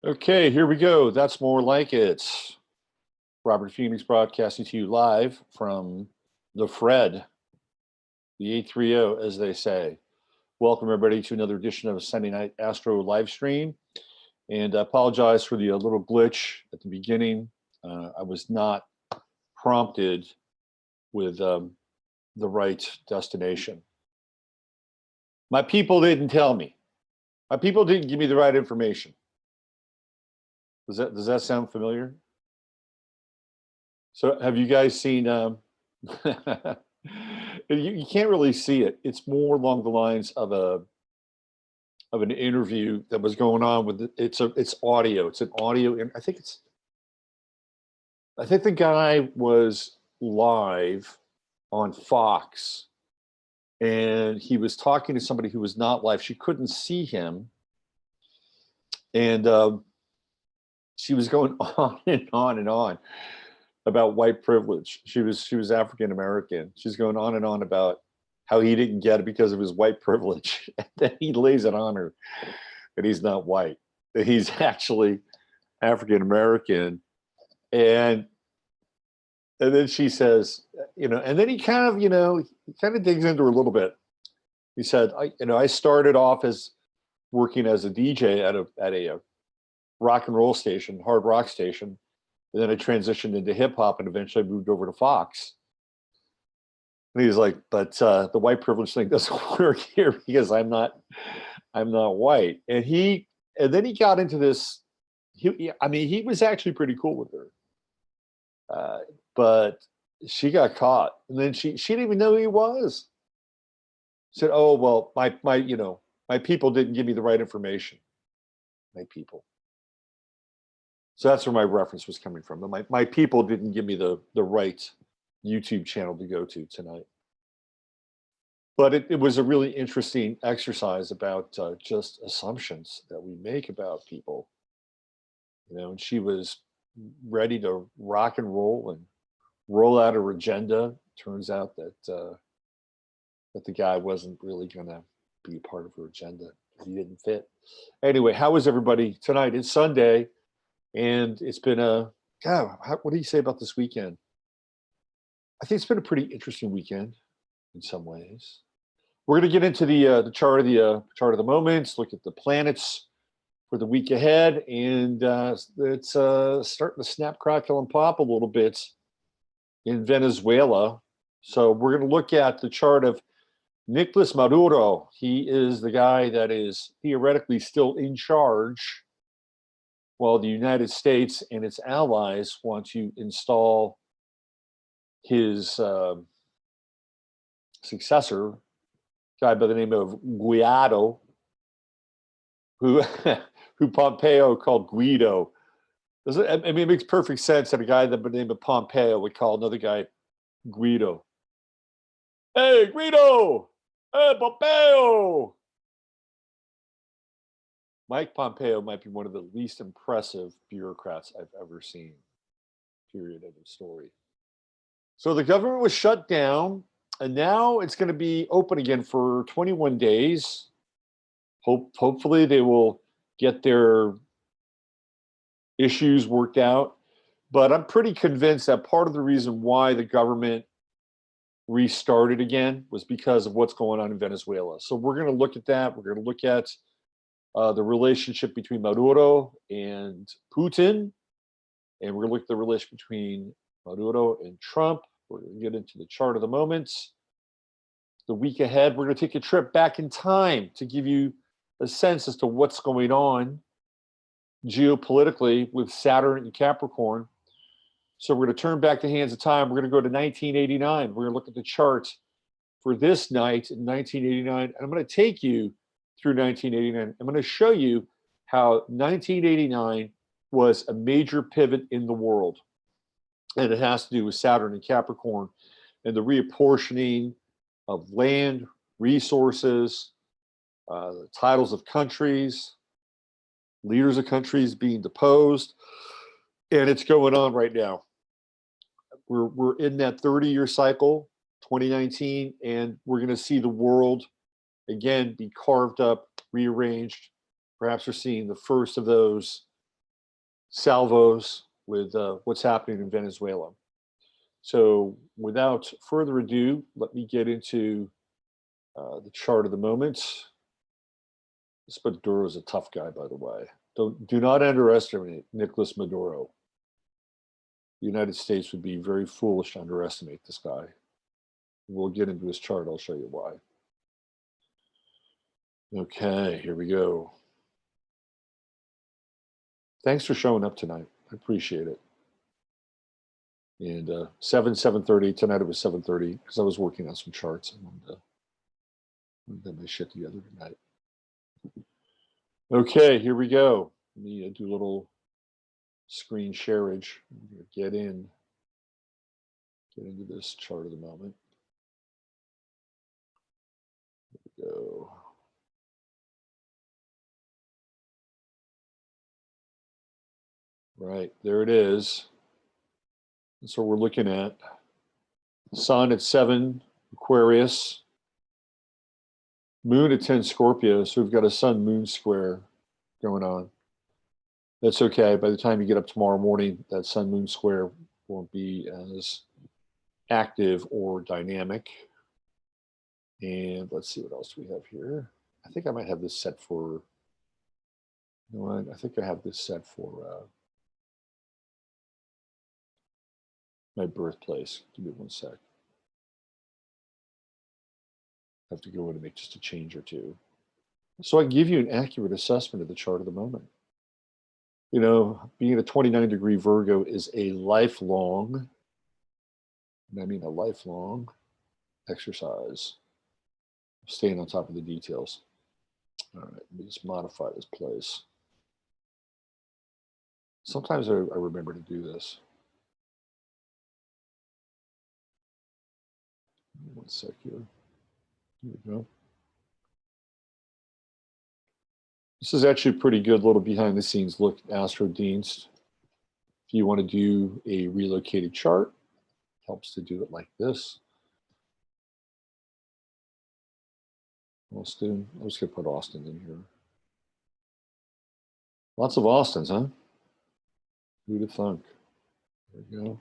Okay, here we go. That's more like it. Robert Phoenix broadcasting to you live from the Fred, the 830, as they say. Welcome, everybody, to another edition of Sunday Night Astro Livestream. And I apologize for the little glitch at the beginning. I was not prompted with the right destination. My people didn't tell me. My people didn't give me the right information. Does that sound familiar? So have you guys seen, you can't really see it. It's more along the lines of an interview that was going on with, it's audio. It's an audio, and I think the guy was live on Fox, and he was talking to somebody who was not live. She couldn't see him. And she was going on and on and on about white privilege. She was African American. She's going on and on about how he didn't get it because of his white privilege. And then he lays it on her that he's not white, that he's actually African American. And then she says, and then he kind of digs into her a little bit. He said, I started off as working as a DJ at a rock and roll station, hard rock station. And then I transitioned into hip hop and eventually moved over to Fox. And he's like, but the white privilege thing doesn't work here because I'm not white. And then he got into this. He was actually pretty cool with her, but she got caught, and then she didn't even know who he was. Said, "Oh well, my people didn't give me the right information." My people. So that's where my reference was coming from. My people didn't give me the right YouTube channel to go to tonight. But it was a really interesting exercise about just assumptions that we make about people. And she was ready to rock and roll out her agenda. Turns out that the guy wasn't really going to be a part of her agenda. He didn't fit. Anyway, how is everybody tonight? It's Sunday. And it's been what do you say about this weekend? I think it's been a pretty interesting weekend in some ways. We're going to get into the chart of the moments, look at the planets for the week ahead, and it's starting to snap, crackle, and pop a little bit in Venezuela. So we're going to look at the chart of Nicholas Maduro. He is the guy that is theoretically still in charge, while the United States and its allies want to install his successor, a guy by the name of Guaido, who Pompeo called Guido. It makes perfect sense that a guy by the name of Pompeo would call another guy Guido. Hey, Guido! Hey, Pompeo! Mike Pompeo might be one of the least impressive bureaucrats I've ever seen, period, end of story. So the government was shut down, and now it's going to be open again for 21 days. Hopefully they will get their issues worked out. But I'm pretty convinced that part of the reason why the government restarted again was because of what's going on in Venezuela. So we're going to look at that. We're going to look at the relationship between Maduro and Putin, and we're going to look at the relationship between Maduro and Trump. We're going to get into the chart of the moments. The week ahead, we're going to take a trip back in time to give you a sense as to what's going on geopolitically with Saturn and Capricorn. So we're going to turn back the hands of time. We're going to go to 1989. We're going to look at the chart for this night in 1989. And I'm going to take you through 1989. I'm going to show you how 1989 was a major pivot in the world. And it has to do with Saturn and Capricorn and the reapportioning of land, resources, the titles of countries, leaders of countries being deposed. And it's going on right now. We're in that 30-year cycle, 2019, and we're going to see the world again be carved up, rearranged. Perhaps we're seeing the first of those salvos with what's happening in Venezuela. So without further ado, let me get into the chart of the moment. This Maduro is a tough guy, by the way. Do not underestimate Nicholas Maduro. The United States would be very foolish to underestimate this guy. We'll get into his chart. I'll show you why. Okay, here we go. Thanks for showing up tonight. I appreciate it. And 7:30 tonight. It was 7:30 because I was working on some charts. I wanted to get my shit together tonight. Okay, here we go. Let me do a little screen shareage. Get into this chart of the moment. Here we go. Right, there it is. That's what we're looking at. Sun at 7 Aquarius. Moon at 10 Scorpio. So we've got a sun-moon square going on. That's okay. By the time you get up tomorrow morning, that sun-moon square won't be as active or dynamic. And let's see what else do we have here. I think I might have this set for, you know what? I think I have this set for my birthplace. Give me one sec. I have to go in and make just a change or two. So I can give you an accurate assessment of the chart of the moment. You know, being a 29-degree Virgo is a lifelong, and I mean a lifelong exercise. Staying on top of the details. All right, let me just modify this place. Sometimes I remember to do this. One sec here. Here we go. This is actually a pretty good little behind the scenes look at Astro Dienst. If you want to do a relocated chart, it helps to do it like this. Austin, I was going to put Austin in here. Lots of Austins, huh? Who'd have thunk? There we go.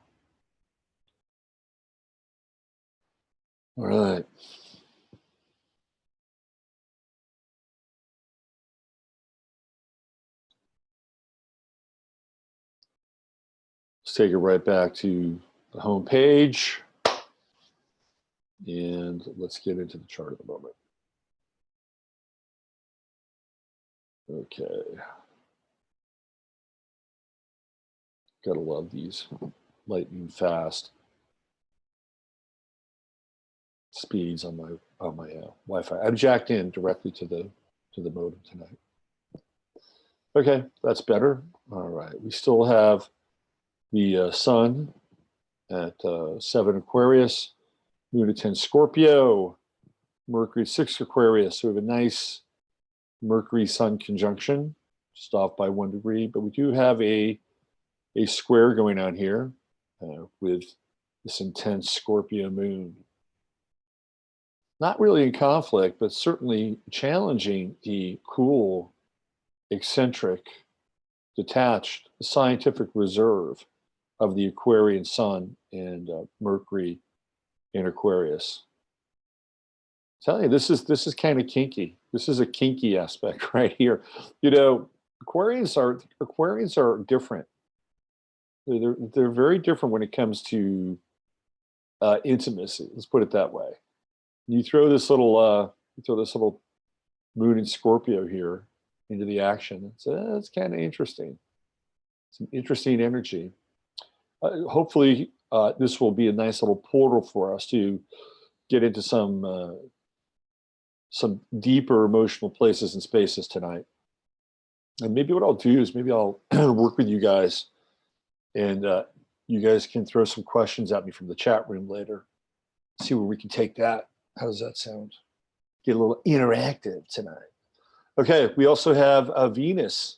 All right. Let's take it right back to the home page. And let's get into the chart at the moment. Okay. Gotta love these lightning fast speeds on my Wi-Fi. I'm jacked in directly to the modem tonight. Okay, that's better. All right, we still have the sun at 7 Aquarius, Moon at 10 Scorpio, Mercury 6 Aquarius. So we have a nice Mercury-Sun conjunction, just off by 1 degree, but we do have a square going on here with this intense Scorpio moon. Not really in conflict, but certainly challenging the cool, eccentric, detached, scientific reserve of the Aquarian sun and Mercury in Aquarius. I'm telling you, this is kind of kinky. This is a kinky aspect right here. You know, Aquarians are different. They're very different when it comes to intimacy. Let's put it that way. You throw this little moon in Scorpio here into the action. It's kind of interesting. Some interesting energy. Hopefully, this will be a nice little portal for us to get into some deeper emotional places and spaces tonight. And maybe what I'll do is maybe I'll work with you guys, and you guys can throw some questions at me from the chat room later. See where we can take that. How does that sound? Get a little interactive tonight. Okay, we also have Venus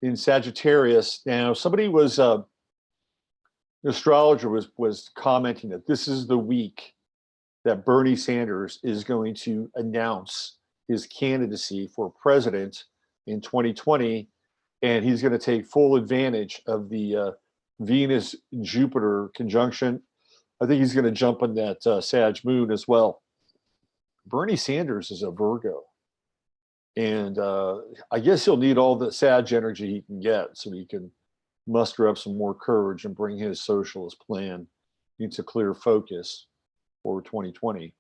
in Sagittarius. Now, somebody was, an astrologer was commenting that this is the week that Bernie Sanders is going to announce his candidacy for president in 2020. and he's going to take full advantage of the Venus-Jupiter conjunction. I think he's going to jump on that Sag moon as well. Bernie Sanders is a Virgo, and I guess he'll need all the Sag energy he can get so he can muster up some more courage and bring his socialist plan into clear focus for 2020.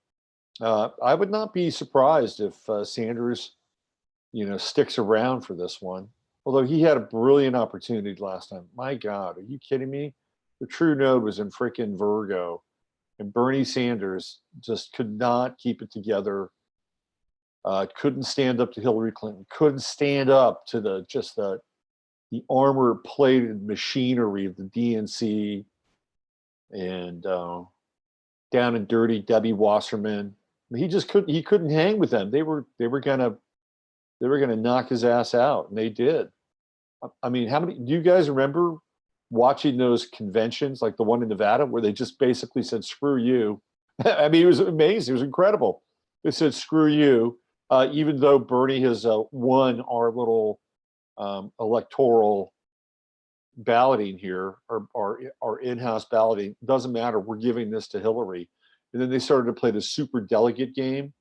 I would not be surprised if Sanders, sticks around for this one. Although he had a brilliant opportunity last time. My God, are you kidding me? The true node was in freaking Virgo, and Bernie Sanders just could not keep it together. Couldn't stand up to Hillary Clinton. Couldn't stand up to the armor-plated machinery of the DNC, and down and dirty Debbie Wasserman. He just couldn't. He couldn't hang with them. They were gonna knock his ass out, and they did. I mean, how many? Do you guys remember watching those conventions, like the one in Nevada, where they just basically said "screw you"? I mean, it was amazing. It was incredible. They said "screw you," even though Bernie has won our little electoral balloting here, our in-house balloting. Doesn't matter. We're giving this to Hillary. And then they started to play the super delegate game.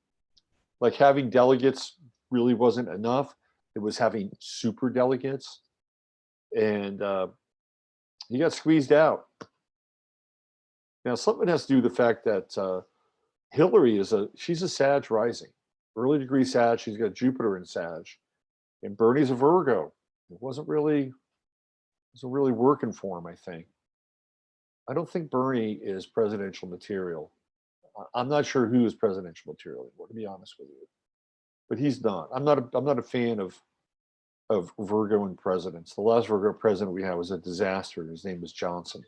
Like, having delegates really wasn't enough. It was having super delegates. And he got squeezed out. Now, something has to do with the fact that Hillary she's a Sag rising. Early degree Sag. She's got Jupiter in Sag. And Bernie's a Virgo. It wasn't really working for him, I think. I don't think Bernie is presidential material. I'm not sure who is presidential material anymore, to be honest with you. But he's not. I'm not a fan of Virgo presidents. The last Virgo president we had was a disaster. His name was Johnson.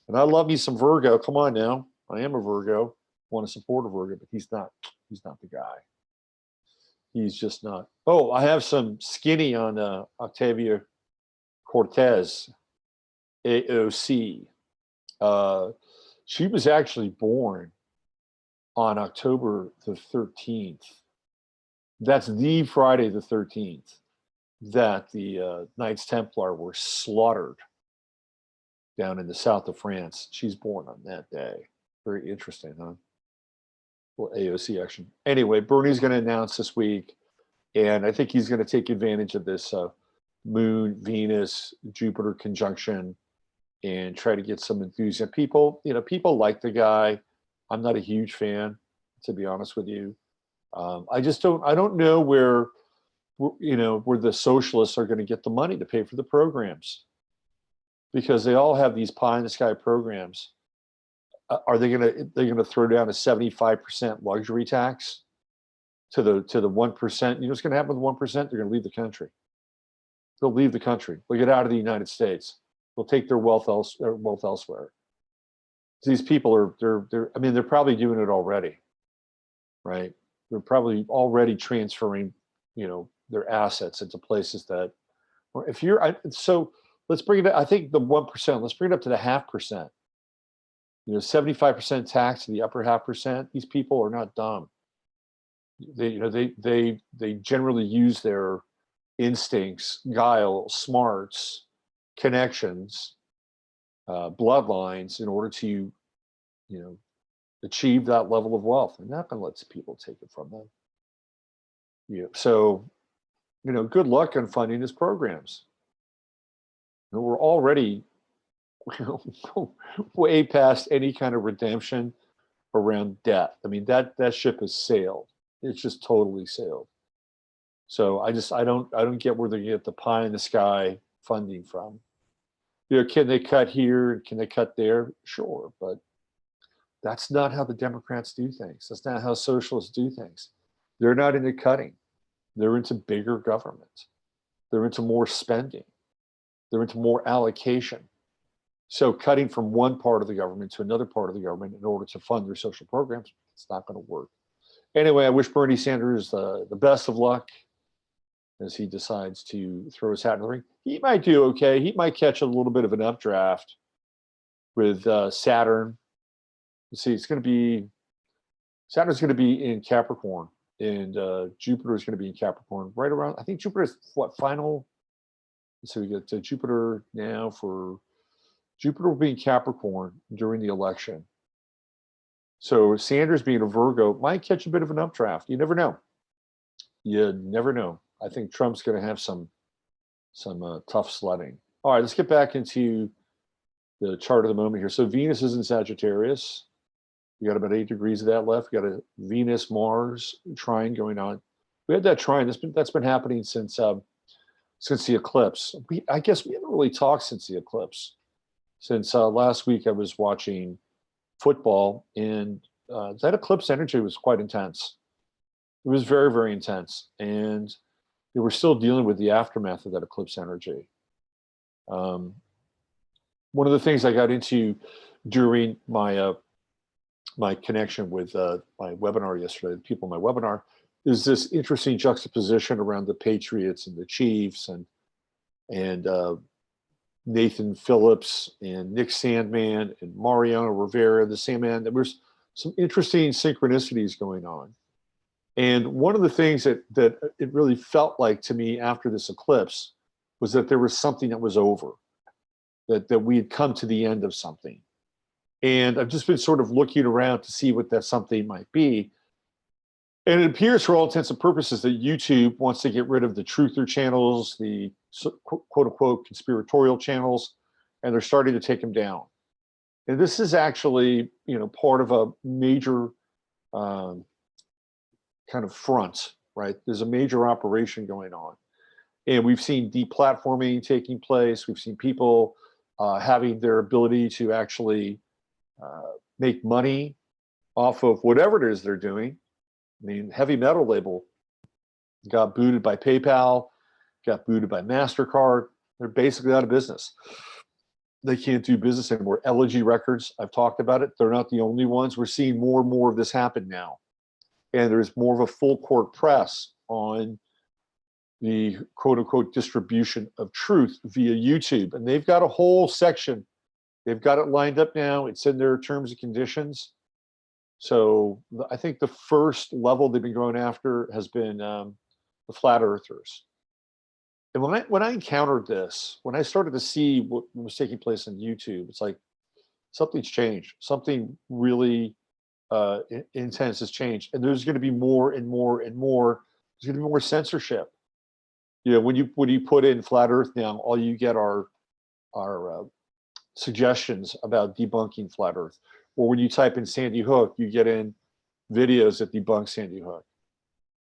And I love me some Virgo. Come on now. I am a Virgo. Want to support a Virgo, but he's not the guy. He's just not. Oh, I have some skinny on Octavia Cortez, AOC. She was actually born on October the 13th. That's the Friday the 13th that the Knights Templar were slaughtered down in the south of France. She's born on that day. Very interesting, huh? Well, AOC action. Anyway, Bernie's going to announce this week, and I think he's going to take advantage of this Moon, Venus, Jupiter conjunction and try to get some enthusiasm. People like the guy. I'm not a huge fan, to be honest with you. I don't know where the socialists are going to get the money to pay for the programs, because they all have these pie in the sky programs. Are they going to throw down a 75% luxury tax to the 1%? You know what's going to happen with 1%? They're going to leave the country. They'll leave the country. They'll get out of the United States. They'll take their wealth elsewhere. These people they're probably doing it already, right? They're probably already transferring, their assets into places that, or if you're, so let's bring it, I think the 1%, let's bring it up to the 0.5%. 75% tax to the upper 0.5%. These people are not dumb. They generally use their instincts, guile, smarts, connections, bloodlines in order to, achieve that level of wealth. They're not going to let people take it from them. So, good luck on funding his programs. We're already way past any kind of redemption around debt. I mean, that ship has sailed. It's just totally sailed. So I don't get where they get the pie in the sky funding from. Can they cut here? Can they cut there? Sure, but that's not how the Democrats do things. That's not how socialists do things. They're not into cutting. They're into bigger government. They're into more spending. They're into more allocation. So cutting from one part of the government to another part of the government in order to fund their social programs, it's not going to work. Anyway, I wish Bernie Sanders the best of luck as he decides to throw his hat in the ring. He might do okay. He might catch a little bit of an updraft with Saturn. Let's see, Saturn's going to be in Capricorn, and Jupiter is going to be in Capricorn right around, I think Jupiter is final So we get to Jupiter now for Jupiter will be in Capricorn during the election. So Sanders being a Virgo might catch a bit of an updraft. You never know. You never know. I think Trump's going to have some tough sledding. All right, let's get back into the chart of the moment here. So Venus is in Sagittarius. We got about 8 degrees of that left. We got a Venus Mars trine going on. We had that trine. That's been happening since the eclipse. I guess we haven't really talked since the eclipse. Since last week, I was watching football, and that eclipse energy was quite intense. It was very, very intense, and we're still dealing with the aftermath of that eclipse energy. One of the things I got into during my my connection with my webinar yesterday, the people in my webinar, is this interesting juxtaposition around the Patriots and the Chiefs and Nathan Phillips and Nick Sandman and Mariano Rivera, the Sandman. There was some interesting synchronicities going on. And one of the things that it really felt like to me after this eclipse was that there was something that was over, that we had come to the end of something. And I've just been sort of looking around to see what that something might be. And it appears for all intents and purposes that YouTube wants to get rid of the truther channels, the quote unquote conspiratorial channels, and they're starting to take them down. And this is actually, part of a major kind of front, right? There's a major operation going on. And we've seen deplatforming taking place. We've seen people having their ability to actually make money off of whatever it is they're doing. I mean, heavy metal label got booted by PayPal, got booted by MasterCard. They're basically out of business. They can't do business anymore. Elegy Records, I've talked about it. They're not the only ones. We're seeing more and more of this happen now. And there's more of a full court press on the quote unquote distribution of truth via YouTube. And they've got a whole section. They've got it lined up now. It's in their terms and conditions. So I think the first level they've been going after has been the flat earthers. And when I encountered this, when I started to see what was taking place on YouTube, it's like something's changed. Something really intense has changed. And there's going to be more and more and more. There's going to be more censorship. When you put in flat earth now, all you get are suggestions about debunking flat earth. Or when you type in Sandy Hook, you get in videos that debunk Sandy Hook.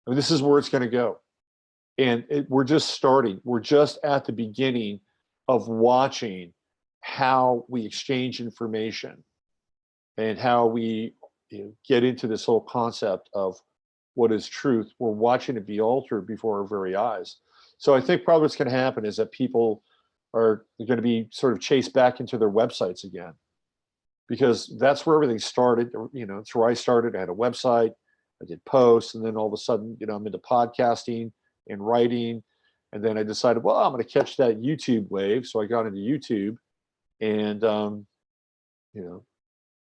I mean, this is where it's going to go. And we're just starting. We're just at the beginning of watching how we exchange information and how we get into this whole concept of what is truth. We're watching it be altered before our very eyes. So I think probably what's going to happen is that people are going to be sort of chased back into their websites again, because that's where everything started. It's where I started. I had a website, I did posts, and then all of a sudden, I'm into podcasting and writing. And then I decided, well, I'm going to catch that YouTube wave. So I got into YouTube, and,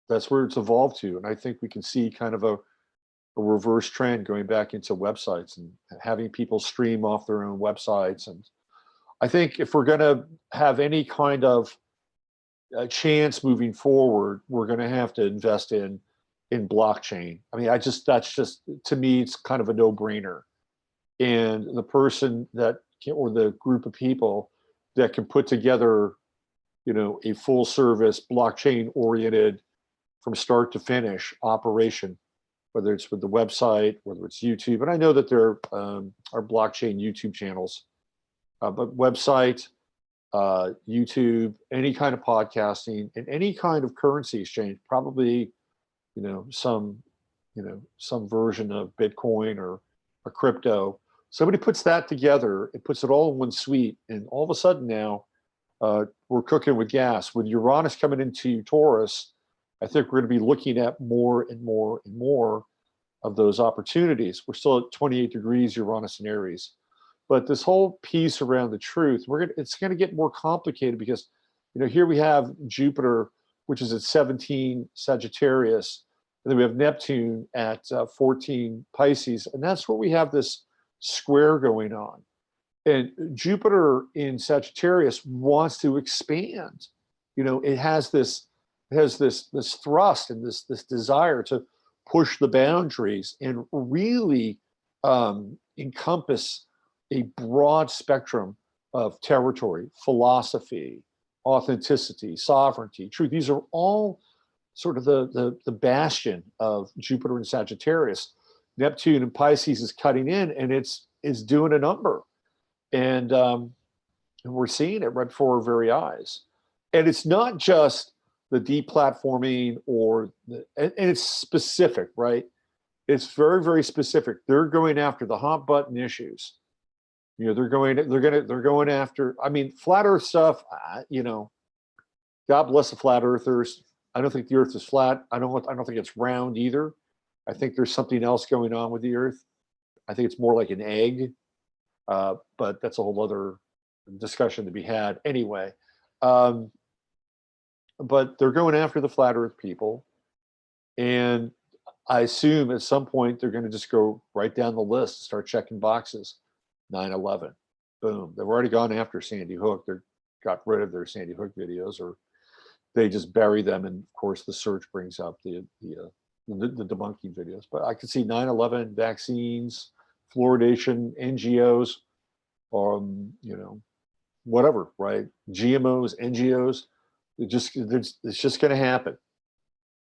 that's where it's evolved to. And I think we can see kind of a reverse trend going back into websites and having people stream off their own websites. And I think if we're going to have any kind of a chance moving forward, we're going to have to invest in blockchain. I mean, that's just, to me, it's kind of a no-brainer. And the person or the group of people that can put together, a full service blockchain oriented from start to finish operation, whether it's with the website, whether it's YouTube. And I know that there are blockchain YouTube channels, but website, YouTube, any kind of podcasting, and any kind of currency exchange, probably, some version of Bitcoin or a crypto. Somebody puts that together, it puts it all in one suite, and all of a sudden now we're cooking with gas. With Uranus coming into Taurus, I think we're going to be looking at more and more and more of those opportunities. We're still at 28 degrees Uranus and Aries. But this whole piece around the truth, it's going to get more complicated because, here we have Jupiter, which is at 17 Sagittarius, and then we have Neptune at 14 Pisces, and that's where we have this square going on. And Jupiter in Sagittarius wants to expand. You know, it has this thrust and this desire to push the boundaries and really encompass a broad spectrum of territory, philosophy, authenticity, sovereignty, truth. These are all sort of the bastion of Jupiter in Sagittarius. Neptune in Pisces is cutting in, and it's doing a number. And we're seeing it right before our very eyes. And it's not just the deplatforming and it's specific, right? It's very, very specific. They're going after the hot button issues. You know, they're going after, I mean, flat earth stuff, you know, God bless the flat earthers. I don't think the earth is flat. I don't think it's round either. I think there's something else going on with the earth. I think it's more like an egg. But that's a whole other discussion to be had anyway. But they're going after the flat earth people. And I assume at some point they're going to just go right down the list and start checking boxes. 9/11, boom. They've already gone after Sandy Hook. They got rid of their Sandy Hook videos, or they just bury them. And of course, the search brings up the debunking videos. But I could see 9/11, vaccines, fluoridation, NGOs, you know, whatever, right? GMOs, NGOs, it's just going to happen.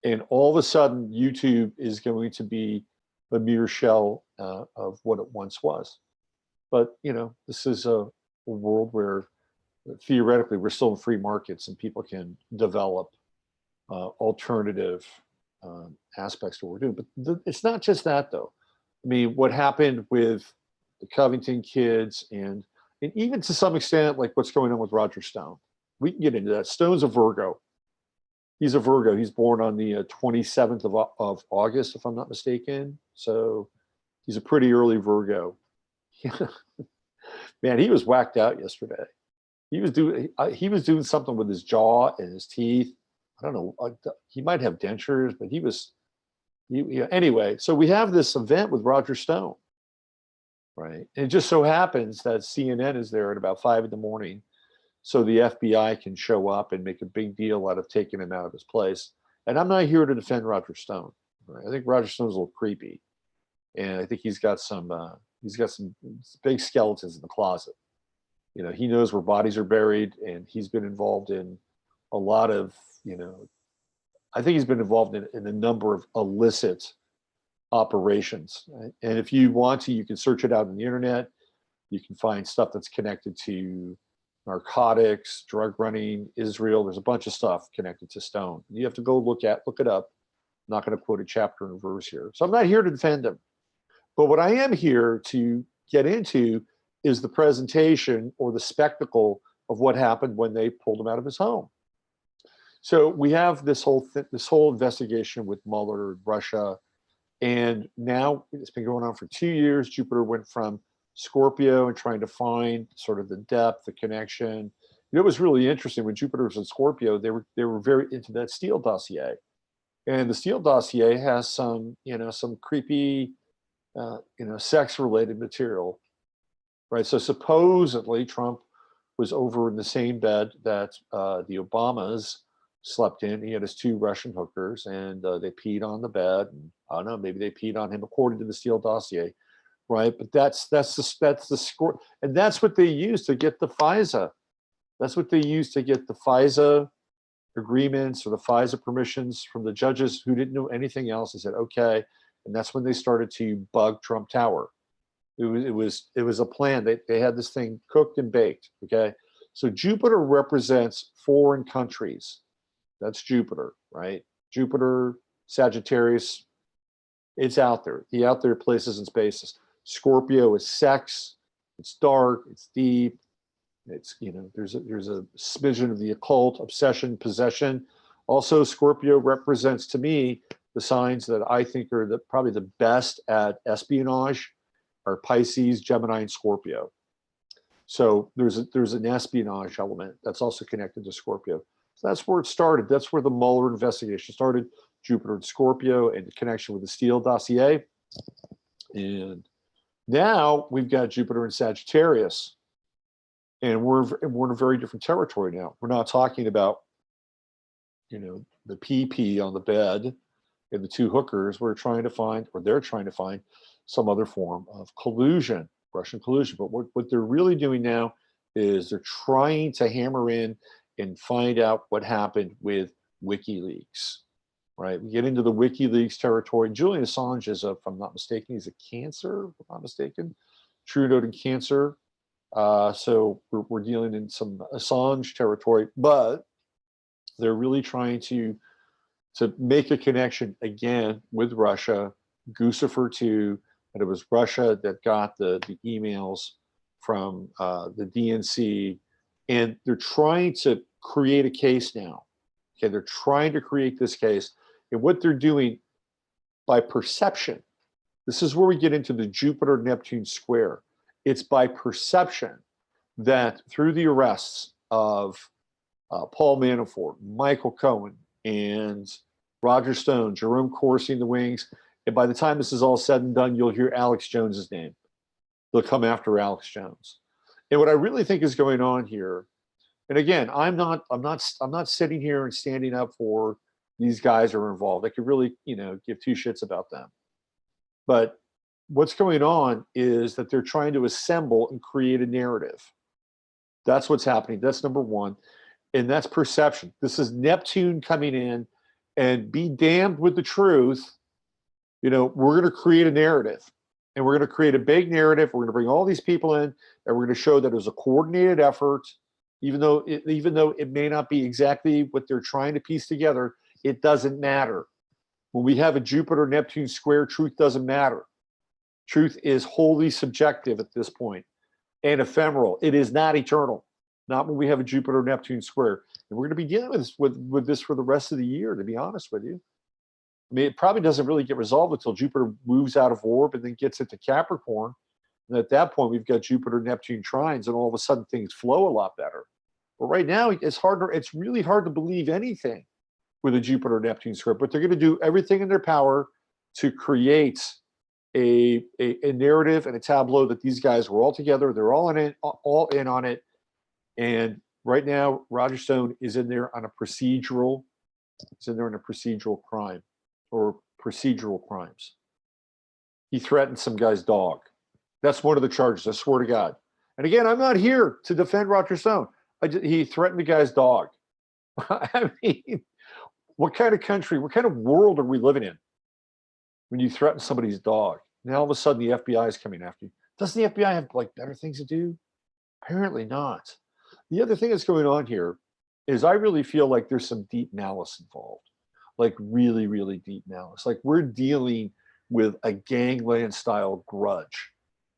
And all of a sudden, YouTube is going to be a mere shell of what it once was. But, you know, this is a world where theoretically we're still in free markets and people can develop alternative aspects to what we're doing. But it's not just that, though. I mean, what happened with the Covington kids and even to some extent, like what's going on with Roger Stone. We can get into that. Stone's a Virgo. He's a Virgo. He's born on the 27th of August, if I'm not mistaken. So he's a pretty early Virgo. Man, he was whacked out yesterday. He was doing something with his jaw and his teeth. I don't know. He might have dentures, but anyway. So we have this event with Roger Stone, right? And it just so happens that CNN is there at about 5 in the morning, so the FBI can show up and make a big deal out of taking him out of his place. And I'm not here to defend Roger Stone. Right? I think Roger Stone's a little creepy, and I think he's got some big skeletons in the closet. You know, he knows where bodies are buried, and he's been involved in a lot of, you know, I think he's been involved in a number of illicit operations. Right? And if you want to, you can search it out on the internet. You can find stuff that's connected to narcotics, drug running, Israel. There's a bunch of stuff connected to Stone. You have to go look it up. I'm not going to quote a chapter and verse here. So I'm not here to defend him. But what I am here to get into is the presentation or the spectacle of what happened when they pulled him out of his home. So we have this whole investigation with Mueller, Russia, and now it's been going on for 2 years. Jupiter went from Scorpio and trying to find sort of the depth, the connection. You know, it was really interesting when Jupiter was in Scorpio. They were very into that Steele dossier, and the Steele dossier has some creepy, sex-related material, right? So supposedly Trump was over in the same bed that the Obamas slept in. He had his 2 Russian hookers, and they peed on the bed. And I don't know, maybe they peed on him according to the Steele dossier, right? But that's the score, and that's what they used to get the FISA. That's what they used to get the FISA agreements or the FISA permissions from the judges who didn't know anything else. They said, okay, and that's when they started to bug Trump Tower. It was a plan. They had this thing cooked and baked. Okay, so Jupiter represents foreign countries. That's Jupiter, right? Jupiter, Sagittarius, it's out there. The out there places and spaces. Scorpio is sex. It's dark. It's deep. It's, you know, there's a smidgen of the occult, obsession, possession. Also, Scorpio represents to me the signs that I think are probably the best at espionage are Pisces, Gemini, and Scorpio. So there's an espionage element that's also connected to Scorpio. So that's where it started. That's where the Mueller investigation started. Jupiter and Scorpio and the connection with the Steele dossier. And now we've got Jupiter in Sagittarius. And we're in a very different territory now. We're not talking about, the PP on the bed and the two hookers. We're trying to find, or they're trying to find, some other form of collusion, Russian collusion. But what they're really doing now is they're trying to hammer in and find out what happened with WikiLeaks, right? We get into the WikiLeaks territory. Julian Assange is, if I'm not mistaken, he's a cancer, if I'm not mistaken, true note in cancer. So we're dealing in some Assange territory, but they're really trying to make a connection again with Russia, Guccifer 2, and it was Russia that got the emails from the DNC, and they're trying to create a case now. Okay, they're trying to create this case, and what they're doing by perception, this is where we get into the Jupiter-Neptune square. It's by perception that through the arrests of Paul Manafort, Michael Cohen, and Roger Stone, Jerome Corsi in the wings, and by the time this is all said and done, you'll hear Alex Jones's name. They'll come after Alex Jones. And what I really think is going on here, and again, I'm not sitting here and standing up for these guys are involved. I could really, give two shits about them. But what's going on is that they're trying to assemble and create a narrative. That's what's happening. That's number one. And that's perception. This is Neptune coming in, and be damned with the truth. We're going to create a narrative, and we're going to create a big narrative. We're going to bring all these people in, and we're going to show that it was a coordinated effort, even though it may not be exactly what they're trying to piece together. It doesn't matter. When we have a Jupiter-Neptune square, truth doesn't matter. Truth is wholly subjective at this point and ephemeral. It is not eternal. Not when we have a Jupiter-Neptune square. And we're going to be dealing with this for the rest of the year, to be honest with you. I mean, it probably doesn't really get resolved until Jupiter moves out of orb and then gets into Capricorn. And at that point, we've got Jupiter-Neptune trines, and all of a sudden things flow a lot better. But right now, it's really hard to believe anything with a Jupiter-Neptune square. But they're going to do everything in their power to create a narrative and a tableau that these guys were all together. They're all in on it. And right now, Roger Stone is in there on a procedural. He's in there on a procedural crime or procedural crimes. He threatened some guy's dog. That's one of the charges. I swear to God. And again, I'm not here to defend Roger Stone. He threatened the guy's dog. I mean, what kind of country, what kind of world are we living in when you threaten somebody's dog? Now all of a sudden the FBI is coming after you. Doesn't the FBI have better things to do? Apparently not. The other thing that's going on here is I really feel like there's some deep malice involved, like really, really deep malice. Like we're dealing with a gangland style grudge.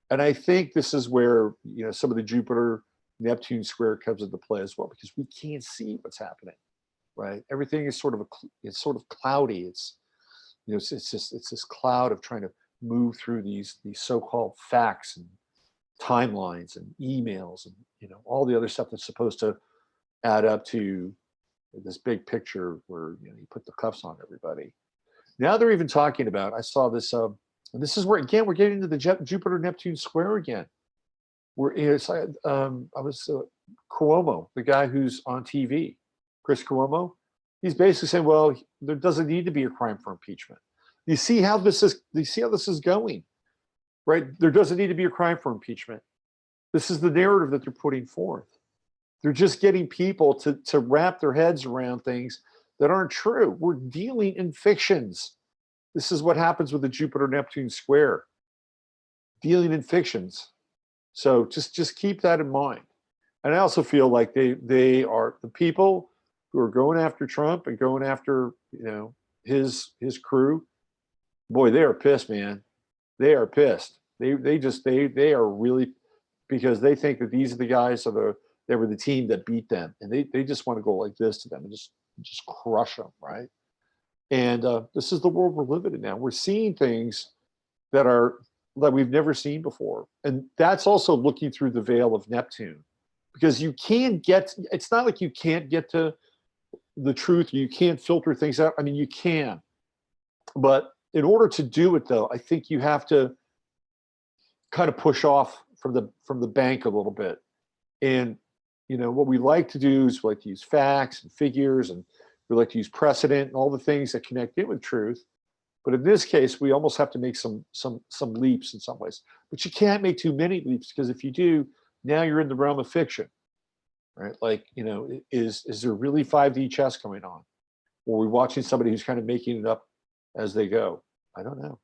And I think this is where, some of the Jupiter-Neptune square comes into play as well, because we can't see what's happening, right? Everything is sort of cloudy. It's this cloud of trying to move through these so-called facts and timelines and emails and all the other stuff that's supposed to add up to this big picture where you put the cuffs on everybody. Now they're even talking about, I saw this, and this is where again we're getting into the Jupiter-Neptune square again. Cuomo, the guy who's on TV, Chris Cuomo, he's basically saying, well, there doesn't need to be a crime for impeachment. You see how this is going, right? There doesn't need to be a crime for impeachment. This is the narrative that they're putting forth. They're just getting people to wrap their heads around things that aren't true. We're dealing in fictions. This is what happens with the Jupiter-Neptune square. Dealing in fictions. So just keep that in mind. And I also feel like they are the people who are going after Trump and going after his crew. Boy, they are pissed, man. They are pissed. They are really, because they think that these are the guys they were the team that beat them, and they just want to go like this to them and just crush them, right? And this is the world we're living in now. We're seeing things that we've never seen before, and that's also looking through the veil of Neptune, because it's not like you can't get to the truth. You can't filter things out. I mean, you can, but in order to do it, though, I think you have to kind of push off from the bank a little bit And, what we like to do is we like to use facts and figures, and we like to use precedent and all the things that connect it with truth. But in this case, we almost have to make some leaps in some ways. But you can't make too many leaps, because if you do, now you're in the realm of fiction, right? Like, is there really 5D chess going on? Or are we watching somebody who's kind of making it up as they go? I don't know.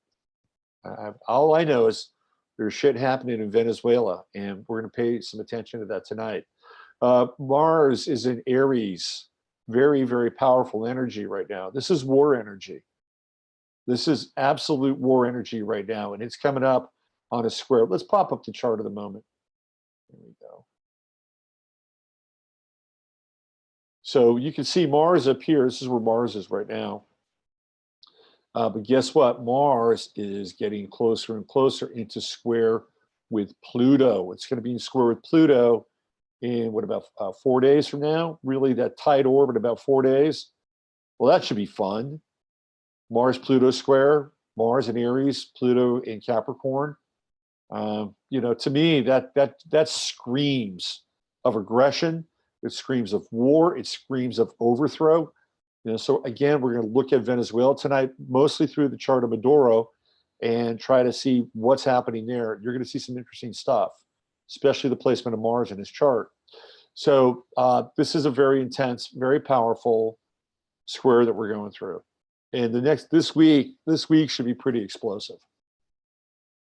All I know is there's shit happening in Venezuela, and we're going to pay some attention to that tonight. Mars is in Aries, very, very powerful energy right now. This is war energy. This is absolute war energy right now, and it's coming up on a square. Let's pop up the chart of the moment. There we go. So you can see Mars up here. This is where Mars is right now. But guess what? Mars is getting closer and closer into square with Pluto. It's going to be in square with Pluto in what, about 4 days from now? Really, that tight orbit, about 4 days. Well, that should be fun. Mars Pluto square, Mars in Aries, Pluto in Capricorn. To me, that screams of aggression. It screams of war. It screams of overthrow. So again, we're going to look at Venezuela tonight, mostly through the chart of Maduro, and try to see what's happening there. You're going to see some interesting stuff, especially the placement of Mars in his chart. So this is a very intense, very powerful square that we're going through. And this week should be pretty explosive.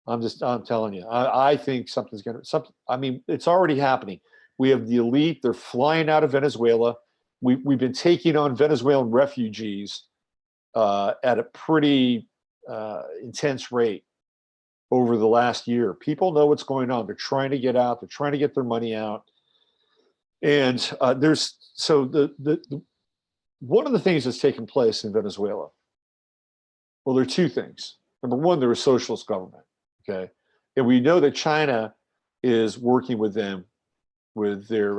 I'm telling you, I think something's going to, it's already happening. We have the elite, they're flying out of Venezuela. We've been taking on Venezuelan refugees at a pretty intense rate over the last year. People know what's going on. They're trying to get out. They're trying to get their money out. And one of the things that's taken place in Venezuela, well, there are two things. Number one, they're a socialist government, okay? And we know that China is working with them with their,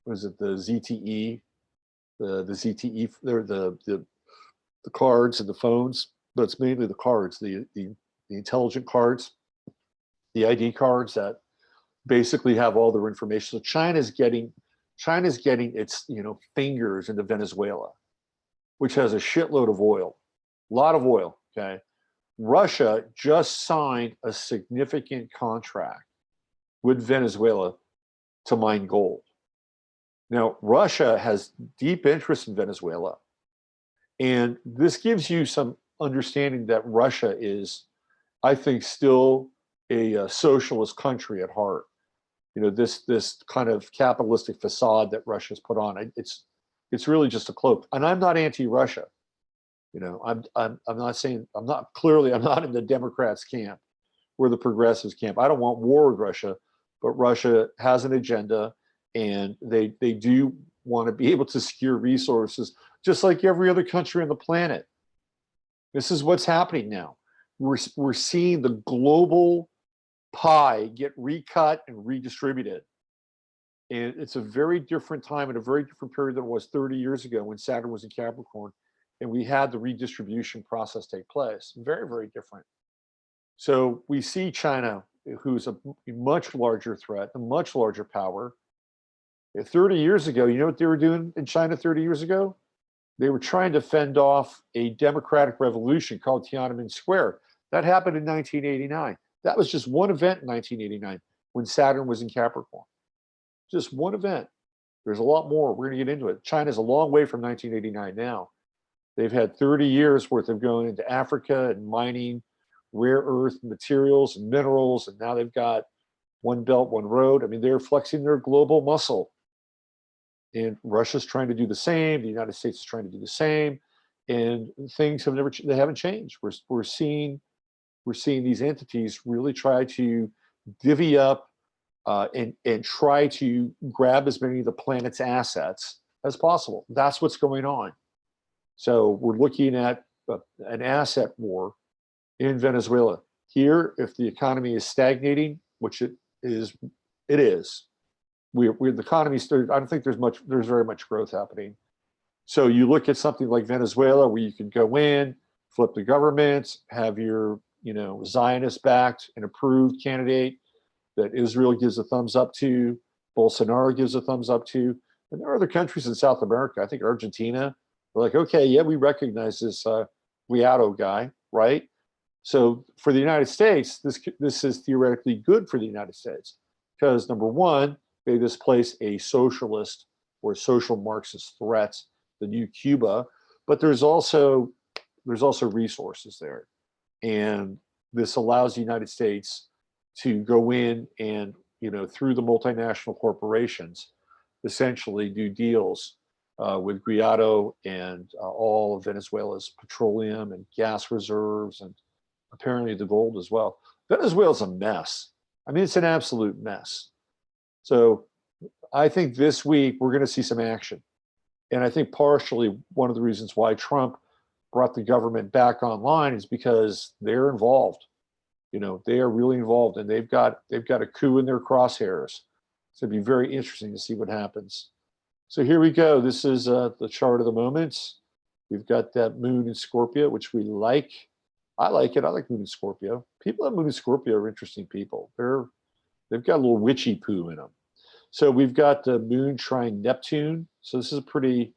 was it the ZTE? The ZTE, they're the cards and the phones, but it's mainly the cards, the intelligent cards, the ID cards that basically have all their information. So China's getting its fingers into Venezuela, which has a shitload of oil, a lot of oil. Okay, Russia just signed a significant contract with Venezuela to mine gold. Now, Russia has deep interest in Venezuela, and this gives you some understanding that Russia is, I think, still a socialist country at heart. This kind of capitalistic facade that Russia's put on, it's really just a cloak. And I'm not anti-Russia. I'm not saying, I'm not in the Democrats camp or the progressives camp. I don't want war with Russia, but Russia has an agenda, and they do want to be able to secure resources just like every other country on the planet. This is what's happening now. We're seeing the global pie get recut and redistributed. And it's a very different time and a very different period than it was 30 years ago when Saturn was in Capricorn and we had the redistribution process take place. Very, very different. So we see China, who's a much larger threat, a much larger power. 30 years ago, you know what they were doing in China 30 years ago? They were trying to fend off a democratic revolution called Tiananmen Square. That happened in 1989. That was just one event in 1989 when Saturn was in Capricorn. Just one event. There's a lot more. We're going to get into it. China's a long way from 1989 now. They've had 30 years worth of going into Africa and mining rare earth materials and minerals, and now they've got one belt, one road. They're flexing their global muscle. And Russia's trying to do the same. The United States is trying to do the same. And things they haven't changed. We're seeing these entities really try to divvy up and try to grab as many of the planet's assets as possible. That's what's going on. So we're looking at an asset war in Venezuela. Here, if the economy is stagnating, which it is, the economy's, I don't think there's very much growth happening. So you look at something like Venezuela, where you can go in, flip the government, have your Zionist-backed and approved candidate that Israel gives a thumbs up to, Bolsonaro gives a thumbs up to. And there are other countries in South America. I think Argentina, they're like, okay, yeah, we recognize this Guaido guy, right? So for the United States, this is theoretically good for the United States because number one, they displace a socialist or social Marxist threat, the new Cuba, but there's also resources there, and this allows the United States to go in and through the multinational corporations, essentially do deals with Guaido and all of Venezuela's petroleum and gas reserves and apparently the gold as well. Venezuela's a mess. I mean, it's an absolute mess. So I think this week we're going to see some action. And I think partially one of the reasons why Trump brought the government back online is because they're involved. They are really involved, and they've got a coup in their crosshairs. So it'd be very interesting to see what happens. So here we go. This is the chart of the moments. We've got that moon in Scorpio, which we like. I like it. I like moon in Scorpio. People that moon in Scorpio are interesting people. They've got a little witchy poo in them. So we've got the moon trine Neptune. So this is a pretty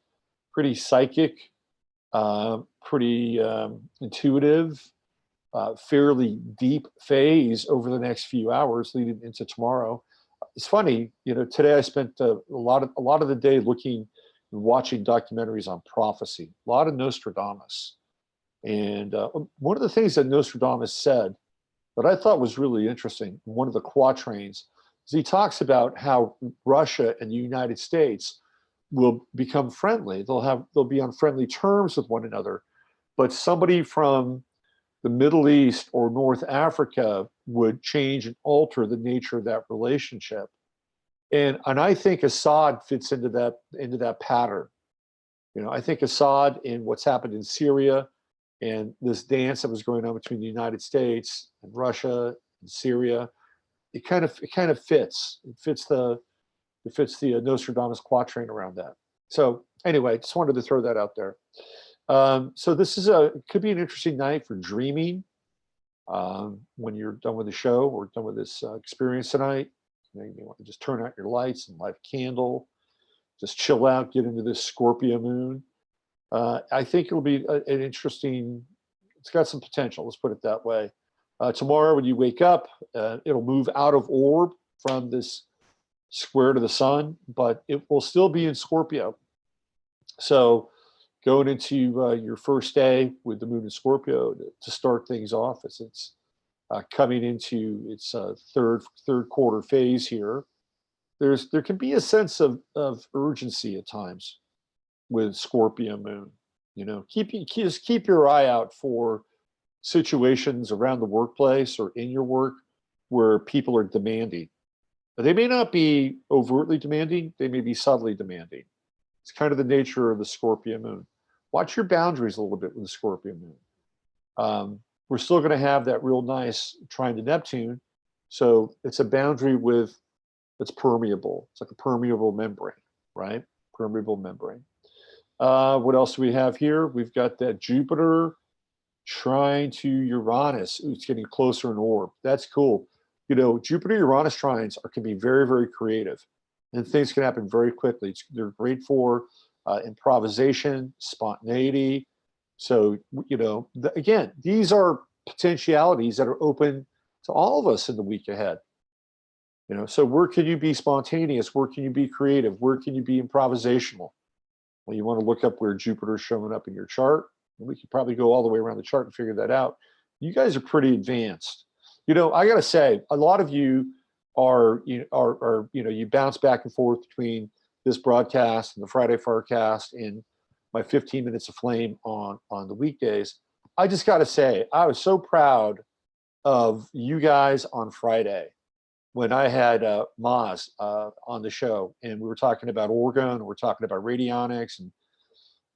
psychic, pretty intuitive, fairly deep phase over the next few hours leading into tomorrow. It's funny, today I spent a lot of the day looking and watching documentaries on prophecy, a lot of Nostradamus. And one of the things that Nostradamus said that I thought was really interesting, one of the quatrains, is he talks about how Russia and the United States will become friendly. They'll be on friendly terms with one another, but somebody from the Middle East or North Africa would change and alter the nature of that relationship. And I think Assad fits into that pattern. I think Assad and what's happened in Syria and this dance that was going on between the United States and Russia and Syria, it kind of fits. It fits the Nostradamus quatrain around that. So anyway, just wanted to throw that out there. So this could be an interesting night for dreaming. When you're done with the show or done with this experience tonight, you may want to just turn out your lights and light a candle, just chill out, get into this Scorpio moon. I think it'll be an interesting, it's got some potential, let's put it that way. Tomorrow when you wake up, it'll move out of orb from this square to the sun, but it will still be in Scorpio. So going into your first day with the moon in Scorpio to start things off as it's coming into its third quarter phase here, there can be a sense of urgency at times with Scorpio moon. Just keep your eye out for situations around the workplace or in your work where people are demanding. They may not be overtly demanding, they may be subtly demanding. It's kind of the nature of the Scorpio moon. Watch your boundaries a little bit with the Scorpio moon. We're still going to have that real nice trine to Neptune. So it's a boundary that's permeable. It's like a permeable membrane, right? Permeable membrane. What else do we have here? We've got that Jupiter trine to Uranus. Ooh, it's getting closer in orb. That's cool. Jupiter-Uranus trines can be very, very creative, and things can happen very quickly. They're great for improvisation, spontaneity. So, again, these are potentialities that are open to all of us in the week ahead. So where can you be spontaneous? Where can you be creative? Where can you be improvisational? Well, you want to look up where Jupiter's showing up in your chart. And we could probably go all the way around the chart and figure that out. You guys are pretty advanced. I got to say, a lot of you you bounce back and forth between this broadcast and the Friday Forecast and my 15 minutes of flame on the weekdays. I just got to say, I was so proud of you guys on Friday when I had Maz on the show, and we were talking about orgone, we're talking about radionics, and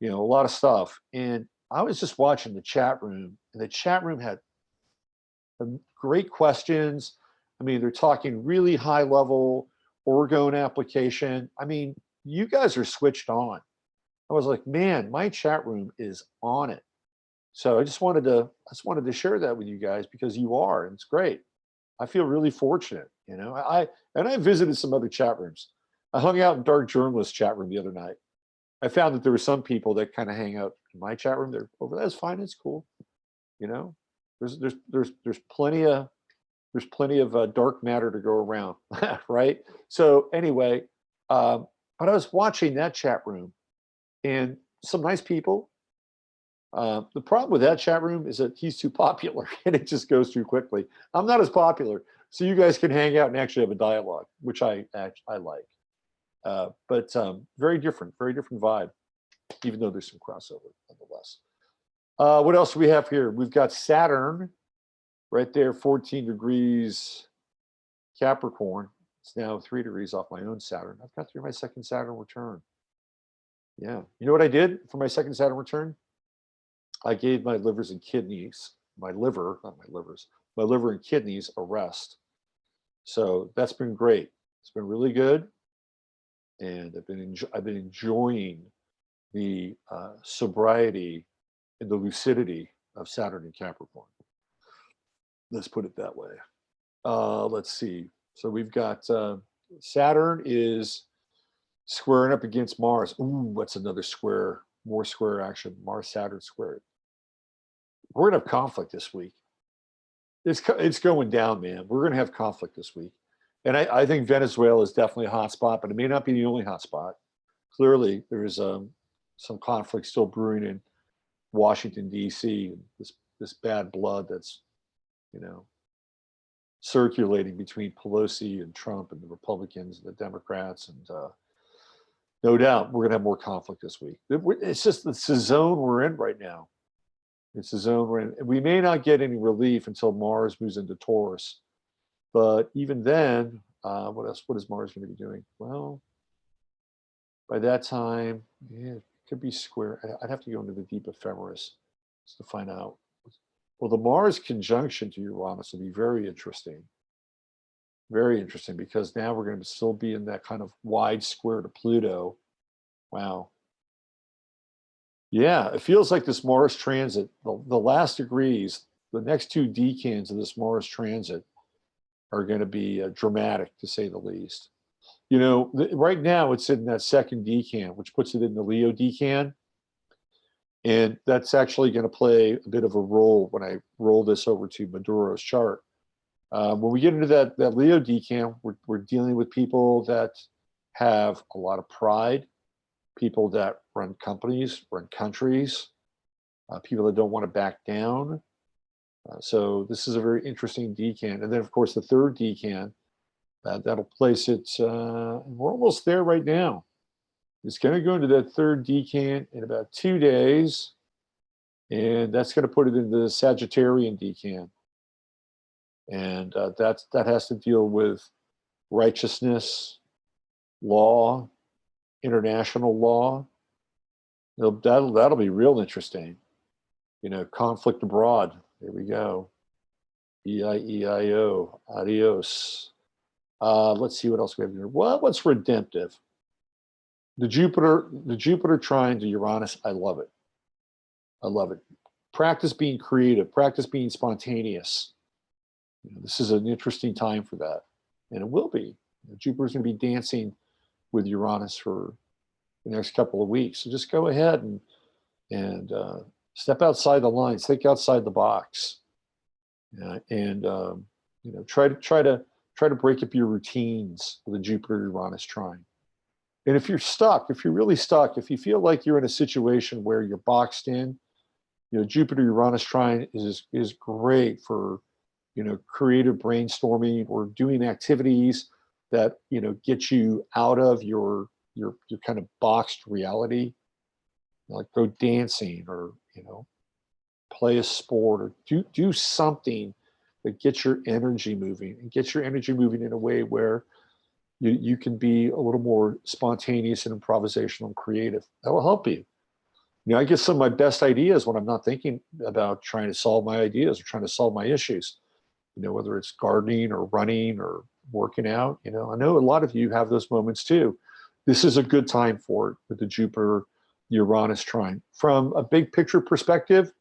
a lot of stuff. And I was just watching the chat room, and the chat room had great questions. I mean, they're talking really high level orgone application. I mean, you guys are switched on. I was like, man, my chat room is on it. So I just wanted to share that with you guys because you are, and it's great. I feel really fortunate, you know. I visited some other chat rooms. I hung out in Dark Journalist chat room the other night. I found that there were some people that kind of hang out in my chat room. They're over. That's fine. It's cool. You know, there's plenty of dark matter to go around, right? So anyway, but I was watching that chat room, and some nice people. The problem with that chat room is that he's too popular, and it just goes too quickly. I'm not as popular, so you guys can hang out and actually have a dialogue, which I like. But very different vibe, even though there's some crossover nonetheless. What else do we have here? We've got Saturn right there, 14 degrees Capricorn. It's now 3 degrees off my own Saturn. I've got through my second Saturn return. Yeah. You know what I did for my second Saturn return? I gave my livers and kidneys, my liver and kidneys a rest. So that's been great. It's been really good. And I've been enjoying the sobriety and the lucidity of Saturn and Capricorn. Let's put it that way. Let's see. So we've got Saturn is squaring up against Mars. Ooh, what's another square? More square action. Mars Saturn squared. We're gonna have conflict this week. It's going down, man. We're gonna have conflict this week, and I think Venezuela is definitely a hot spot, but it may not be the only hot spot. Clearly, there is some conflict still brewing in Washington D.C. This bad blood that's, you know, circulating between Pelosi and Trump and the Republicans and the Democrats, and no doubt we're gonna have more conflict this week. It's just it's the zone we're in right now. It's the zone we're in. We may not get any relief until Mars moves into Taurus, but even then, what else? What is Mars going to be doing? Well, by that time, yeah, it could be square. I'd have to go into the deep ephemeris to find out. Well, the Mars conjunction to Uranus will be very interesting. Very interesting, because now we're going to still be in that kind of wide square to Pluto. Wow. Yeah, it feels like this Mars transit, the last degrees, the next 2 decans of this Mars transit are going to be dramatic, to say the least. You know, right now it's in that second decan, which puts it in the Leo decan. And that's actually going to play a bit of a role when I roll this over to Maduro's chart. When we get into that Leo decan, we're dealing with people that have a lot of pride, people that run companies, run countries, people that don't want to back down. So this is a very interesting decan. And then, of course, the third decan, that'll place it, we're almost there right now. It's going to go into that third decan in about 2 days, and that's going to put it into the Sagittarian decan. And that has to deal with righteousness, law, international law. That'll be real interesting. You know, conflict abroad. There we go. E-I-E-I-O. Adios. Let's see what else we have here. Well, what's redemptive? The Jupiter trine to Uranus. I love it. I love it. Practice being creative. Practice being spontaneous. You know, this is an interesting time for that, and it will be. Jupiter's going to be dancing with Uranus for the next couple of weeks. So just go ahead and step outside the lines, think outside the box, and you know, try to break up your routines with a Jupiter-Uranus trine. And if you're stuck, if you're really stuck, if you feel like you're in a situation where you're boxed in, you know, Jupiter-Uranus trine is great for, you know, creative brainstorming or doing activities that, you know, get you out of your kind of boxed reality, like go dancing, or, you know, play a sport, or do something that gets your energy moving, and gets your energy moving in a way where you can be a little more spontaneous and improvisational and creative. That will help you. You know, I get some of my best ideas when I'm not thinking about trying to solve my ideas or trying to solve my issues. You know, whether it's gardening or running or working out. You know, I know a lot of you have those moments too. This is a good time for it with the Jupiter-Uranus trine. From a big picture perspective,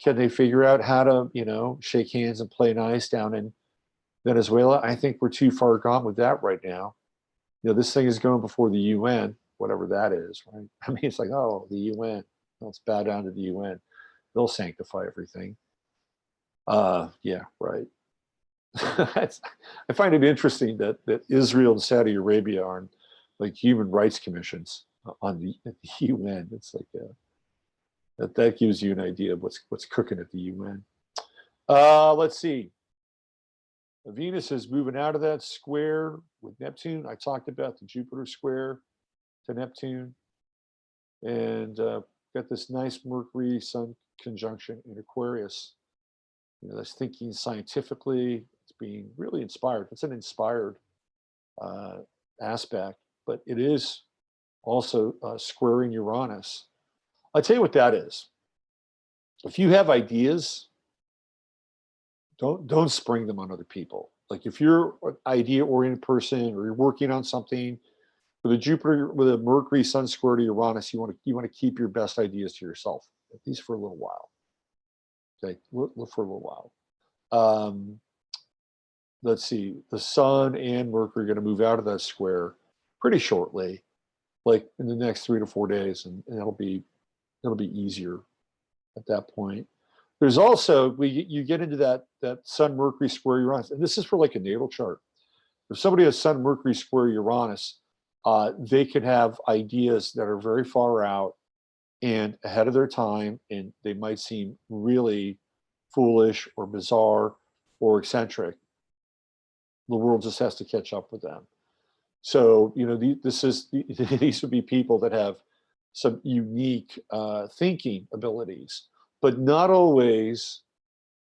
can they figure out how to, you know, shake hands and play nice down in Venezuela, I think we're too far gone with that right now. This thing is going before the UN, whatever that is, right? I mean, it's like, oh, the UN. Let's bow down to the UN. They'll sanctify everything. Yeah, right. I find it interesting that Israel and Saudi Arabia are like human rights commissions on the UN. It's like that gives you an idea of what's cooking at the UN. Let's see. Venus is moving out of that square with Neptune. I talked about the Jupiter square to Neptune, and got this nice Mercury Sun conjunction in Aquarius. That's thinking scientifically. It's being really inspired. It's an inspired aspect, but it is also squaring Uranus. I'll tell you what that is. If you have ideas, don't spring them on other people. Like if you're an idea-oriented person or you're working on something with a Mercury Sun square to Uranus, you want to keep your best ideas to yourself, at least for a little while. Okay, for a little while. Let's see, the Sun and Mercury are going to move out of that square pretty shortly, like in the next 3 to 4 days, and it'll be easier at that point. There's also, you get into that Sun Mercury square Uranus, and this is for like a natal chart. If somebody has Sun Mercury square Uranus, they could have ideas that are very far out and ahead of their time, and they might seem really foolish or bizarre or eccentric. The world just has to catch up with them. So, these would be people that have some unique thinking abilities, but not always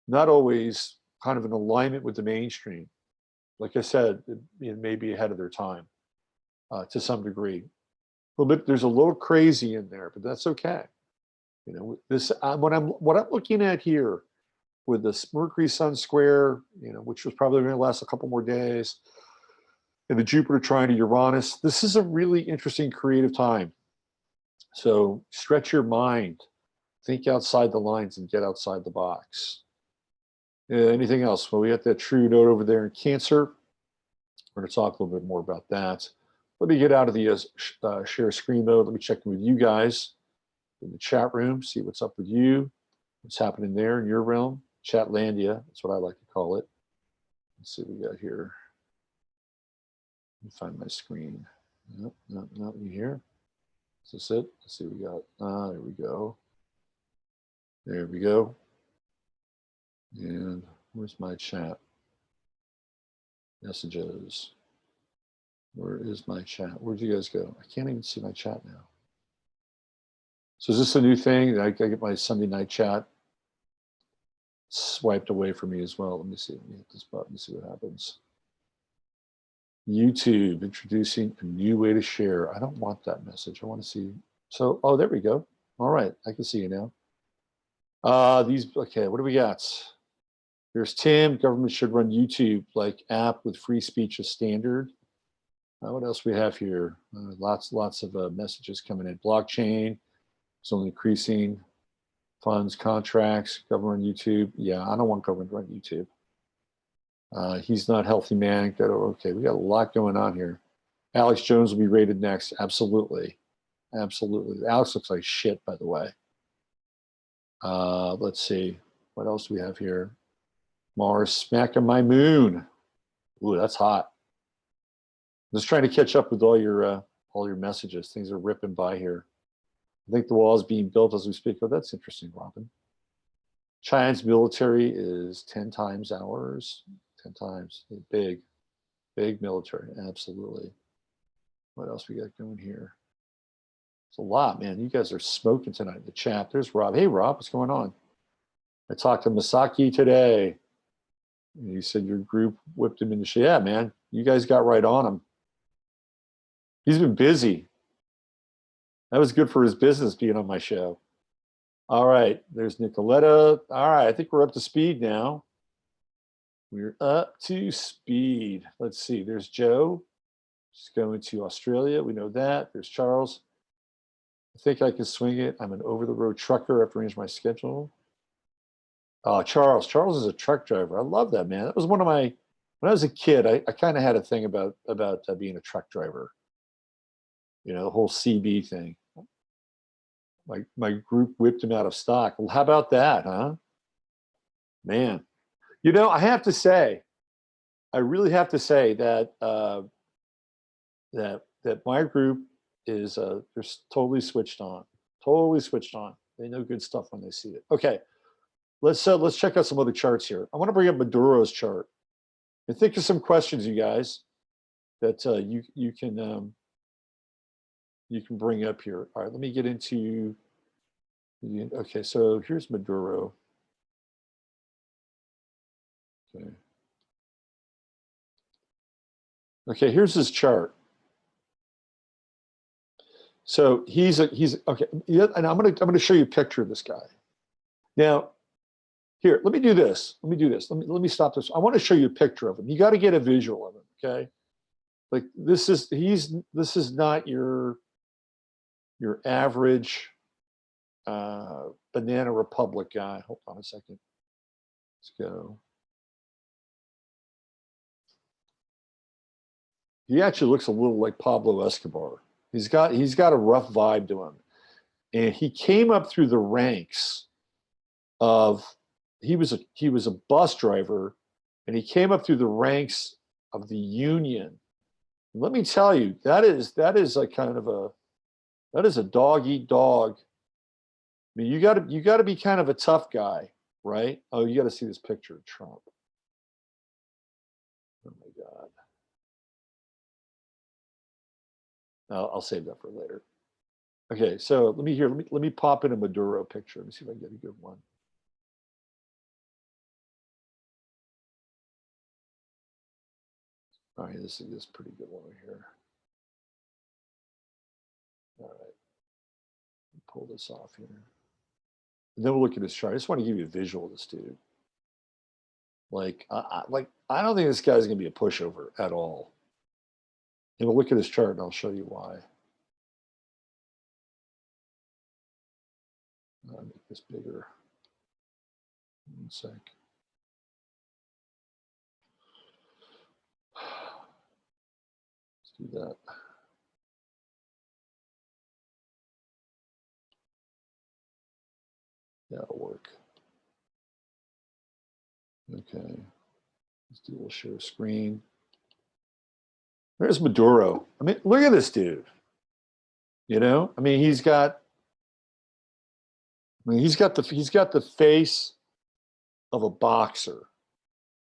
kind of in alignment with the mainstream. Like I said, it may be ahead of their time to some degree. There's a little crazy in there, but that's okay. This what I'm looking at here with this Mercury Sun square, which was probably going to last a couple more days, and the Jupiter trine to Uranus. This is a really interesting creative time. So stretch your mind, think outside the lines, and get outside the box. Anything else? Well, we got that true note over there in Cancer. We're going to talk a little bit more about that. Let me get out of the share screen mode. Let me check in with you guys in the chat room, see what's up with you, what's happening there in your realm. Chatlandia, that's what I like to call it. Let's see what we got here. Let me find my screen. Nope, you here? Is this it? Let's see what we got. There we go. There we go. And where's my chat? Messages. Where is my chat? Where'd you guys go? I can't even see my chat now. So is this a new thing? I get my Sunday night chat swiped away from me as well. Let me see. Let me hit this button and see what happens. YouTube introducing a new way to share. I don't want that message. I want to see. So, oh, there we go. All right, I can see you now. Okay, what do we got? There's Tim. Government should run YouTube like app with free speech as standard. What else we have here? Lots of messages coming in. Blockchain is only increasing. Funds, contracts, government YouTube. Yeah, I don't want government to run YouTube. He's not healthy, man. Okay, we got a lot going on here. Alex Jones will be rated next. Absolutely. Absolutely. Alex looks like shit, by the way. Let's see. What else do we have here? Mars smacking my moon. Ooh, that's hot. I'm just trying to catch up with all your messages. Things are ripping by here. I think the wall is being built as we speak. Oh, that's interesting, Robin. China's military is 10 times ours. 10 times. Big military. Absolutely. What else we got going here? It's a lot, man. You guys are smoking tonight in the chat. There's Rob. Hey, Rob, what's going on? I talked to Masaki today. And he said your group whipped him into shit. Yeah, man. You guys got right on him. He's been busy. That was good for his business being on my show. All right, there's Nicoletta. All right, I think we're up to speed now. We're up to speed. Let's see, there's Joe. She's going to Australia, we know that. There's Charles. I think I can swing it. I'm an over-the-road trucker. I have to arrange my schedule. Charles is a truck driver. I love that, man. That was one of my When I was a kid, I kind of had a thing about being a truck driver. You know, the whole CB thing. My group whipped him out of stock. Well, how about that, huh? Man, you know, I have to say, I really have to say that that my group is they're totally switched on, totally switched on. They know good stuff when they see it. Okay, let's check out some other charts here. I want to bring up Maduro's chart and think of some questions, you guys, that you can bring up here. All right, let me get into. Okay, so here's Maduro. Okay. Okay, here's his chart. So he's okay, yeah, and I'm gonna show you a picture of this guy. Now, here, let me do this. Let me stop this. I want to show you a picture of him. You got to get a visual of him, okay? Like this is not your average Banana Republic guy. Hold on a second. Let's go. He actually looks a little like Pablo Escobar. He's got a rough vibe to him. And he came up through the ranks of he was a bus driver, and he came up through the ranks of the union. And let me tell you, that is a kind of a dog eat dog. I mean, you got to be kind of a tough guy, right? Oh, you got to see this picture of Trump. Oh my God. I'll save that for later. Okay, so let me pop in a Maduro picture. Let me see if I can get a good one. All right, this is pretty good one right here. All right, pull this off here. And then we'll look at his chart. I just want to give you a visual of this dude. Like, I don't think this guy's going to be a pushover at all. And we'll look at his chart, and I'll show you why. I'll make this bigger. 1 sec. Let's do that. That'll work. Okay. Let's do a little share screen. There's Maduro. I mean, look at this dude. You know, I mean, he's got the face of a boxer.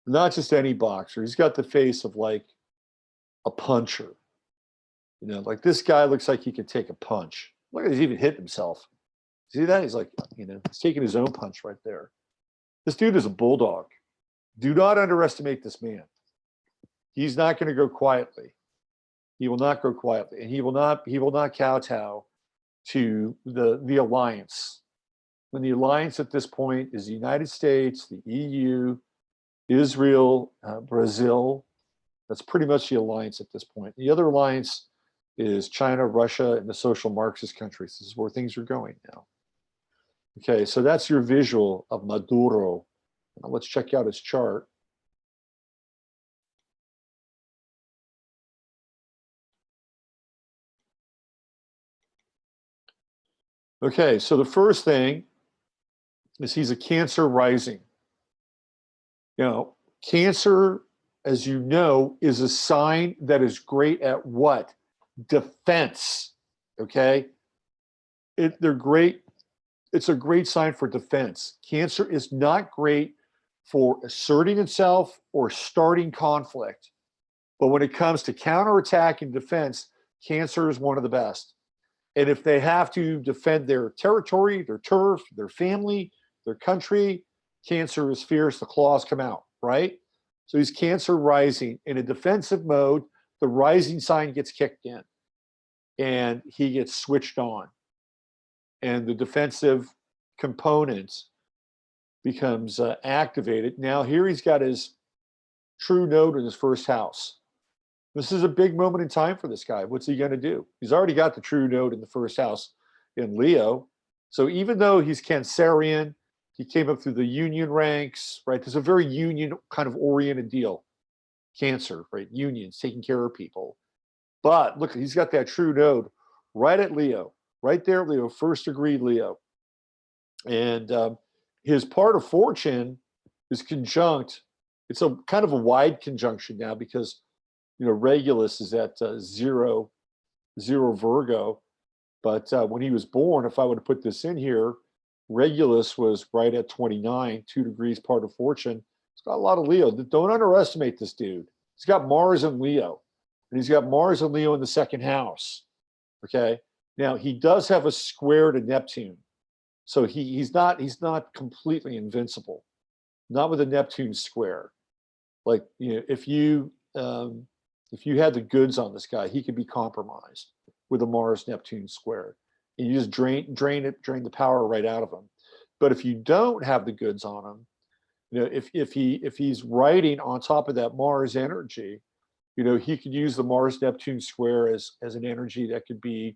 Not just any boxer. He's got the face of like a puncher. You know, like this guy looks like he could take a punch. Look at he's even hitting himself. See that? He's like, you know, he's taking his own punch right there. This dude is a bulldog. Do not underestimate this man. He's not going to go quietly. He will not go quietly, and he will not kowtow to the alliance. When the alliance at this point is the United States, the EU, Israel, Brazil. That's pretty much the alliance at this point. The other alliance is China, Russia, and the social Marxist countries. This is where things are going now. Okay, so that's your visual of Maduro. Now let's check out his chart. Okay, so the first thing is he's a Cancer rising. You know, Cancer, as you know, is a sign that is great at what? Defense. Okay? They're great. It's a great sign for defense. Cancer is not great for asserting itself or starting conflict. But when it comes to counterattack and defense, Cancer is one of the best. And if they have to defend their territory, their turf, their family, their country, Cancer is fierce, the claws come out, right? So he's Cancer rising. In a defensive mode, the rising sign gets kicked in and he gets switched on. And the defensive component becomes activated. Now here he's got his true node in his first house. This is a big moment in time for this guy. What's he going to do? He's already got the true node in the first house in Leo. So even though he's Cancerian, he came up through the union ranks, right? There's a very union kind of oriented deal. Cancer, right? Unions, taking care of people. But look, he's got that true node right at Leo, right there, Leo, first degree Leo. And his part of fortune is conjunct. It's a kind of a wide conjunction now because, Regulus is at zero Virgo. But when he was born, if I would have put this in here, Regulus was right at 29, 2 degrees part of fortune. He's got a lot of Leo. Don't underestimate this dude. He's got Mars and Leo, and he's got Mars and Leo in the second house. Okay. Now he does have a square to Neptune, so he's not completely invincible. Not with a Neptune square. Like if you had the goods on this guy, he could be compromised with a Mars Neptune square. And you just drain the power right out of him. But if you don't have the goods on him, if he's riding on top of that Mars energy, he could use the Mars Neptune square as an energy that could be,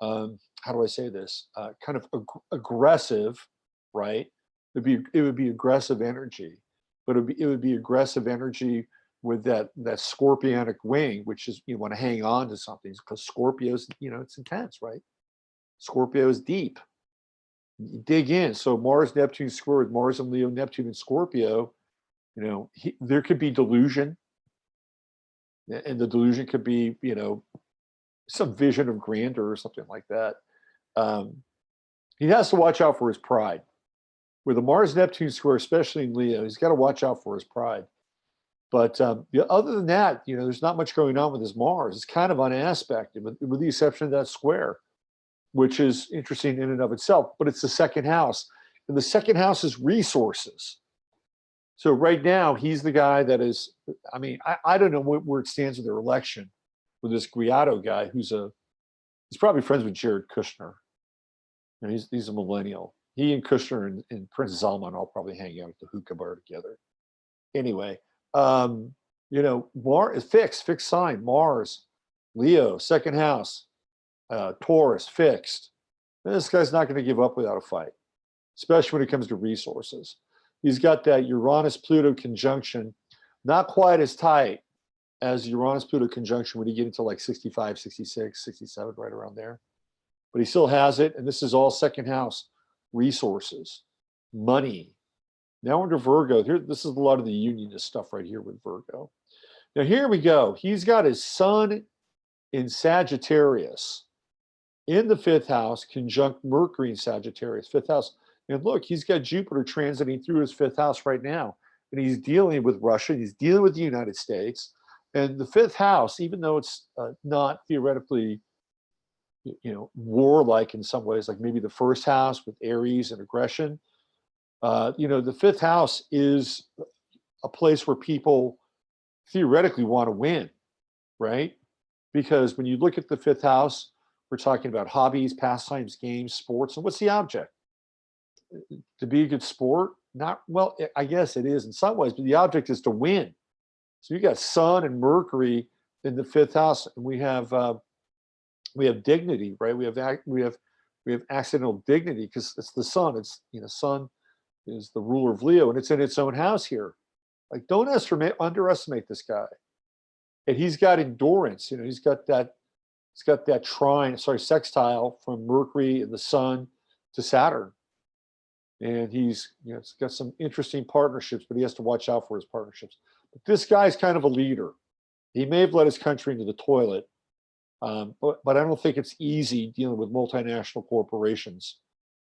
how do I say this? Kind of aggressive, right? It would be aggressive energy, but it would be aggressive energy with that scorpionic wing, which is you want to hang on to something, because Scorpio's, it's intense, right? Scorpio is deep. You dig in. So Mars Neptune square with Mars and Leo, Neptune and Scorpio, there could be delusion, and the delusion could be some vision of grandeur or something like that. He has to watch out for his pride. With the Mars Neptune square, especially in Leo, he's got to watch out for his pride. But other than that, there's not much going on with his Mars. It's kind of on aspect, with the exception of that square, which is interesting in and of itself. But it's the second house, and the second house is resources. So right now, he's the guy that is. I mean, I don't know where it stands with their election with this Griotto guy, he's probably friends with Jared Kushner. He's a millennial. He and Kushner and Prince Zalman all probably hang out at the hookah bar together. Anyway. Mars is fixed sign, Mars, Leo, second house, Taurus, fixed. And this guy's not going to give up without a fight, especially when it comes to resources. He's got that Uranus-Pluto conjunction, not quite as tight as Uranus-Pluto conjunction when you get into like 65, 66, 67, right around there. But he still has it, and this is all second house, resources, money. Now under Virgo, here, this is a lot of the unionist stuff right here with Virgo. Now here we go. He's got his sun in Sagittarius in the fifth house, conjunct Mercury in Sagittarius, fifth house. And look, he's got Jupiter transiting through his fifth house right now. And he's dealing with Russia. He's dealing with the United States. And the fifth house, even though it's not theoretically, warlike in some ways, like maybe the first house with Aries and aggression, the fifth house is a place where people theoretically want to win, right? Because when you look at the fifth house, we're talking about hobbies, pastimes, games, sports. And what's the object? To be a good sport? Not, well, I guess it is in some ways, but the object is to win. So you got Sun and Mercury in the fifth house, and we have dignity, right? We have accidental dignity because it's the Sun. It's Sun is the ruler of Leo, and it's in its own house here. Like, don't underestimate this guy. And he's got endurance. He's got that sextile from Mercury and the Sun to Saturn. And he's got some interesting partnerships, but he has to watch out for his partnerships. But this guy's kind of a leader. He may have led his country into the toilet, but I don't think it's easy dealing with multinational corporations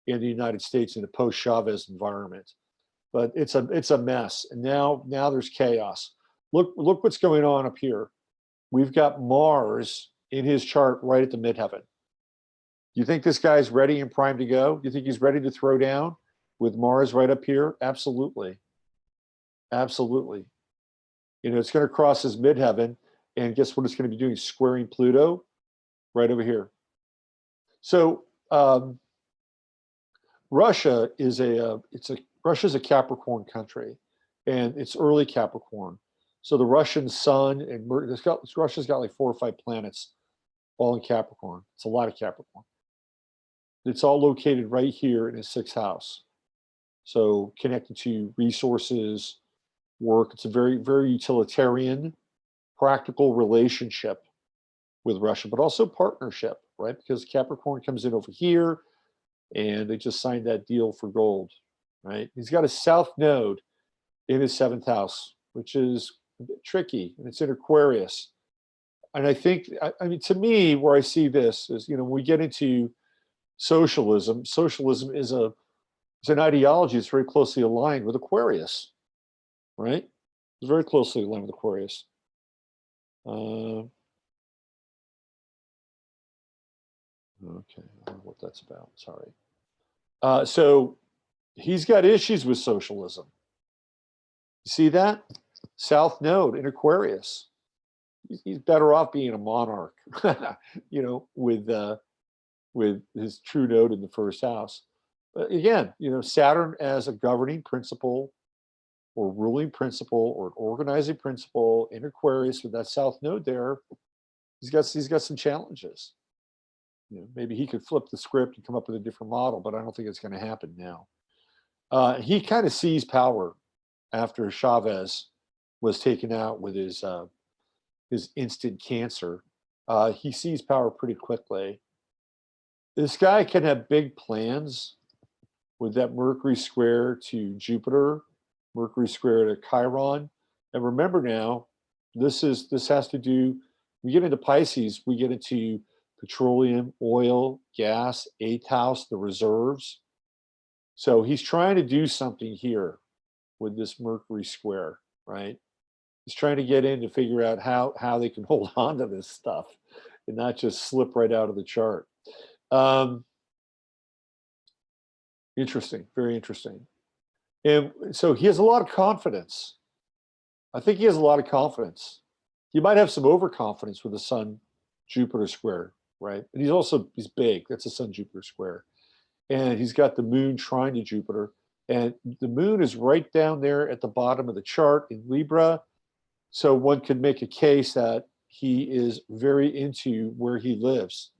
in the United States in a post-Chavez environment. But it's a mess. And now there's chaos. Look what's going on up here. We've got Mars in his chart right at the midheaven. Do you think this guy's ready and primed to go? Do you think he's ready to throw down with Mars right up here? Absolutely. Absolutely. It's going to cross his midheaven, and guess what it's going to be doing? Squaring Pluto right over here. So Russia is Russia's a Capricorn country, and it's early Capricorn. So the Russian sun and Russia's got like 4 or 5 planets all in Capricorn. It's a lot of Capricorn. It's all located right here in his 6th house. So connected to resources, work. It's a very, very utilitarian, practical relationship with Russia, but also partnership, right? Because Capricorn comes in over here and they just signed that deal for gold, right? He's got a south node in his seventh house, which is a bit tricky, and it's in Aquarius. And I think, I mean, to me, where I see this is, when we get into socialism, socialism is an ideology that's very closely aligned with Aquarius, right? It's very closely aligned with Aquarius. Okay, I don't know what that's about. Sorry. So he's got issues with socialism. You see that? South Node in Aquarius. He's better off being a monarch, with his true node in the first house. But again, Saturn as a governing principle or ruling principle or an organizing principle in Aquarius with that South Node there, he's got some challenges. Maybe he could flip the script and come up with a different model, but I don't think it's going to happen now. He kind of seized power after Chavez was taken out with his instant cancer. He seized power pretty quickly. This guy can have big plans with that Mercury square to Jupiter, Mercury square to Chiron. And remember now, this has to do, we get into Pisces, we get into petroleum, oil, gas, eighth house, the reserves. So he's trying to do something here with this Mercury square, right? He's trying to get in to figure out how they can hold on to this stuff and not just slip right out of the chart. Interesting, very interesting. And so he has a lot of confidence. I think he has a lot of confidence. He might have some overconfidence with the Sun Jupiter square, right? And he's big. That's a Sun Jupiter square. And he's got the moon trine to Jupiter. And the moon is right down there at the bottom of the chart in Libra. So one could make a case that he is very into where he lives.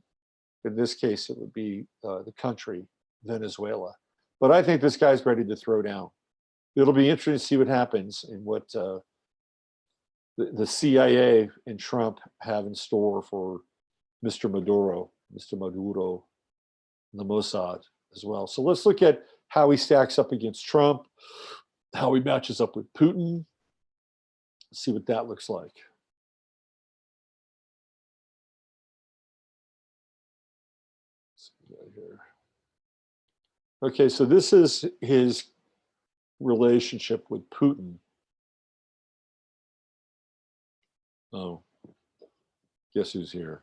In this case, it would be the country, Venezuela. But I think this guy's ready to throw down. It'll be interesting to see what happens and what the CIA and Trump have in store for Mr. Maduro, and the Mossad as well. So let's look at how he stacks up against Trump, how he matches up with Putin. See what that looks like. Here. Okay, so this is his relationship with Putin. Oh, guess who's here?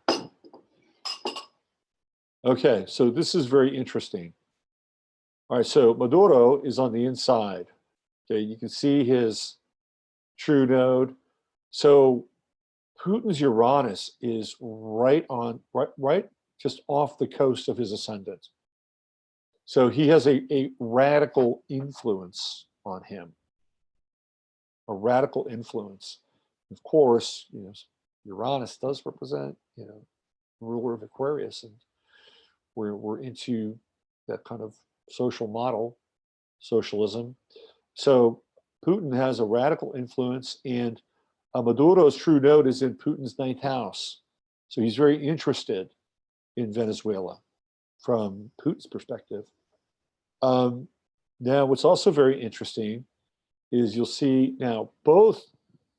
Okay, so this is very interesting. All right, so Maduro is on the inside. Okay, you can see his true node. So Putin's Uranus is right just off the coast of his ascendant. So he has a radical influence on him. A radical influence. Of course, Uranus does represent, ruler of Aquarius, and we're into that kind of social model, socialism. So Putin has a radical influence, and Maduro's true node is in Putin's ninth house. So he's very interested in Venezuela from Putin's perspective. Now, what's also very interesting is you'll see now both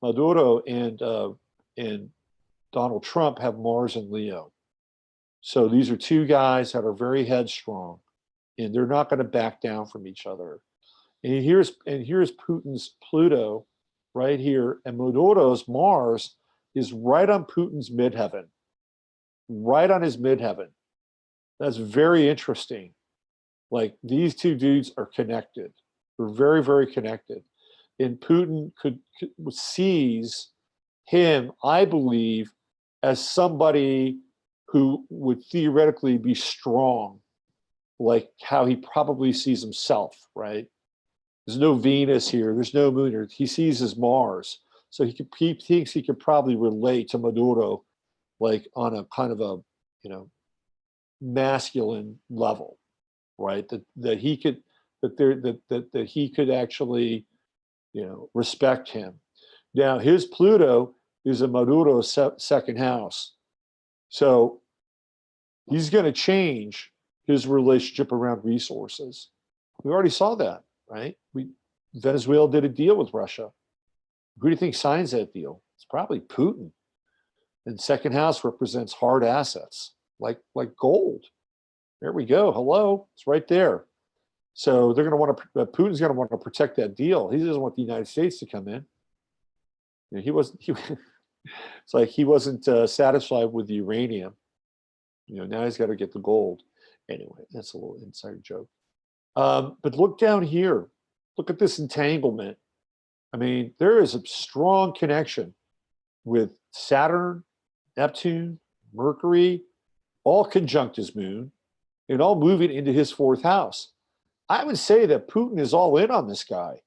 Maduro and Donald Trump have Mars and Leo. So these are two guys that are very headstrong, and they're not going to back down from each other. And here's Putin's Pluto right here, and Maduro's Mars is right on Putin's midheaven, right on his midheaven. That's very interesting. Like, these two dudes are connected. They're very, very connected. And Putin could sees him, I believe, as somebody who would theoretically be strong, like how he probably sees himself, right? There's no Venus here. There's no moon here. He sees his Mars. So he thinks he could probably relate to Maduro, like on a kind of a, masculine level, right? That he could actually respect him. Now, his Pluto is in Maduro's second house. So he's going to change his relationship around resources. We already saw that, right? Venezuela did a deal with Russia. Who do you think signs that deal? It's probably Putin. And second house represents hard assets, like gold. There we go. Hello, it's right there. So they're going to want to. Putin's going to want to protect that deal. He doesn't want the United States to come in. He wasn't. It's like he wasn't satisfied with the uranium. Now he's got to get the gold. Anyway, that's a little inside joke. But look down here. Look at this entanglement. I mean, there is a strong connection with Saturn, Neptune, Mercury, all conjunct his moon, and all moving into his fourth house. I would say that Putin is all in on this guy.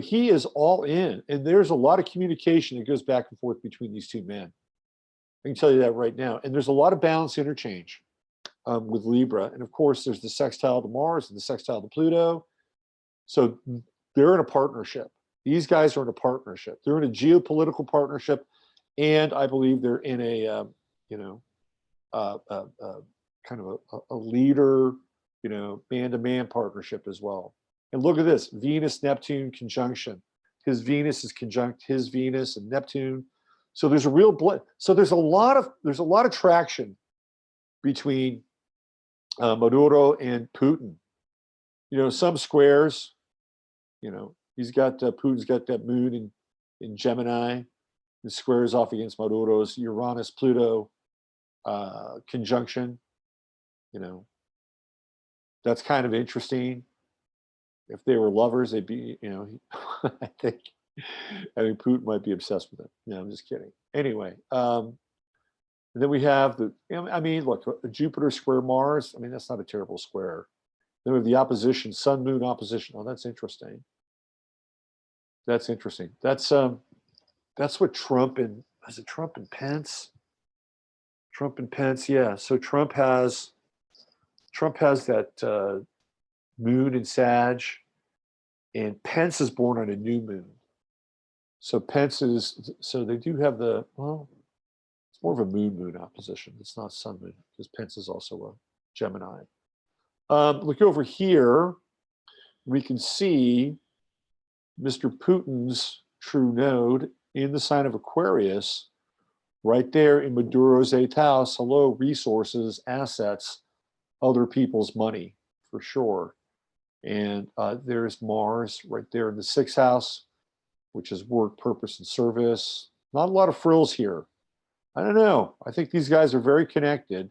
He is all in, and there's a lot of communication that goes back and forth between these two men. I can tell you that right now. And there's a lot of balance interchange with Libra. And of course, there's the sextile to Mars and the sextile to Pluto. So they're in a partnership. These guys are in a partnership. They're in a geopolitical partnership. And I believe they're in a, kind of a leader, man-to-man partnership as well. And look at this, Venus-Neptune conjunction. His Venus is conjunct his Venus and Neptune. So there's a real so there's a lot of traction between Maduro and Putin. Some squares. He's got Putin's got that moon in Gemini. The squares off against Maduro's Uranus-Pluto conjunction. That's kind of interesting. If they were lovers, they'd be, I think Putin might be obsessed with it. No, I'm just kidding. Anyway, and then we have look, Jupiter square Mars. I mean, that's not a terrible square. Then we have the opposition, Sun Moon opposition. Oh, that's interesting. That's interesting. That's what Trump and Pence? Trump and Pence, yeah. So Trump has that moon in Sag, and Pence is born on a new moon. So they do have it's more of a moon opposition. It's not sun moon, because Pence is also a Gemini. Look over here, we can see Mr. Putin's true node in the sign of Aquarius, right there in Maduro's 8th house. Hello, resources, assets, other people's money, for sure. And there's Mars right there in the 6th house, which is work, purpose, and service. Not a lot of frills here. I don't know. I think these guys are very connected,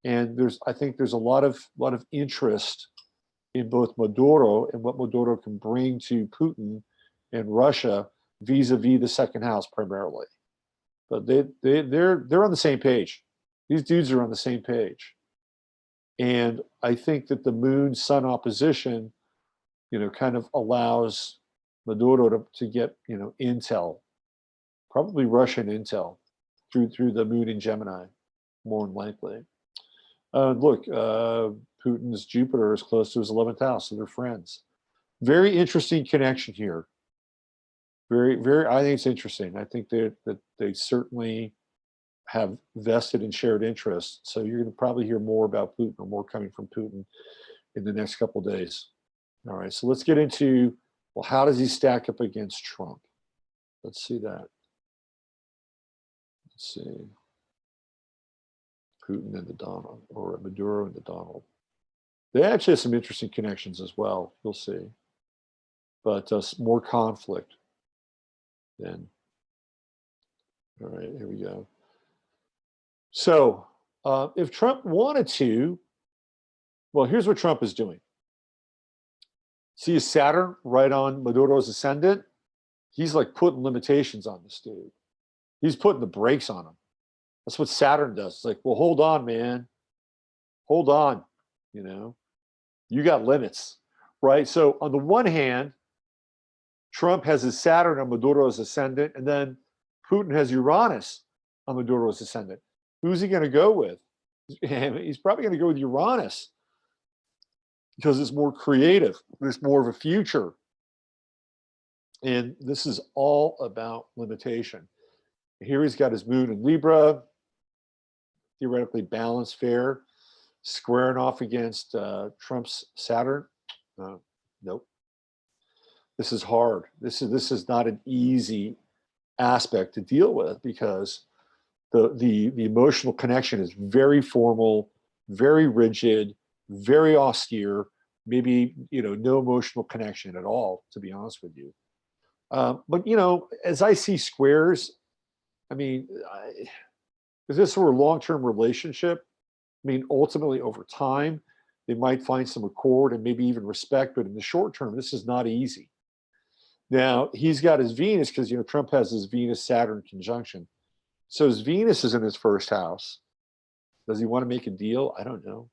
and I think there's a lot of interest in both Maduro and what Maduro can bring to Putin and Russia vis-a-vis the 2nd house primarily. But they're on the same page. These dudes are on the same page. And I think that the moon-sun opposition, kind of allows Maduro to get, intel, probably Russian intel, through the moon in Gemini, more than likely. Look, Putin's Jupiter is close to his 11th house, so they're friends. Very interesting connection here. Very, very. I think it's interesting. I think that they certainly have vested and shared interests. So you're going to probably hear more about Putin, or more coming from Putin, in the next couple of days. All right, so let's get into, well, how does he stack up against Trump? Let's see that. Let's see. Putin and the Donald, or Maduro and the Donald. They actually have some interesting connections as well. You'll see. But more conflict then. All right, here we go. So if Trump wanted to, well, here's what Trump is doing. See his Saturn right on Maduro's ascendant? He's like putting limitations on this dude. He's putting the brakes on him. That's what Saturn does. It's like, well, hold on, man. Hold on. You got limits, right? So on the one hand, Trump has his Saturn on Maduro's ascendant, and then Putin has Uranus on Maduro's ascendant. Who's he going to go with? He's probably going to go with Uranus, because it's more creative. There's more of a future. And this is all about limitation. Here he's got his moon in Libra, theoretically balanced, fair, squaring off against Trump's Saturn. Nope. This is hard. This is not an easy aspect to deal with, because the emotional connection is very formal, very rigid, very austere. Maybe no emotional connection at all, to be honest with you. But as I see squares, I mean, if this were a long-term relationship, I mean, ultimately over time, they might find some accord and maybe even respect. But in the short term, this is not easy. Now, he's got his Venus, because Trump has his Venus-Saturn conjunction. So his Venus is in his first house. Does he want to make a deal? I don't know.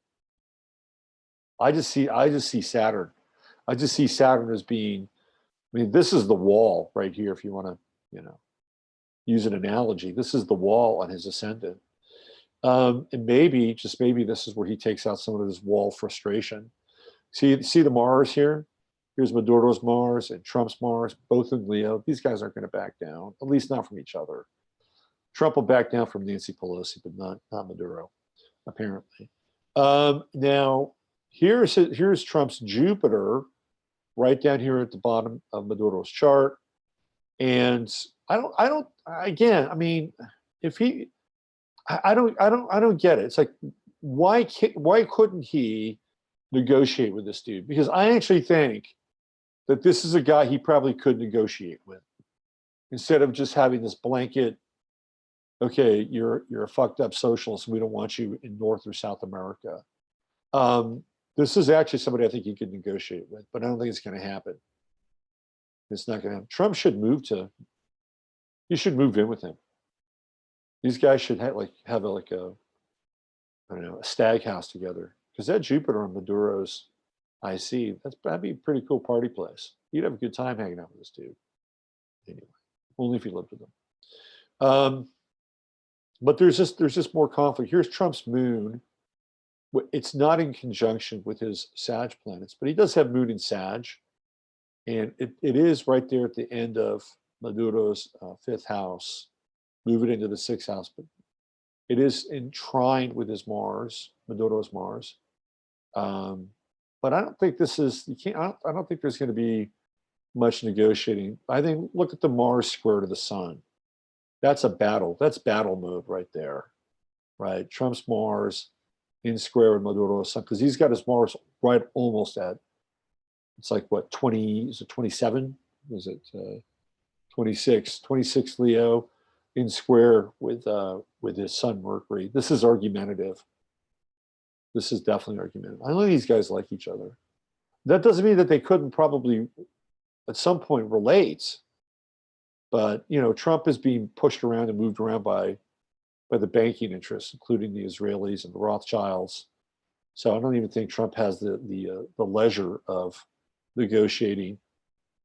I just see Saturn. I just see Saturn as being, I mean, this is the wall right here, if you want to, use an analogy. This is the wall on his ascendant. And maybe, just maybe, this is where he takes out some of his wall frustration. See the Mars here? Here's Maduro's Mars and Trump's Mars, both in Leo. These guys aren't going to back down, at least not from each other. Trump will back down from Nancy Pelosi, but not Maduro, apparently. Now, here's Trump's Jupiter, right down here at the bottom of Maduro's chart. And again, I mean, if he, I don't get it. It's like, why couldn't he negotiate with this dude? Because I actually think that this is a guy he probably could negotiate with, instead of just having this blanket, okay, you're a fucked up socialist, we don't want you in North or South America. This is actually somebody I think he could negotiate with, but I don't think it's going to happen. It's not going to happen. Trump should move in with him. These guys should have a stag house together, because that Jupiter on Maduro's IC, that'd be a pretty cool party place. You'd have a good time hanging out with this dude. Anyway, only if you lived with him. But there's just more conflict. Here's Trump's moon. It's not in conjunction with his Sag planets, but he does have moon in Sag. And it is right there at the end of Maduro's fifth house. Move it into the sixth house, but it is entwined with his Mars, Maduro's Mars. But I don't think this is, I don't think there's going to be much negotiating. I think, look at the Mars square to the sun. That's a battle. That's battle mode right there, right? Trump's Mars in square with Maduro's sun, because he's got his Mars right almost at, it's like what, 20, is it 27? Is it 26? 26 Leo in square with his sun Mercury. This is argumentative. This is definitely argumentative. I know these guys like each other. That doesn't mean that they couldn't probably at some point relate. But Trump is being pushed around and moved around by the banking interests, including the Israelis and the Rothschilds. So I don't even think Trump has the leisure of negotiating.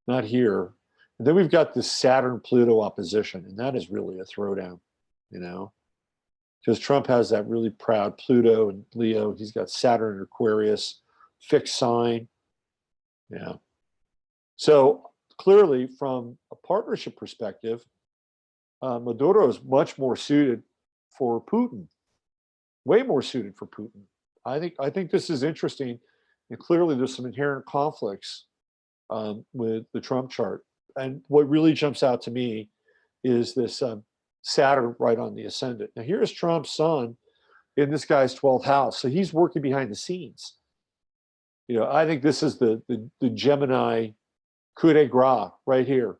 Not here. And then we've got this Saturn-Pluto opposition, and that is really a throwdown, because Trump has that really proud Pluto and Leo. He's got Saturn and Aquarius, fixed sign. Yeah. So clearly, from a partnership perspective, Maduro is much more suited for Putin, way more suited for Putin. I think this is interesting, and clearly there's some inherent conflicts with the Trump chart. And what really jumps out to me is this Saturn right on the ascendant. Now here's Trump's sun in this guy's 12th house, so he's working behind the scenes. I think this is the Gemini coup de grace right here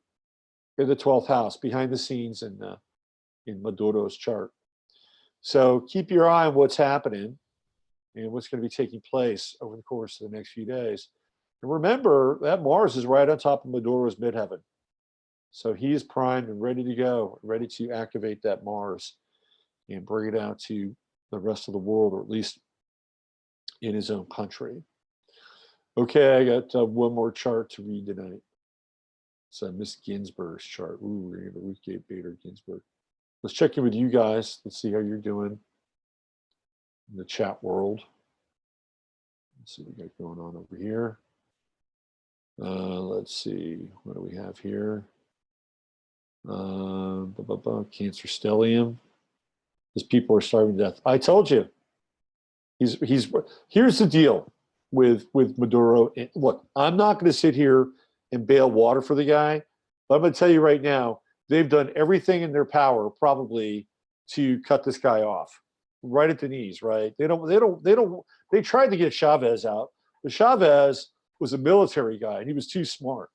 in the 12th house, behind the scenes in Maduro's chart. So keep your eye on what's happening and what's going to be taking place over the course of the next few days. And remember, that Mars is right on top of Maduro's midheaven. So he is primed and ready to go, ready to activate that Mars and bring it out to the rest of the world, or at least in his own country. Okay, I got one more chart to read tonight. It's Miss Ginsburg's chart. Ooh, we're going to Ruth Bader Ginsburg. Let's check in with you guys. Let's see how you're doing in the chat world. Let's see what we got going on over here. Let's see, what do we have here? Cancer stellium. His people are starving to death. I told you. He's. Here's the deal with Maduro. Look, I'm not going to sit here and bail water for the guy, but I'm going to tell you right now, they've done everything in their power, probably, to cut this guy off, right at the knees. Right? They tried to get Chavez out, but Chavez was a military guy, and he was too smart.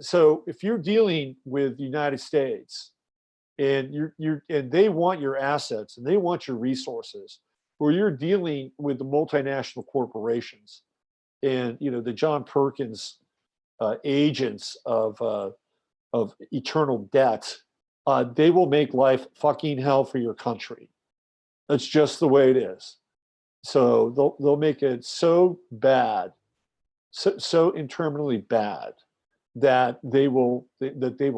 So if you're dealing with the United States and and they want your assets and they want your resources, where you're dealing with the multinational corporations and the John Perkins agents of eternal debt, they will make life fucking hell for your country. That's just the way it is. So they'll make it so bad, so interminably bad, that they will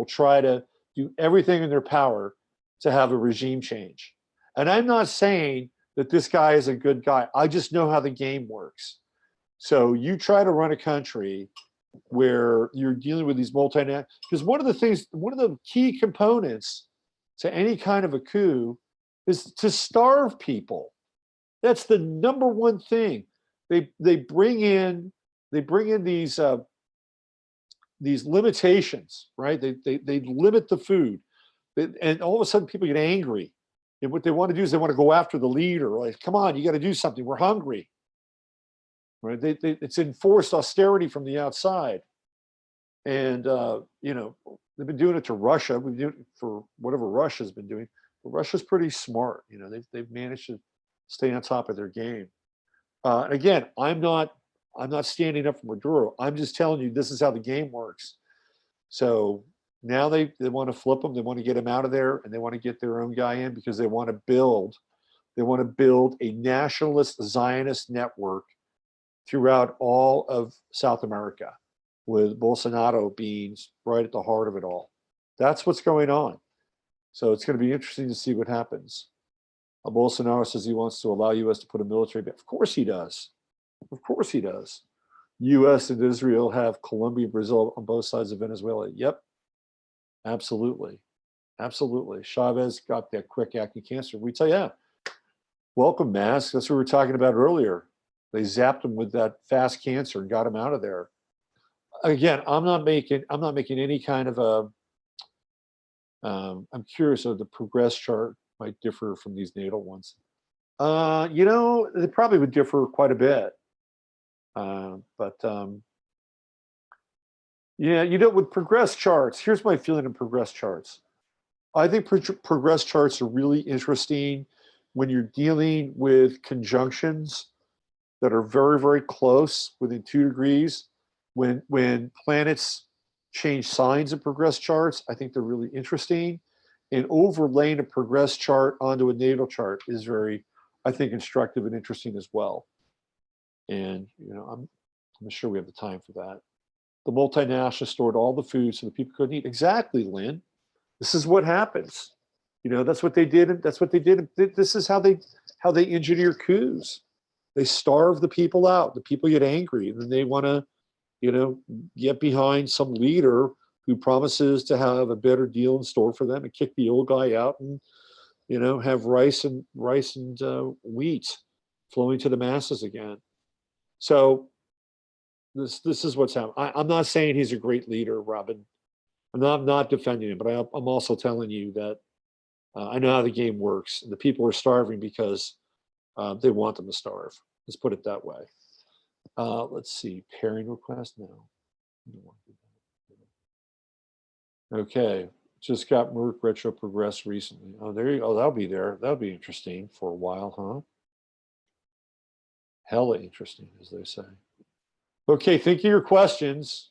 try to do everything in their power to have a regime change. And I'm not saying that this guy is a good guy. I just know how the game works. So you try to run a country where you're dealing with these multinational, because one of the key components to any kind of a coup is to starve people. That's the number one thing. They bring in these limitations, right? They limit the food, and all of a sudden people get angry. And what they want to do is they want to go after the leader. Like, come on, you got to do something. We're hungry, right? It's enforced austerity from the outside, and they've been doing it to Russia. We've been doing it for whatever Russia's been doing. But Russia's pretty smart. They've managed to stay on top of their game. And again, I'm not standing up for Maduro. I'm just telling you this is how the game works. So now they want to flip him. They want to get him out of there, and they want to get their own guy in because they want to build a nationalist Zionist network throughout all of South America, with Bolsonaro being right at the heart of it all. That's what's going on. So it's going to be interesting to see what happens. Bolsonaro says he wants to allow U.S. to put a military base. Of course he does. Of course he does. U.S. and Israel have Colombia and Brazil on both sides of Venezuela. Yep. Absolutely. Absolutely. Chavez got that quick acting cancer. We tell you, yeah, welcome, mask. That's what we were talking about earlier. They zapped him with that fast cancer and got him out of there. Again, I'm not making any kind of a. I'm curious if the progress chart might differ from these natal ones. They probably would differ quite a bit. Yeah, with progress charts, here's my feeling in progress charts. I think progress charts are really interesting when you're dealing with conjunctions that are very, very close, within 2 degrees. When planets change signs in progress charts, I think they're really interesting. And overlaying a progress chart onto a natal chart is very, I think, instructive and interesting as well. And I'm sure we have the time for that. The multinationals stored all the food so the people couldn't eat. Exactly, Lynn. This is what happens. That's what they did. That's what they did. This is how they engineer coups. They starve the people out. The people get angry, and then they want to, get behind some leader who promises to have a better deal in store for them and kick the old guy out, and have rice and wheat flowing to the masses again. So this is what's happening. I'm not saying he's a great leader, Robin. I'm not defending him, but I'm also telling you that I know how the game works. The people are starving because they want them to starve. Let's put it that way. Let's see, pairing request now. Okay, just got Merc retro progress recently. Oh, there you go. That'll be there. That'll be interesting for a while, huh? Hella interesting, as they say. Okay, think of your questions.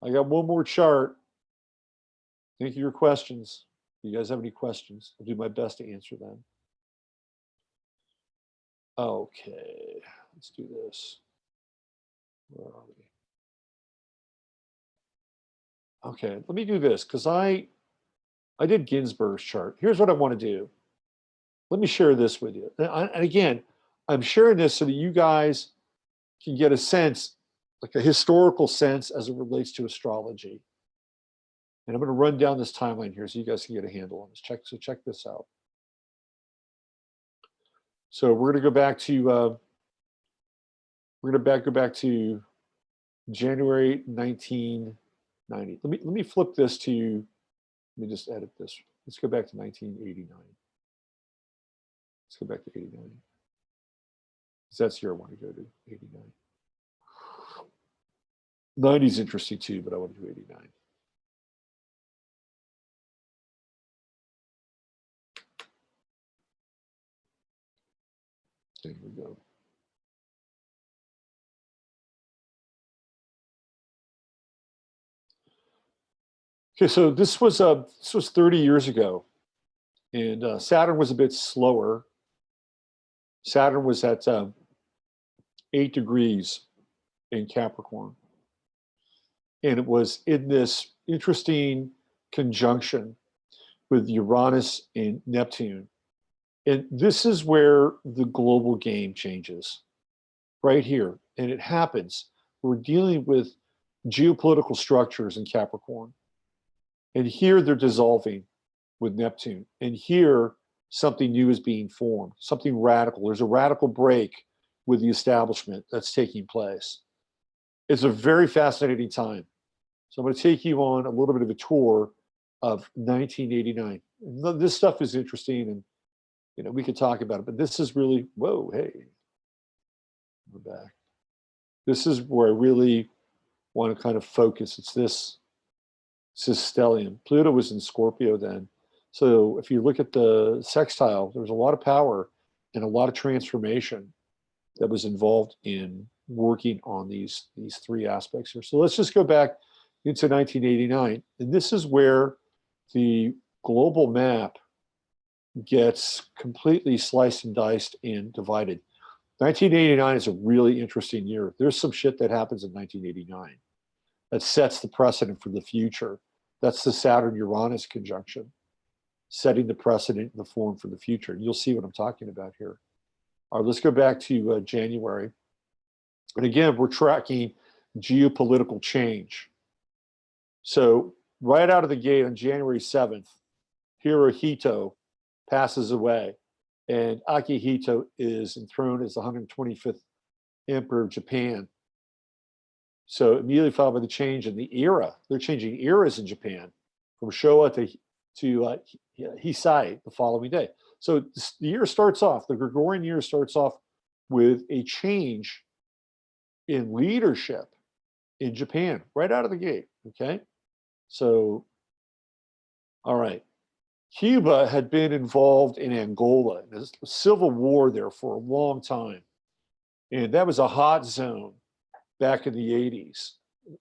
I got one more chart. Think of your questions. You guys have any questions? I'll do my best to answer them. Okay, let's do this. Where are we? Okay, let me do this because I did Ginsburg's chart. Here's what I want to do. Let me share this with you. And again, I'm sharing this so that you guys can get a sense like a historical sense as it relates to astrology. And I'm going to run down this timeline here so you guys can get a handle on this. Check this out. So we're going to go back to go back to January 1990. Let me flip this to. Let me just edit this. Let's go back to 1989. Let's go back to 89. Because that's here I want to go to, 89. 90 is interesting too, but I want to do 89. There we go. Okay, so this was 30 years ago, and Saturn was a bit slower. Saturn was at 8 degrees in Capricorn, and it was in this interesting conjunction with Uranus and Neptune. And this is where the global game changes, right here. And it happens. We're dealing with geopolitical structures in Capricorn. And here they're dissolving with Neptune. And here something new is being formed, something radical. There's a radical break with the establishment that's taking place. It's a very fascinating time. So I'm going to take you on a little bit of a tour of 1989. This stuff is interesting, and we could talk about it, but this is really, whoa, hey, we're back. This is where I really want to kind of focus. It's this stellium. Pluto was in Scorpio then. So if you look at the sextile, there was a lot of power and a lot of transformation that was involved in working on these three aspects here. So let's just go back into 1989. And this is where the global map gets completely sliced and diced and divided. 1989 is a really interesting year. There's some shit that happens in 1989 that sets the precedent for the future. That's the Saturn-Uranus conjunction, setting the precedent and the form for the future. And you'll see what I'm talking about here. All right, let's go back to January. And again, we're tracking geopolitical change. So right out of the gate on January 7th, Hirohito passes away, and Akihito is enthroned as the 125th emperor of Japan. So immediately followed by the change in the era. They're changing eras in Japan from Showa to Heisei the following day. So the year starts off, the Gregorian year starts off with a change in leadership in Japan right out of the gate, okay? So, all right. Cuba had been involved in Angola, in a civil war there for a long time. And that was a hot zone back in the 80s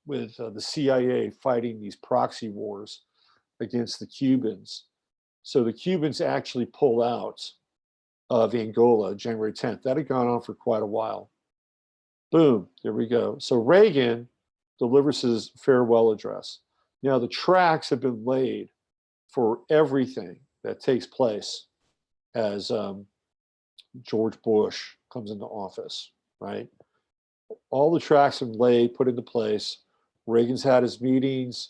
with the CIA fighting these proxy wars against the Cubans. So the Cubans actually pulled out of Angola January 10th. That had gone on for quite a while. Boom, there we go. So Reagan delivers his farewell address. Now the tracks have been laid for everything that takes place as George Bush comes into office, right? All the tracks have been laid, put into place. Reagan's had his meetings.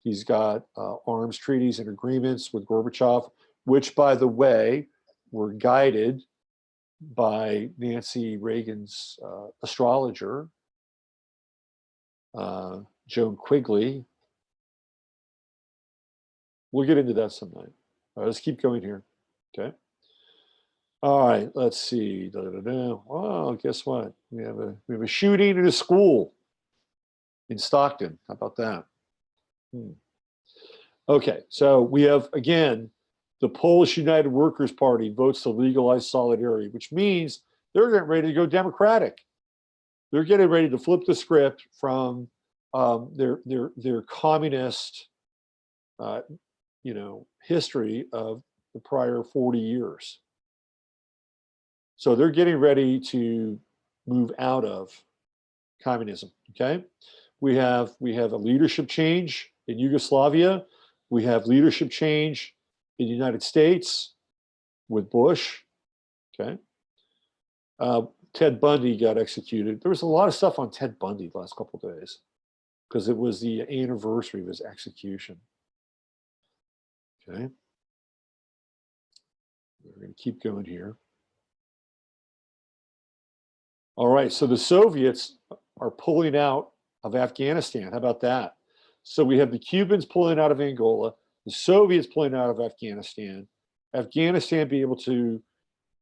He's got arms treaties and agreements with Gorbachev, which, by the way, were guided by Nancy Reagan's astrologer, Joan Quigley. We'll get into that some night. All right, let's keep going here. Okay. All right, let's see. Well, guess what? We have a shooting at a school in Stockton. How about that? Okay, so we have, again, the Polish United Workers' Party votes to legalize solidarity, which means they're getting ready to go Democratic. They're getting ready to flip the script from their communist, history of the prior 40 years. So they're getting ready to move out of communism. Okay, we have a leadership change in Yugoslavia. We have leadership change in the United States with Bush. Okay, Ted Bundy got executed. There was a lot of stuff on Ted Bundy the last couple of days because it was the anniversary of his execution. Okay. We're going to keep going here. All right, so the Soviets are pulling out of Afghanistan. How about that? So we have the Cubans pulling out of Angola, the Soviets pulling out of Afghanistan, Afghanistan being able to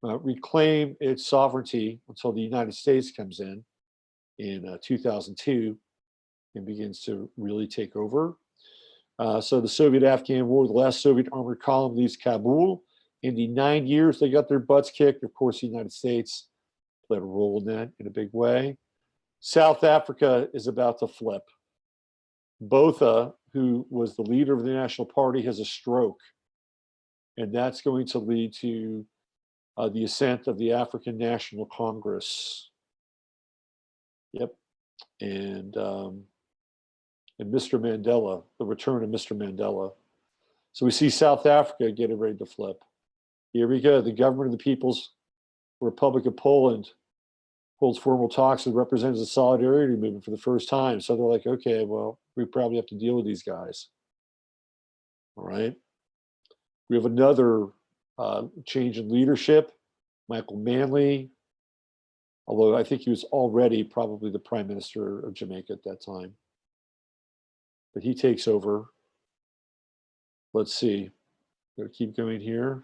reclaim its sovereignty until the United States comes in 2002 and begins to really take over. So the Soviet-Afghan War, the last Soviet armored column leaves Kabul. In the 9 years, they got their butts kicked. Of course, the United States played a role in that in a big way. South Africa is about to flip. Botha, who was the leader of the National Party, has a stroke. And that's going to lead to the ascent of the African National Congress. Yep. And Mr. Mandela, the return of Mr. Mandela. So we see South Africa getting ready to flip. Here we go. The government of the People's Republic of Poland holds formal talks with representatives of the Solidarity Movement for the first time. So they're like, okay, well, we probably have to deal with these guys. All right. We have another change in leadership. Michael Manley, although I think he was already probably the prime minister of Jamaica at that time. But he takes over. Let's see. Gotta keep going here.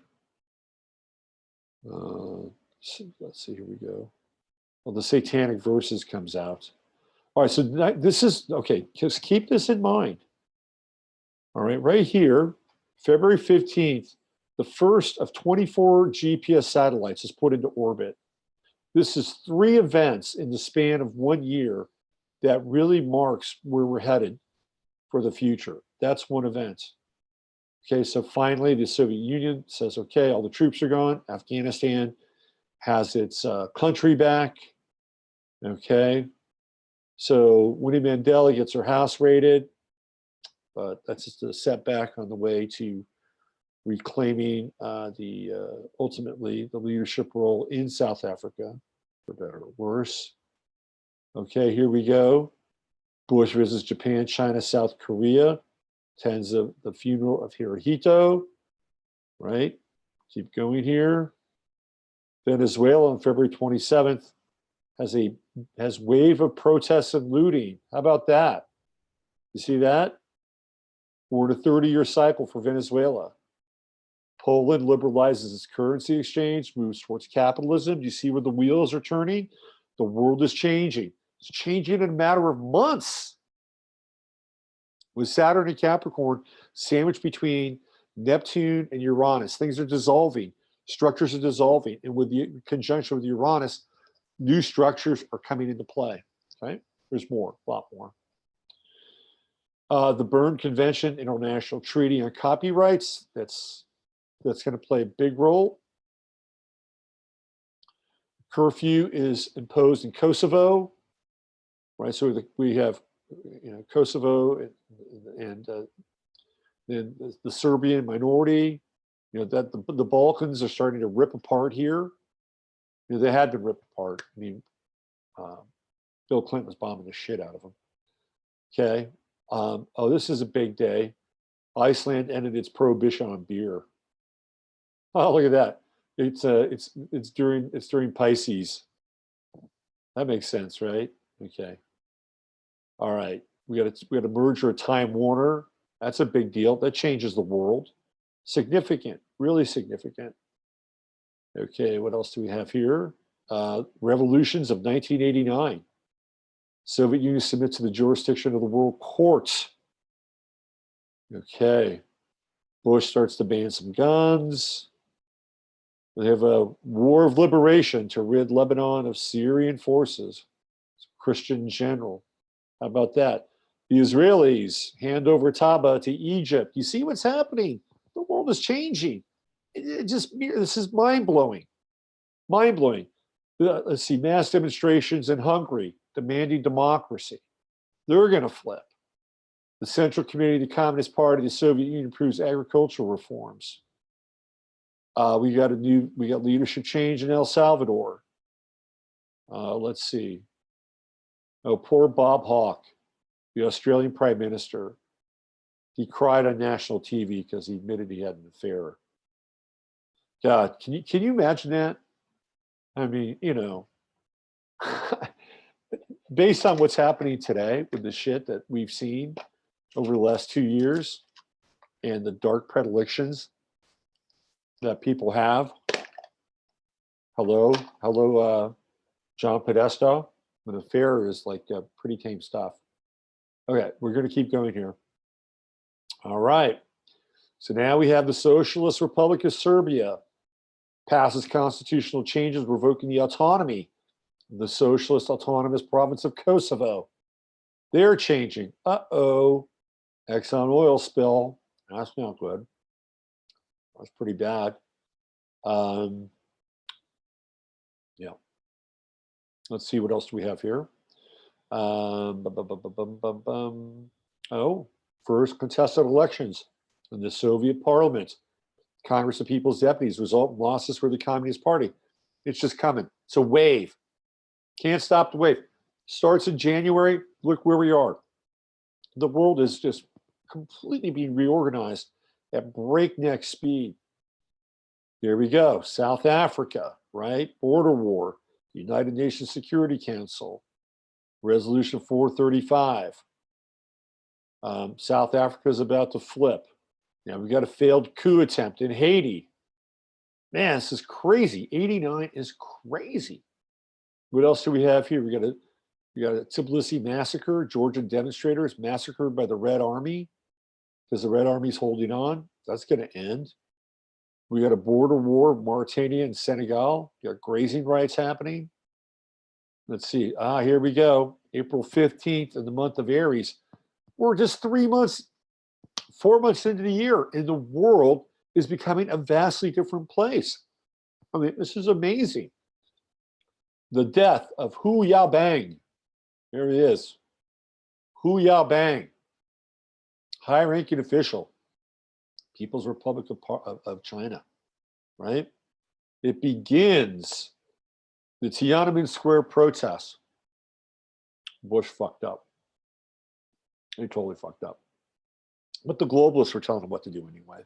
Let's see, here we go. Well, the Satanic Verses comes out. All right, so this is, okay, just keep this in mind. All right, right here, February 15th, the first of 24 GPS satellites is put into orbit. This is 3 events in the span of 1 year that really marks where we're headed for the future. That's one event. Okay, so finally the Soviet Union says, okay, all the troops are gone. Afghanistan has its country back. Okay, so Winnie Mandela gets her house raided, but that's just a setback on the way to reclaiming ultimately the leadership role in South Africa, for better or worse. Okay, here we go. Bush visits Japan, China, South Korea, attends the funeral of Hirohito, right? Keep going here. Venezuela on February 27th has wave of protests and looting. How about that? You see that? We're in a 30-year cycle for Venezuela. Poland liberalizes its currency exchange, moves towards capitalism. You see where the wheels are turning? The world is changing. It's changing in a matter of months. With Saturn and Capricorn sandwiched between Neptune and Uranus, things are dissolving, structures are dissolving, and with the conjunction with Uranus, new structures are coming into play. Okay, there's more, a lot more. The Berne Convention, International Treaty on Copyrights, that's going to play a big role. Curfew is imposed in Kosovo, right? So we have, Kosovo and then the Serbian minority. That the Balkans are starting to rip apart here. They had been ripped apart. I mean, Bill Clinton was bombing the shit out of them. Okay. Oh, this is a big day. Iceland ended its prohibition on beer. Oh, look at that. It's during Pisces. That makes sense, right? Okay. All right. We got a merger of Time Warner. That's a big deal. That changes the world. Significant, really significant. Okay, what else do we have here? Revolutions of 1989. Soviet Union submits to the jurisdiction of the World Court. Okay. Bush starts to ban some guns. They have a war of liberation to rid Lebanon of Syrian forces. Christian general. How about that? The Israelis hand over Taba to Egypt. You see what's happening? The world is changing. This is mind-blowing. Mind-blowing. Let's see, mass demonstrations in Hungary demanding democracy. They're going to flip. The Central Committee of the Communist Party of the Soviet Union approves agricultural reforms. We got leadership change in El Salvador. Let's see. Oh, poor Bob Hawke, the Australian Prime Minister. He cried on national TV because he admitted he had an affair. God, can you imagine that? I mean, you know, based on what's happening today with the shit that we've seen over the last 2 years and the dark predilections that people have. Hello, John Podesta. An affair is like pretty tame stuff. Okay, we're going to keep going here. All right. So now we have the Socialist Republic of Serbia passes constitutional changes revoking the autonomy of the Socialist Autonomous Province of Kosovo. They're changing. Uh-oh. Exxon oil spill. That's not good. That's pretty bad. Yeah. Let's see, what else do we have here? Oh, first contested elections in the Soviet Parliament. Congress of People's Deputies result in losses for the Communist Party. It's just coming. It's a wave. Can't stop the wave. Starts in January. Look where we are. The world is just completely being reorganized at breakneck speed. There we go. South Africa, right? Border war. United Nations Security Council. Resolution 435. South Africa is about to flip. Now we got a failed coup attempt in Haiti. Man, this is crazy. 89 is crazy. What else do we have here? We got a Tbilisi massacre. Georgian demonstrators massacred by the Red Army because the Red Army's holding on. That's going to end. We got a border war, Mauritania and Senegal. You got grazing rights happening. Let's see. Here we go. April 15th in the month of Aries. We're just 4 months into the year, and the world is becoming a vastly different place. I mean, this is amazing. The death of Hu Yaobang. There he is. Hu Yaobang, high-ranking official, People's Republic of China, right? It begins the Tiananmen Square protests. Bush fucked up. He totally fucked up. But the globalists were telling them what to do anyway.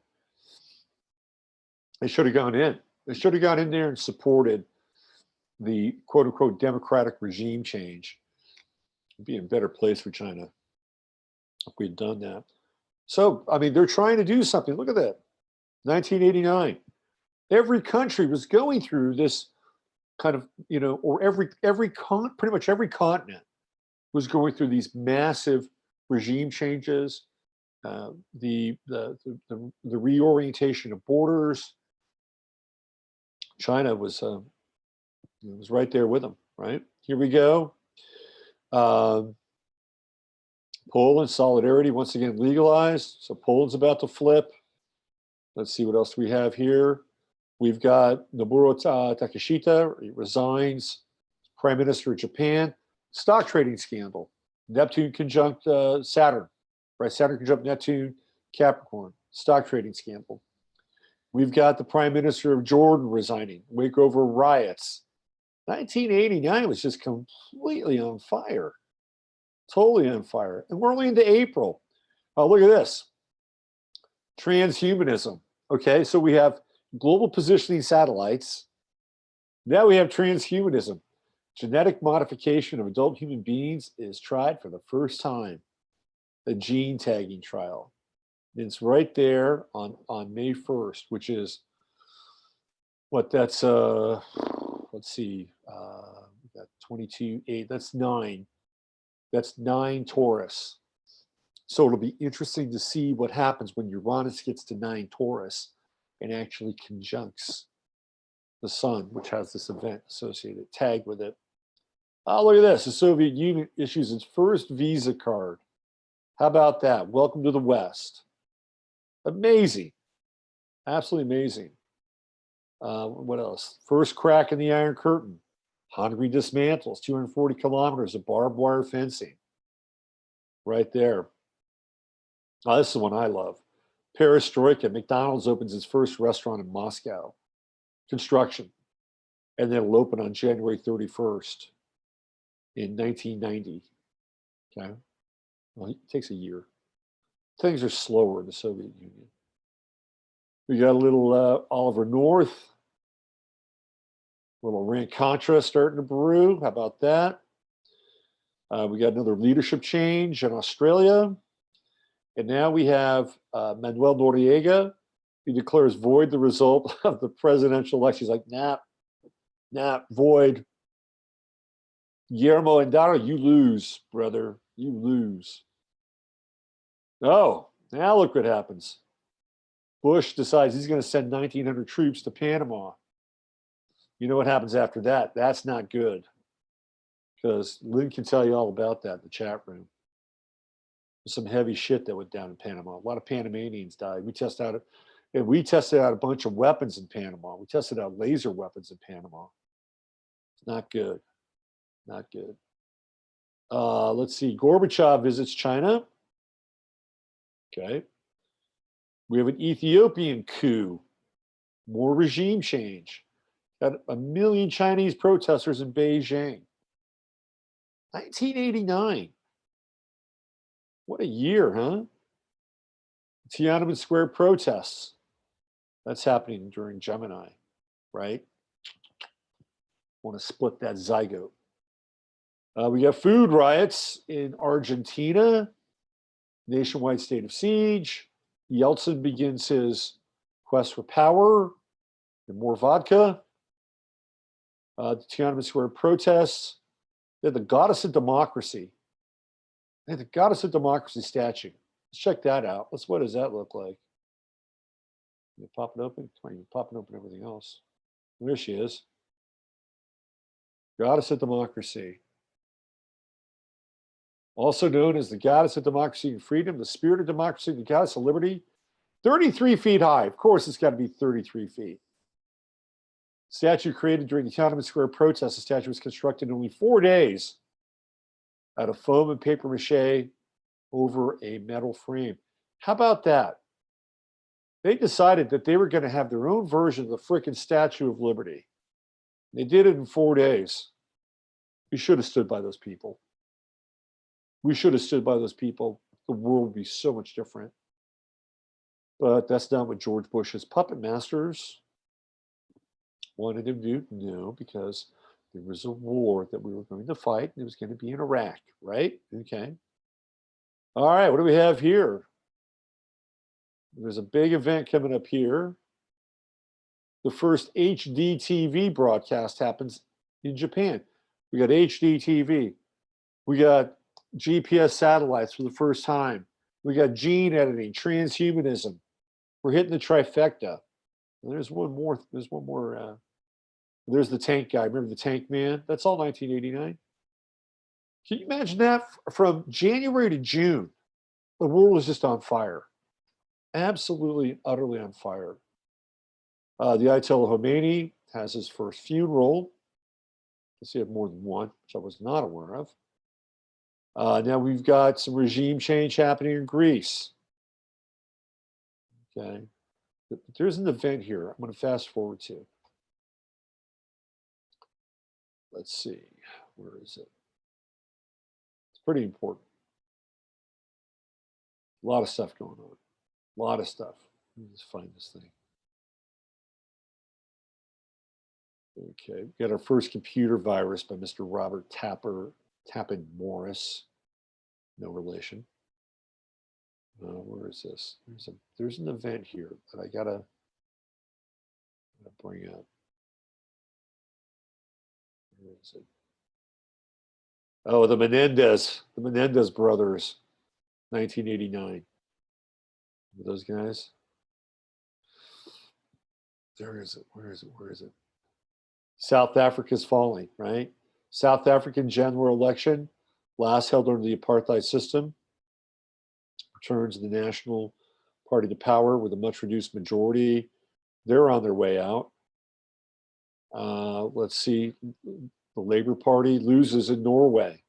They should have gone in. They should have gone in there and supported the quote-unquote democratic regime change. It'd be a better place for China if we'd done that. So, I mean, they're trying to do something. Look at that. 1989. Every country was going through this kind of, you know, or pretty much every continent was going through these massive regime changes, the reorientation of borders. China was right there with them, right? Here we go. Poland, solidarity, once again legalized. So Poland's about to flip. Let's see what else we have here. We've got Nobuo Takeshita, he resigns, Prime Minister of Japan. Stock trading scandal. Neptune conjunct Saturn, right? Saturn conjunct Neptune, Capricorn. Stock trading scandal. We've got the Prime Minister of Jordan resigning, wake over riots. 1989 was just completely on fire. Totally on fire. And we're only into April. Oh, look at this. Transhumanism. Okay, so we have global positioning satellites. Now we have transhumanism. Genetic modification of adult human beings is tried for the first time. The gene tagging trial. It's right there on May 1st, which is what that's, let's see, we got 22/8, that's 9. That's 9 Taurus. So it'll be interesting to see what happens when Uranus gets to 9 Taurus and actually conjuncts the sun, which has this event associated, tagged with it. Oh, look at this. The Soviet Union issues its first Visa card. How about that? Welcome to the West. Amazing. Absolutely amazing. What else? First crack in the Iron Curtain. Hungary dismantles 240 kilometers of barbed wire fencing. Right there. Oh, this is the one I love. Perestroika. McDonald's opens its first restaurant in Moscow. Construction. and then it'll open on January 31st in 1990. Okay, well, it takes a year. Things are slower in the Soviet Union. We got a little Oliver North, a little Iran-Contra starting to brew. How about that? We got another leadership change in Australia. And now we have Manuel Noriega. He declares void the result of the presidential election. He's like, nah, void. Guillermo Endara, you lose, brother. You lose. Oh, now look what happens. Bush decides he's going to send 1,900 troops to Panama. You know what happens after that? That's not good. Because Lynn can tell you all about that in the chat room. There's some heavy shit that went down in Panama. A lot of Panamanians died. We tested out a bunch of weapons in Panama. We tested out laser weapons in Panama. It's not good. Not good. Let's see. Gorbachev visits China. Okay. We have an Ethiopian coup. More regime change. Got 1 million Chinese protesters in Beijing. 1989. What a year, huh? Tiananmen Square protests. That's happening during Gemini, right? Want to split that zygote. We got food riots in Argentina, nationwide state of siege. Yeltsin begins his quest for power and more vodka. The Tiananmen Square protests. They're the goddess of democracy. They had the goddess of democracy statue. Let's check that out. What does that look like? You pop it open? You're popping open everything else. There she is. Goddess of democracy. Also known as the goddess of democracy and freedom, the spirit of democracy, the goddess of liberty. 33 feet high. Of course, it's got to be 33 feet. Statue created during the Tiananmen Square protest. The statue was constructed in only 4 days out of foam and paper mache over a metal frame. How about that? They decided that they were going to have their own version of the frickin' Statue of Liberty. They did it in 4 days. We should have stood by those people. We should have stood by those people. The world would be so much different. But that's not what George Bush's puppet masters wanted him to do. No, because there was a war that we were going to fight, and it was going to be in Iraq, right? Okay. All right, what do we have here? There's a big event coming up here. The first HD TV broadcast happens in Japan. We got HD TV. We got GPS satellites for the first time. We got gene editing, transhumanism. We're hitting the trifecta. And there's one more. There's the tank guy. Remember the tank man? That's all 1989. Can you imagine that? From January to June, the world was just on fire. Absolutely, utterly on fire. The Ayatollah Khomeini has his first funeral. Let's see, he had more than one, which I was not aware of. Now we've got some regime change happening in Greece. Okay. But there's an event here I'm going to fast forward to. Let's see. Where is it? It's pretty important. A lot of stuff going on. A lot of stuff. Let me just find this thing. Okay, we got our first computer virus by Mr. Robert Tappan Morris. No relation. Where is this? There's an event here that I gotta bring up. Where is it? Oh, the Menendez brothers, 1989. Those guys. There is it. Where is it? Where is it? South Africa's falling, right? South African general election, last held under the apartheid system, returns the National Party to power with a much reduced majority. They're on their way out. Let's see, the Labour Party loses in Norway.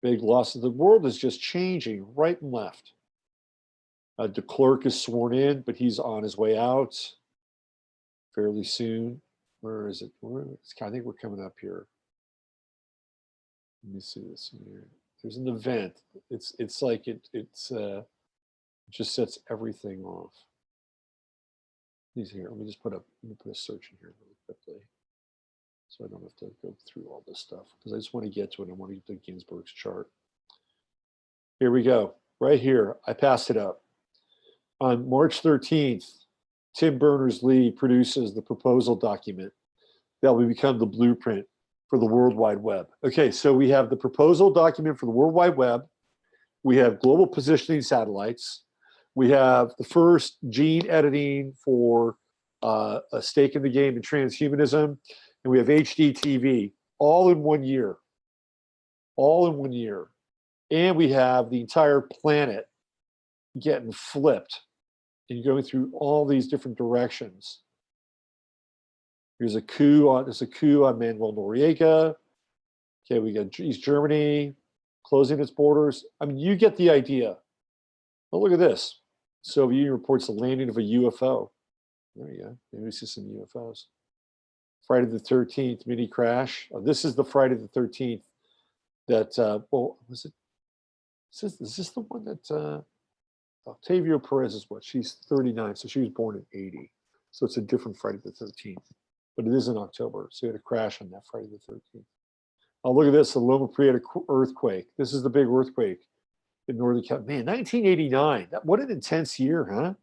Big loss. The world is just changing right and left. De Klerk is sworn in, but he's on his way out fairly soon. Where is it? I think we're coming up here. Let me see this here. There's an event. It's like it just sets everything off. These here. Let me put a search in here really quickly, so I don't have to go through all this stuff because I just want to get to it. I want to get to Ginsburg's chart. Here we go. Right here. I passed it up. On March 13th, Tim Berners-Lee produces the proposal document that will become the blueprint for the World Wide Web. Okay, so we have the proposal document for the World Wide Web. We have global positioning satellites. We have the first gene editing for a stake in the game in transhumanism. And we have HD TV, all in 1 year. All in 1 year. And we have the entire planet getting flipped and going through all these different directions. There's a coup on Manuel Noriega. Okay, we got East Germany closing its borders. I mean, you get the idea. Oh, look at this. Soviet Union reports the landing of a UFO. There you go. Maybe we see some UFOs. Friday the 13th mini crash. Oh, this is the Friday the 13th that, well, was it? Is this the one that, Octavio Perez is what? She's 39, so she was born in 80. So it's a different Friday the 13th, but it is in October. So you had a crash on that Friday the 13th. Oh, look at this, the Loma Prieta earthquake. This is the big earthquake in Northern California. Man, 1989, what an intense year, huh? There's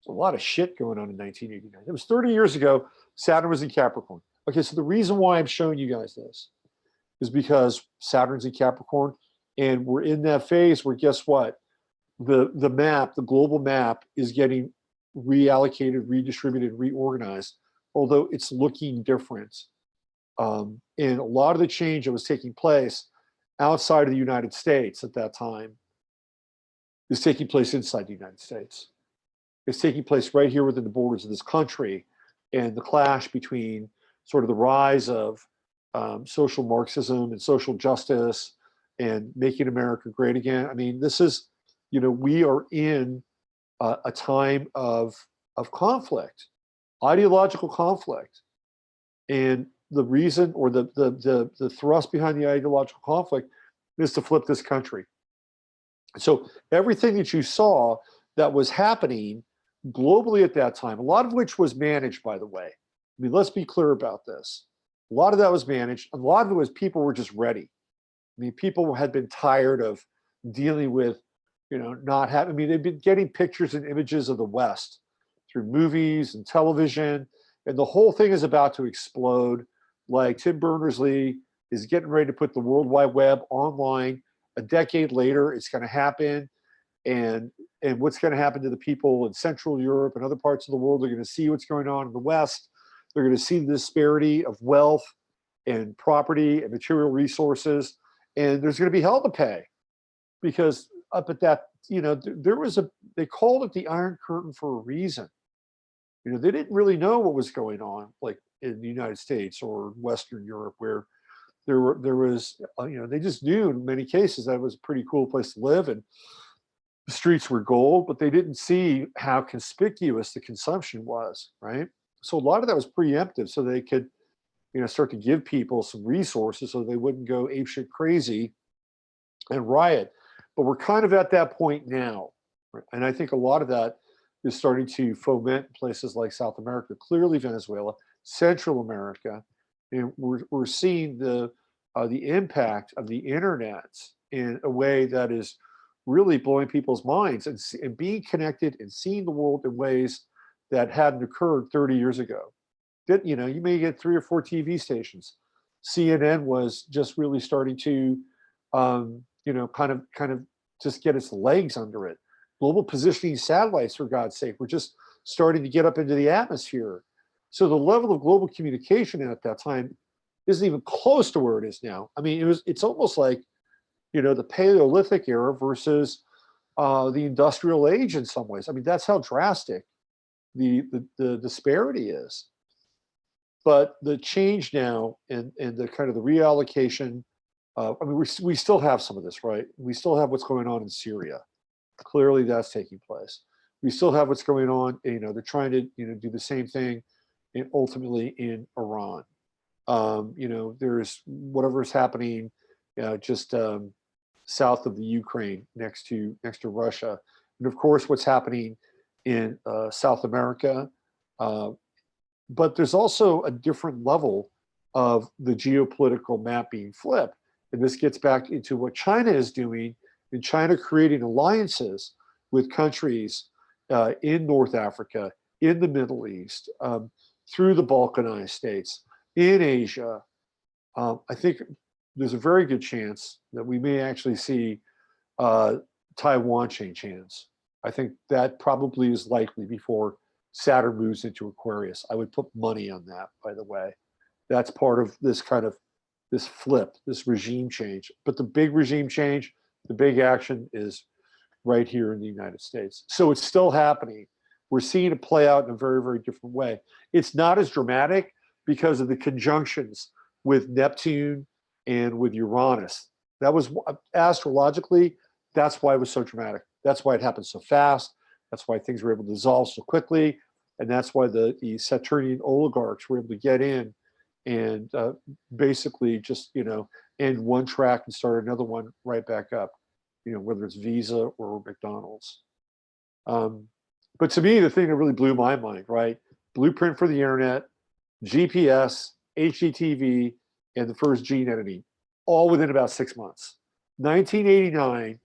a lot of shit going on in 1989. It was 30 years ago, Saturn was in Capricorn. Okay, so the reason why I'm showing you guys this is because Saturn's in Capricorn, and we're in that phase where, guess what? The map, the global map, is getting reallocated, redistributed, reorganized, although it's looking different. And a lot of the change that was taking place outside of the United States at that time is taking place inside the United States. It's taking place right here within the borders of this country, and the clash between sort of the rise of social Marxism and social justice and making America great again. I mean, this is, you know, we are in a time of conflict, ideological conflict. And the reason, or the thrust behind the ideological conflict, is to flip this country. So everything that you saw that was happening globally at that time, a lot of which was managed, by the way. I mean, let's be clear about this. A lot of that was managed. A lot of it was people were just ready. I mean, people had been tired of dealing with, you know, not having, I mean, they've been getting pictures and images of the West through movies and television, and the whole thing is about to explode. Like Tim Berners-Lee is getting ready to put the World Wide Web online. A decade later, it's going to happen. And what's going to happen to the people in Central Europe and other parts of the world? They're going to see what's going on in the West. They're going to see the disparity of wealth and property and material resources. And there's going to be hell to pay, because up at that, you know, they called it the Iron Curtain for a reason. You know, they didn't really know what was going on, like in the United States or Western Europe, where there was, you know, they just knew in many cases that it was a pretty cool place to live and the streets were gold, but they didn't see how conspicuous the consumption was, right? So a lot of that was preemptive, so they could, you know, start to give people some resources so they wouldn't go apeshit crazy and riot. But we're kind of at that point now, right? And I think a lot of that is starting to foment places like South America, clearly Venezuela, Central America, and we're seeing the impact of the internet in a way that is really blowing people's minds, and being connected and seeing the world in ways that hadn't occurred 30 years ago. That, you know, you may get 3 or 4 TV stations. CNN was just really starting to, you know, kind of just get its legs under it. Global positioning satellites, for God's sake, were just starting to get up into the atmosphere. So the level of global communication at that time isn't even close to where it is now. I mean, it's almost like, you know, the Paleolithic era versus the industrial age in some ways. I mean, that's how drastic the disparity is. But the change now and the kind of the reallocation, I mean, we still have some of this, right? We still have what's going on in Syria. Clearly that's taking place. We still have what's going on, you know, they're trying to, you know, do the same thing and ultimately in Iran. You know, there's whatever is happening just south of the Ukraine, next to Russia, and of course what's happening in South America. But there's also a different level of the geopolitical map being flipped, and this gets back into what China is doing, and China creating alliances with countries in North Africa, in the Middle East, through the Balkanized states, in Asia. I think there's a very good chance that we may actually see Taiwan change hands. I think that probably is likely before Saturn moves into Aquarius. I would put money on that, by the way. That's part of this kind of this flip, this regime change. But the big regime change, the big action is right here in the United States. So it's still happening. We're seeing it play out in a very, very different way. It's not as dramatic because of the conjunctions with Neptune and with Uranus. That was astrologically, that's why it was so dramatic. That's why it happened so fast. That's why things were able to dissolve so quickly. And that's why the Saturnian oligarchs were able to get in and basically just, you know, end one track and start another one right back up, you know, whether it's Visa or McDonald's. But to me, the thing that really blew my mind, right? Blueprint for the internet, GPS, HDTV, and the first gene editing, all within about 6 months. 1989,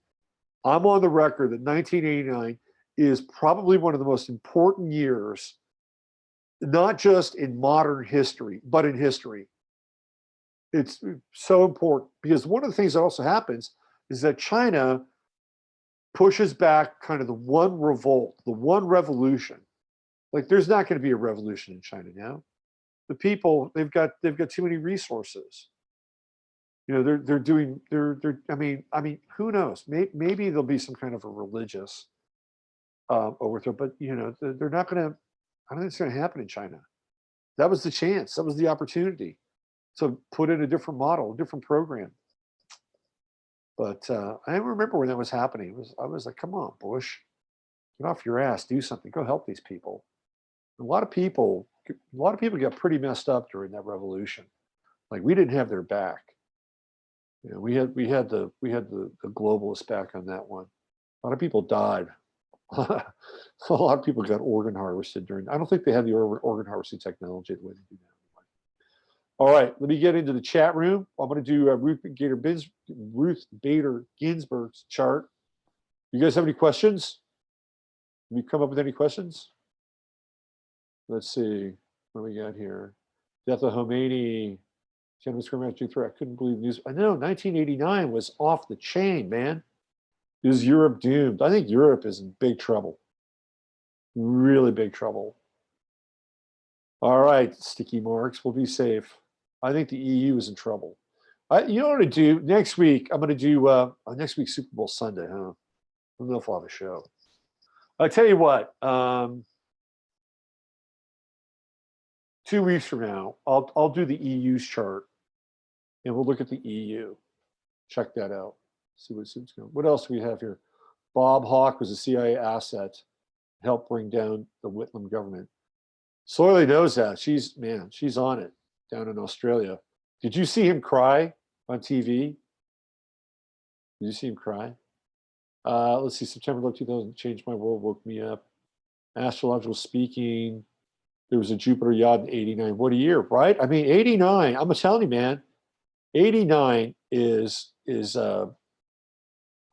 I'm on the record that 1989 is probably one of the most important years, not just in modern history, but in history. It's so important because one of the things that also happens is that China pushes back kind of the one revolt, the one revolution. Like there's not going to be a revolution in China now. The people, they've got too many resources. You know, they're I mean, who knows? Maybe there'll be some kind of a religious overthrow, but you know, they're not going to. I don't think it's going to happen in China. That was the chance. That was the opportunity to put in a different model, a different program. But I remember when that was happening. I was like, come on, Bush, get off your ass, do something, go help these people. A lot of people got pretty messed up during that revolution. Like we didn't have their back. You know, we had the globalists back on that one. A lot of people died. A lot of people got organ harvested during. I don't think they had the organ harvesting technology the way they do now. All right, let me get into the chat room. I'm going to do Ruth Bader Ginsburg's chart. You guys have any questions? Have you come up with any questions? Let's see. What do we got here? Death of Khomeini. I couldn't believe the news. I know 1989 was off the chain, man. Is Europe doomed? I think Europe is in big trouble. Really big trouble. All right, sticky marks. We'll be safe. I think the EU is in trouble. You know what to do next week? I'm going to do next week's Super Bowl Sunday, huh? I don't know if I'll have a show. I tell you what. 2 weeks from now, I'll do the EU's chart, and we'll look at the EU. Check that out. See what's going. What else do we have here? Bob Hawke was a CIA asset, helped bring down the Whitlam government. Soily knows that. She's on it down in Australia. Did you see him cry on TV? Did you see him cry? Let's see. September 2000 changed my world, woke me up. Astrological speaking. There was a Jupiter yacht in '89. What a year, right? I mean, '89. I'm telling you, man. '89 is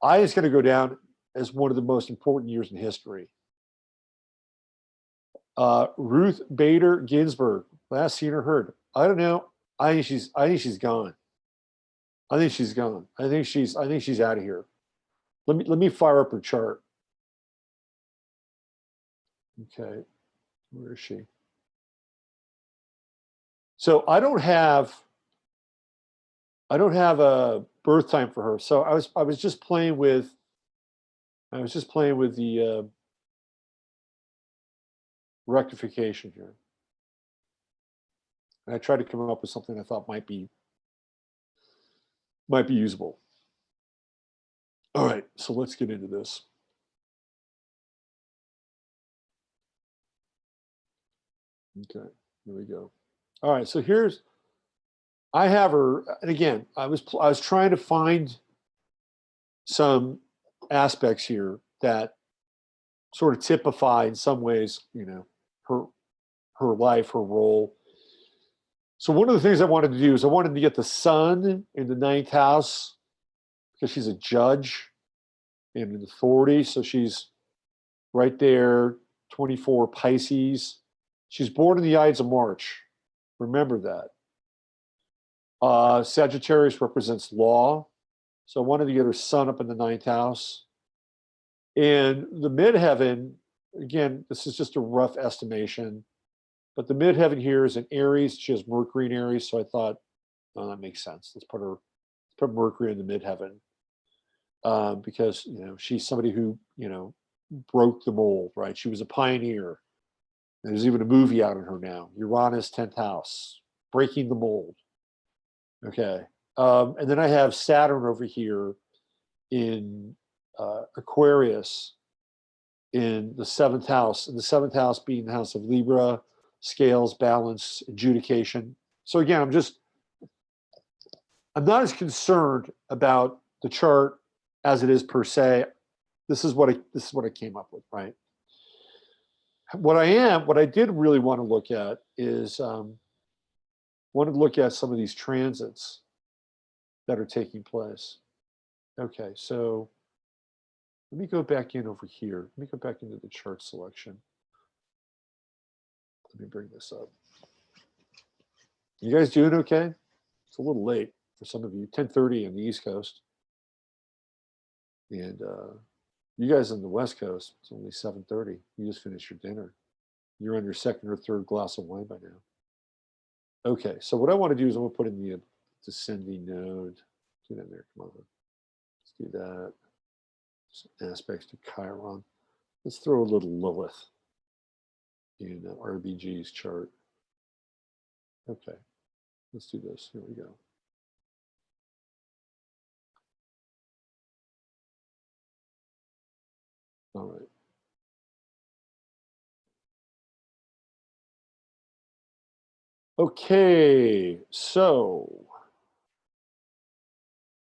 I is going to go down as one of the most important years in history. Ruth Bader Ginsburg, last seen or heard. I don't know. I think she's gone. I think she's gone. I think she's out of here. Let me fire up her chart. Okay, where is she? So I don't have a birth time for her. So I was just playing with the rectification here. And I tried to come up with something I thought might be usable. All right, so let's get into this. Okay. Here we go. All right, so here's, I have her, and again, I was trying to find some aspects here that sort of typify in some ways, you know, her life, her role. So one of the things I wanted to do is I wanted to get the sun in the ninth house because she's a judge and an authority. So she's right there, 24 Pisces. She's born in the Ides of March. Remember that. Sagittarius represents law. So I wanted to get her sun up in the ninth house. And the midheaven, again, this is just a rough estimation, but the midheaven here is in Aries. She has Mercury in Aries. So I thought, oh, that makes sense. Let's put Mercury in the midheaven. Because, you know, she's somebody who, you know, broke the mold, right? She was a pioneer. There's even a movie out on her now, Uranus 10th house, breaking the mold. Okay. And then I have Saturn over here in Aquarius in the seventh house, and the seventh house being the house of Libra, scales, balance, adjudication. So again, I'm not as concerned about the chart as it is per se. This is what I came up with, right? What I did really want to look at is wanted to look at some of these transits that are taking place. Okay, so let me go back in over here. Let me go back into the chart selection. Let me bring this up. You guys doing okay? It's a little late for some of you. 10:30 on the East Coast, and you guys on the West Coast, it's only 7:30. You just finished your dinner. You're on your second or third glass of wine by now. Okay, so what I want to do is I'm going to put in the descending node. Do that there. Come on. Let's do that. Some aspects to Chiron. Let's throw a little Lilith in RBG's chart. Okay, let's do this. Here we go. All right. Okay, so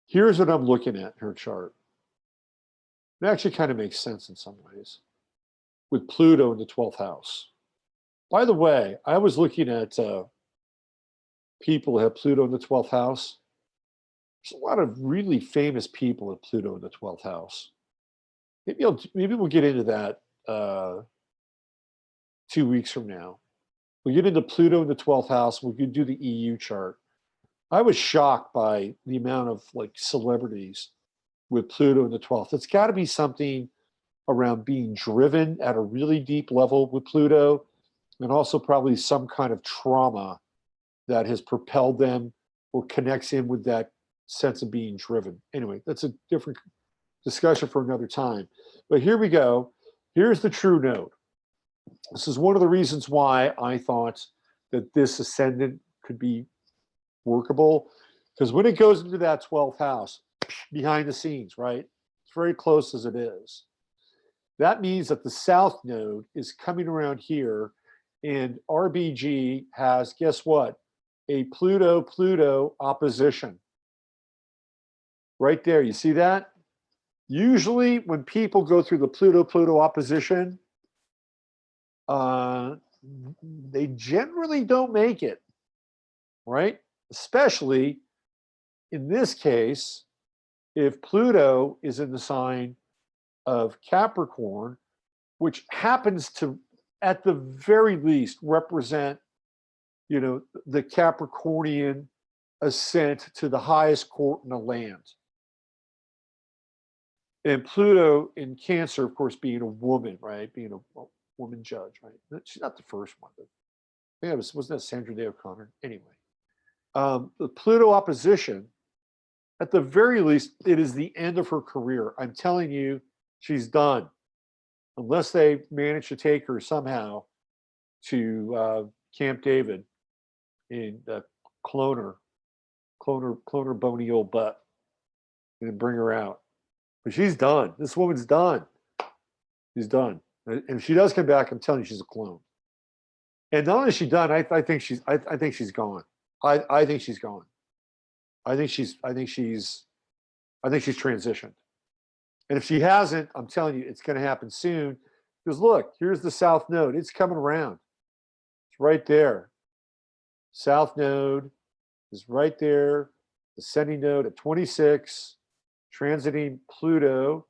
here's what I'm looking at in her chart. It actually kind of makes sense in some ways with Pluto in the 12th house. By the way, I was looking at people who have Pluto in the 12th house. There's a lot of really famous people with Pluto in the 12th house. Maybe we'll get into that 2 weeks from now. We'll get into Pluto in the 12th house. We could do the EU chart. I was shocked by the amount of like celebrities with Pluto in the 12th. It's got to be something around being driven at a really deep level with Pluto, and also probably some kind of trauma that has propelled them or connects in with that sense of being driven. Anyway, that's a different discussion for another time. But here we go. Here's the true node. This is one of the reasons why I thought that this ascendant could be workable, because when it goes into that 12th house, behind the scenes, right? It's very close as it is. That means that the south node is coming around here, and RBG has, guess what? A Pluto-Pluto opposition. Right there, you see that? Usually when people go through the Pluto-Pluto opposition, they generally don't make it, right? Especially in this case, if Pluto is in the sign of Capricorn, which happens to, at the very least, represent, you know, the Capricornian ascent to the highest court in the land. And Pluto in Cancer, of course, being a woman, right? Being a woman judge, right? She's not the first one, but yeah, wasn't that Sandra Day O'Connor? Anyway, the Pluto opposition, at the very least, it is the end of her career. I'm telling you, she's done. Unless they manage to take her somehow to Camp David and clone her bony old butt and bring her out. But she's done. This woman's done. She's done. And if she does come back, I'm telling you, she's a clone. And not only is she done, I think she's I think she's gone. I think she's gone. I think she's transitioned. And if she hasn't, I'm telling you, it's going to happen soon. Because look, here's the South Node. It's coming around. It's right there. South Node is right there. Ascending node at 26, transiting Pluto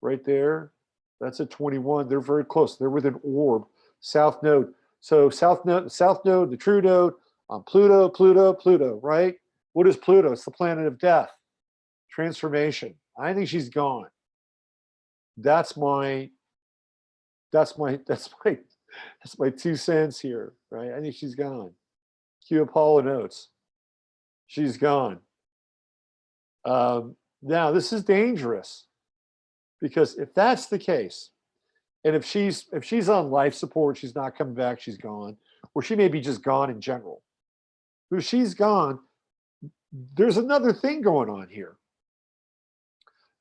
right there. That's at 21. They're very close. They're with an orb. South Node. So South Node, the true node on Pluto, Pluto, right? What is Pluto? It's the planet of death, transformation. I think she's gone. That's my 2 cents here, right? I think she's gone. Cue Apollo notes. She's gone. Now this is dangerous, because if that's the case, and if she's on life support, she's not coming back, she's gone, or she may be just gone in general. If she's gone, there's another thing going on here.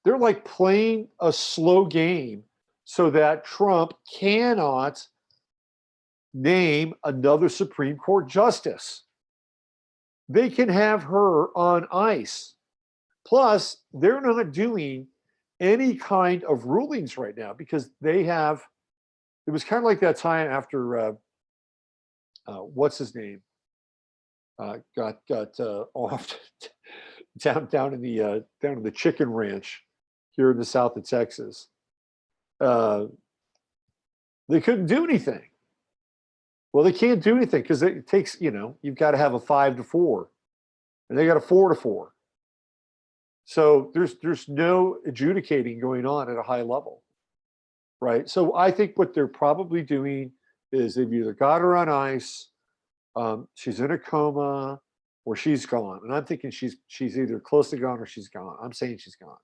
They're like playing a slow game so that Trump cannot name another Supreme Court justice. They can have her on ice. Plus, they're not doing any kind of rulings right now, because they have, it was kind of like that time after, what's his name? Got off down in the chicken ranch here in the south of Texas. They couldn't do anything. Well, they can't do anything because it takes, you've got to have a 5-4, and they got a 4-4. So there's no adjudicating going on at a high level, right? So I think what they're probably doing is they've either got her on ice, she's in a coma, or she's gone. And I'm thinking she's either close to gone or she's gone. I'm saying she's gone.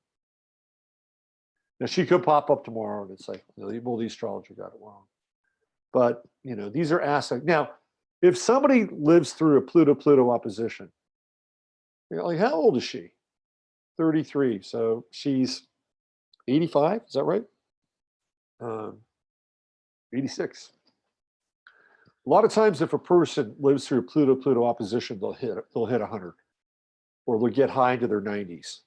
Now she could pop up tomorrow and it's like, well, the astrologer got it wrong. But these are aspects. Now, if somebody lives through a Pluto opposition, like, how old is she? 33. So she's 85. Is that right? 86. A lot of times, if a person lives through a Pluto opposition, they'll hit 100, or they'll get high into their 90s.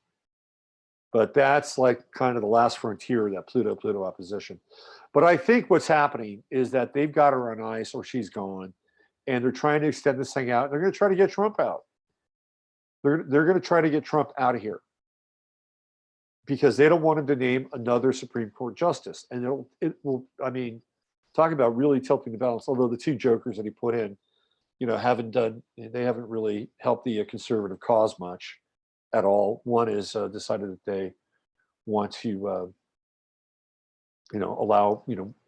But that's like kind of the last frontier, that Pluto opposition. But I think what's happening is that they've got her on ice, or she's gone, and they're trying to extend this thing out. They're going to try to get Trump out. They're going to try to get Trump out of here, because they don't want him to name another Supreme Court justice. And it will, I mean, talking about really tilting the balance, although the 2 jokers that he put in, they haven't really helped the conservative cause much at all. One is decided that they want to, allow,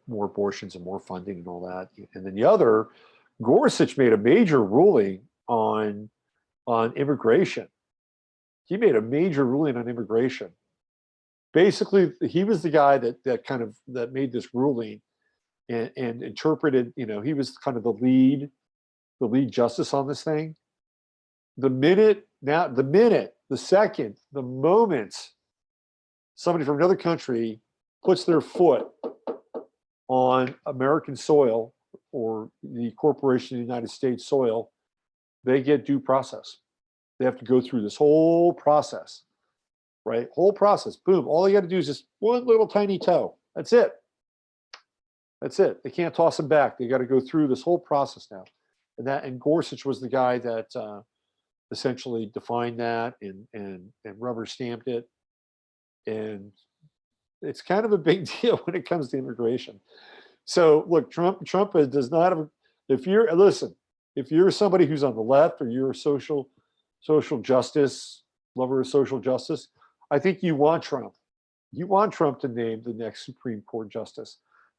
more abortions and more funding and all that. And then the other, Gorsuch made a major ruling on immigration. He made a major ruling on immigration. Basically, he was the guy that made this ruling and interpreted, he was kind of the lead justice on this thing. The moment somebody from another country puts their foot on American soil or the corporation of the United States soil, they get due process. They have to go through this whole process, right? Whole process. Boom. All they got to do is just one little tiny toe. That's it. That's it. They can't toss them back. They got to go through this whole process now. And Gorsuch was the guy that essentially defined that and rubber stamped it. And it's kind of a big deal when it comes to immigration. So look, Trump does not have. If you're somebody who's on the left, or you're a social justice lover of social justice, I think you want Trump. You want Trump to name the next Supreme Court justice,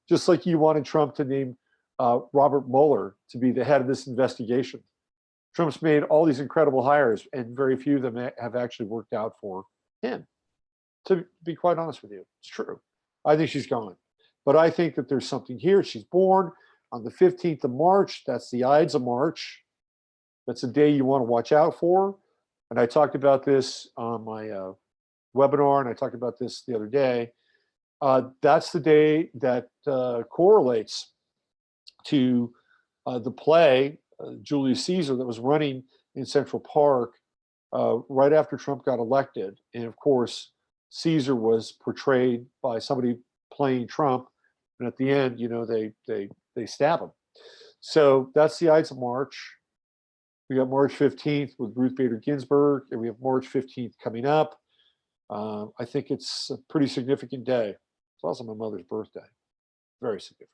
just like you wanted Trump to name Robert Mueller to be the head of this investigation. Trump's made all these incredible hires, and very few of them have actually worked out for him. To be quite honest with you, it's true. I think she's gone. But I think that there's something here. She's born on the 15th of March. That's the Ides of March. That's a day you want to watch out for. And I talked about this on my webinar, and I talked about this the other day. That's the day that correlates to the play, Julius Caesar, that was running in Central Park right after Trump got elected. And of course, Caesar was portrayed by somebody playing Trump. And at the end, you know, they stab him. So that's the Ides of March. We got March 15th with Ruth Bader Ginsburg, and we have March 15th coming up. I think it's a pretty significant day. It's also my mother's birthday. Very significant.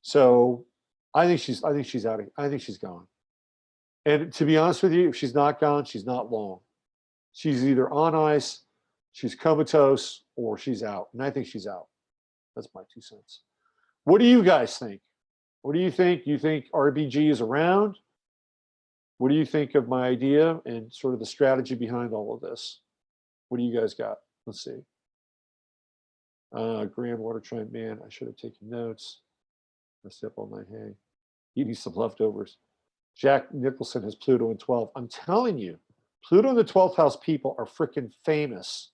So I think she's out of, I think she's gone. And to be honest with you, if she's not gone, she's not long. She's either on ice, she's comatose, or she's out. And I think she's out. That's my 2 cents. What do you guys think? What do you think? You think RBG is around? What do you think of my idea and sort of the strategy behind all of this? What do you guys got? Let's see. Grand Water Chime, man, I should have taken notes. I stay up all night, hey. Eating some leftovers. Jack Nicholson has Pluto in 12. I'm telling you, Pluto in the 12th house people are freaking famous.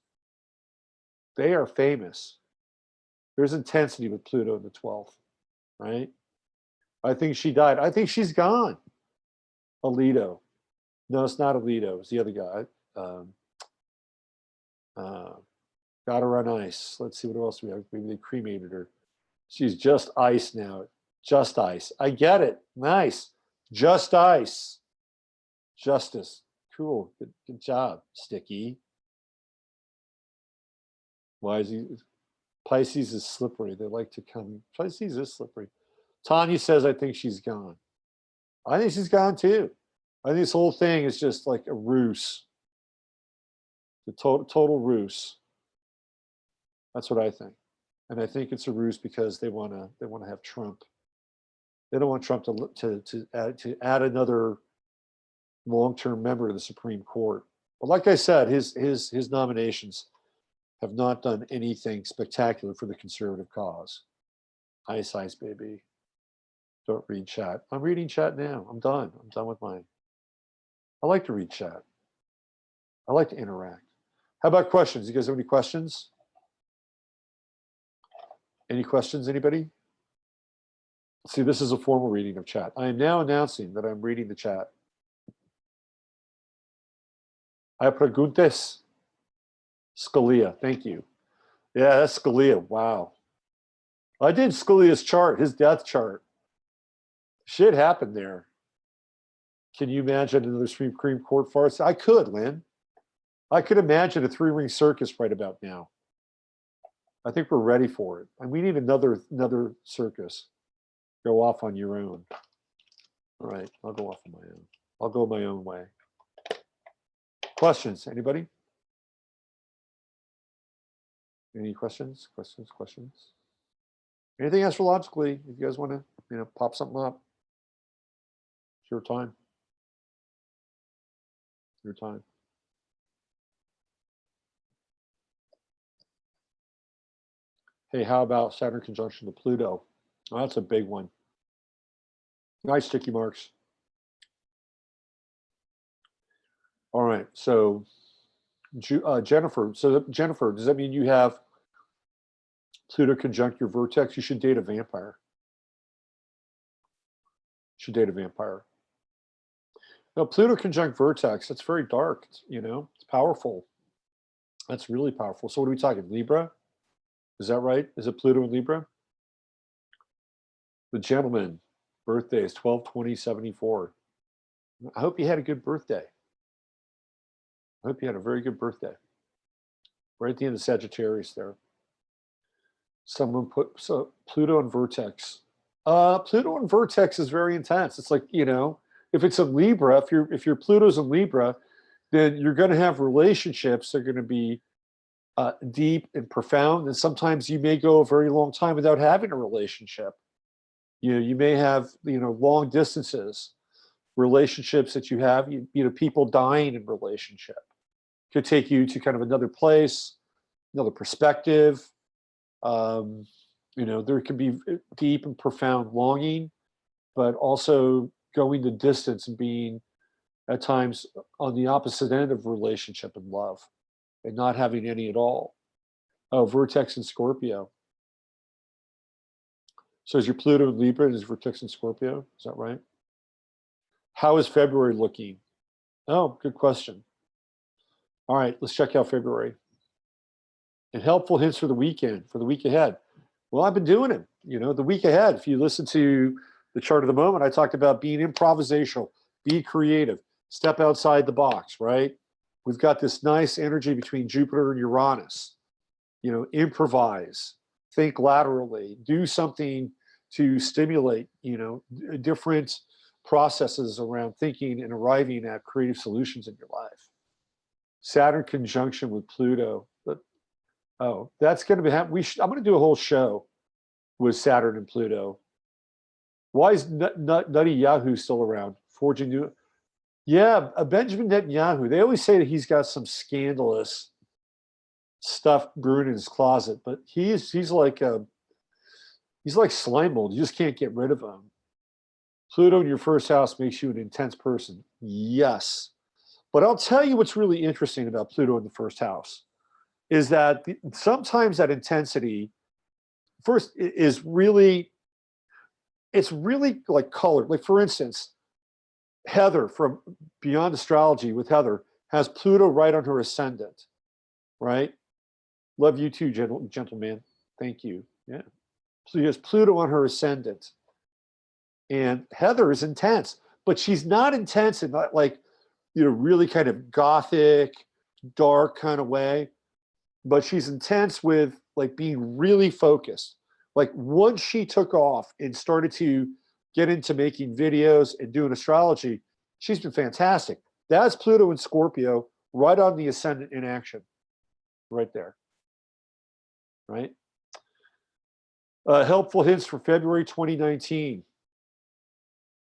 They are famous. There's intensity with Pluto in the 12th, right? I think she died. I think she's gone. Alito. No, it's not Alito. It's the other guy. Got her on ice. Let's see what else we have. Maybe they cremated her. She's just ice now. Just ice. I get it. Nice. Just ice. Justice. Cool. Good job, Sticky. Why is he? Pisces is slippery. They like to come. Pisces is slippery. Tanya says, I think she's gone. I think she's gone too. I think this whole thing is just like a ruse. The total ruse. That's what I think. And I think it's a ruse because they want to have Trump. They don't want Trump to add another long-term member to the Supreme Court. But like I said, his nominations have not done anything spectacular for the conservative cause. Ice, ice, baby. Don't read chat. I'm reading chat now. I'm done. I'm done with mine. I like to read chat. I like to interact. How about questions? You guys have any questions? Any questions, anybody? See, this is a formal reading of chat. I am now announcing that I'm reading the chat. Hay preguntas? Scalia, thank you. Yeah, that's Scalia. Wow. I did Scalia's chart, his death chart. Shit happened there. Can you imagine another Supreme Court farce? I could, Lynn. I could imagine a 3-ring circus right about now. I think we're ready for it. And we need another circus. Go off on your own. All right, I'll go off on my own. I'll go my own way. Questions, anybody? Any questions? Questions? Anything astrologically? If you guys want to, pop something up. It's your time. Your time. Hey, how about Saturn conjunction to Pluto? Oh, that's a big one. Nice sticky marks. All right, so Jennifer. So Jennifer, does that mean you have Pluto conjunct your vertex? You should date a vampire. You should date a vampire. No, Pluto conjunct vertex. That's very dark. It's powerful. That's really powerful. So what are we talking? Libra? Is that right? Is it Pluto in Libra? The gentleman, birthday is 12/20/74. I hope you had a good birthday. I hope you had a very good birthday. Right at the end of Sagittarius there. Someone put Pluto and Vertex. Pluto and Vertex is very intense. It's like, if it's a Libra, if your Pluto's in Libra, then you're going to have relationships that are going to be deep and profound. And sometimes you may go a very long time without having a relationship. You may have, long distances, relationships that you have, people dying in relationship could take you to kind of another place, another perspective. There can be deep and profound longing, but also going the distance and being at times on the opposite end of relationship and love and not having any at all. Oh, Vertex and Scorpio. So is your Pluto in Libra and is vertex in Scorpio? Is that right? How is February looking? Oh, good question. All right, let's check out February. And helpful hints for the weekend, for the week ahead. Well, I've been doing it. You know, the week ahead, if you listen to the chart of the moment, I talked about being improvisational, be creative, step outside the box, right? We've got this nice energy between Jupiter and Uranus. You know, improvise, think laterally, do something to stimulate, you know, different processes around thinking and arriving at creative solutions in your life. Saturn conjunction with Pluto. Oh, that's going to be happening. I'm going to do a whole show with Saturn and Pluto. Why is Nutty Yahoo still around? Forging new. Yeah, Benjamin Netanyahu. They always say that he's got some scandalous stuff brewing in his closet, but he's like slime mold. You just can't get rid of him. Pluto in your first house makes you an intense person. Yes, but I'll tell you what's really interesting about Pluto in the first house is that sometimes that intensity first is really, it's really like colored. Like for instance, Heather from Beyond Astrology with Heather has Pluto right on her ascendant, right? Love you too, gentleman. Thank you. Yeah. So she has Pluto on her ascendant. And Heather is intense, but she's not intense in not like, you know, really kind of gothic, dark kind of way. But she's intense with like being really focused. Like once she took off and started to get into making videos and doing astrology, she's been fantastic. That's Pluto and Scorpio right on the ascendant in action, right there, right? Helpful hints for February 2019.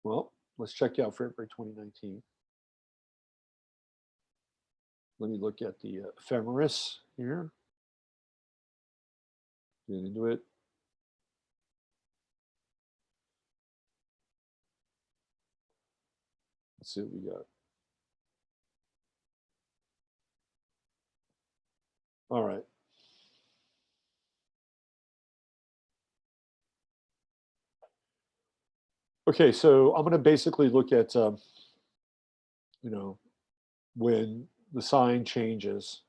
Well, let's check out February 2019. Let me look at the ephemeris here. Get into it. Let's see what we got. All right. Okay, so I'm going to basically look at, you know, when the sign changes,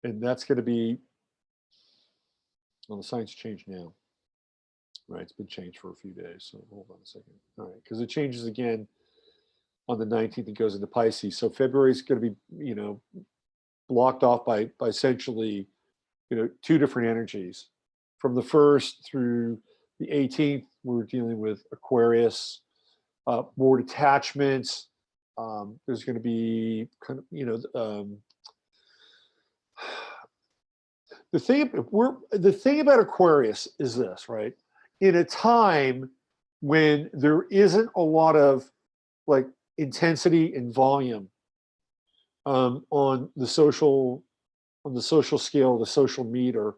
and that's going to be, well, the sign's changed now, right? It's been changed for a few days, so hold on a second. All right, because it changes again on the 19th, it goes into Pisces. So February is going to be, you know, blocked off by essentially, you know, two different energies. From the 1st through the 18th, we're dealing with Aquarius, more detachments. There's going to be kind of, you know, the thing about Aquarius is this, right? In a time when there isn't a lot of like intensity and volume on the social scale, the social meter,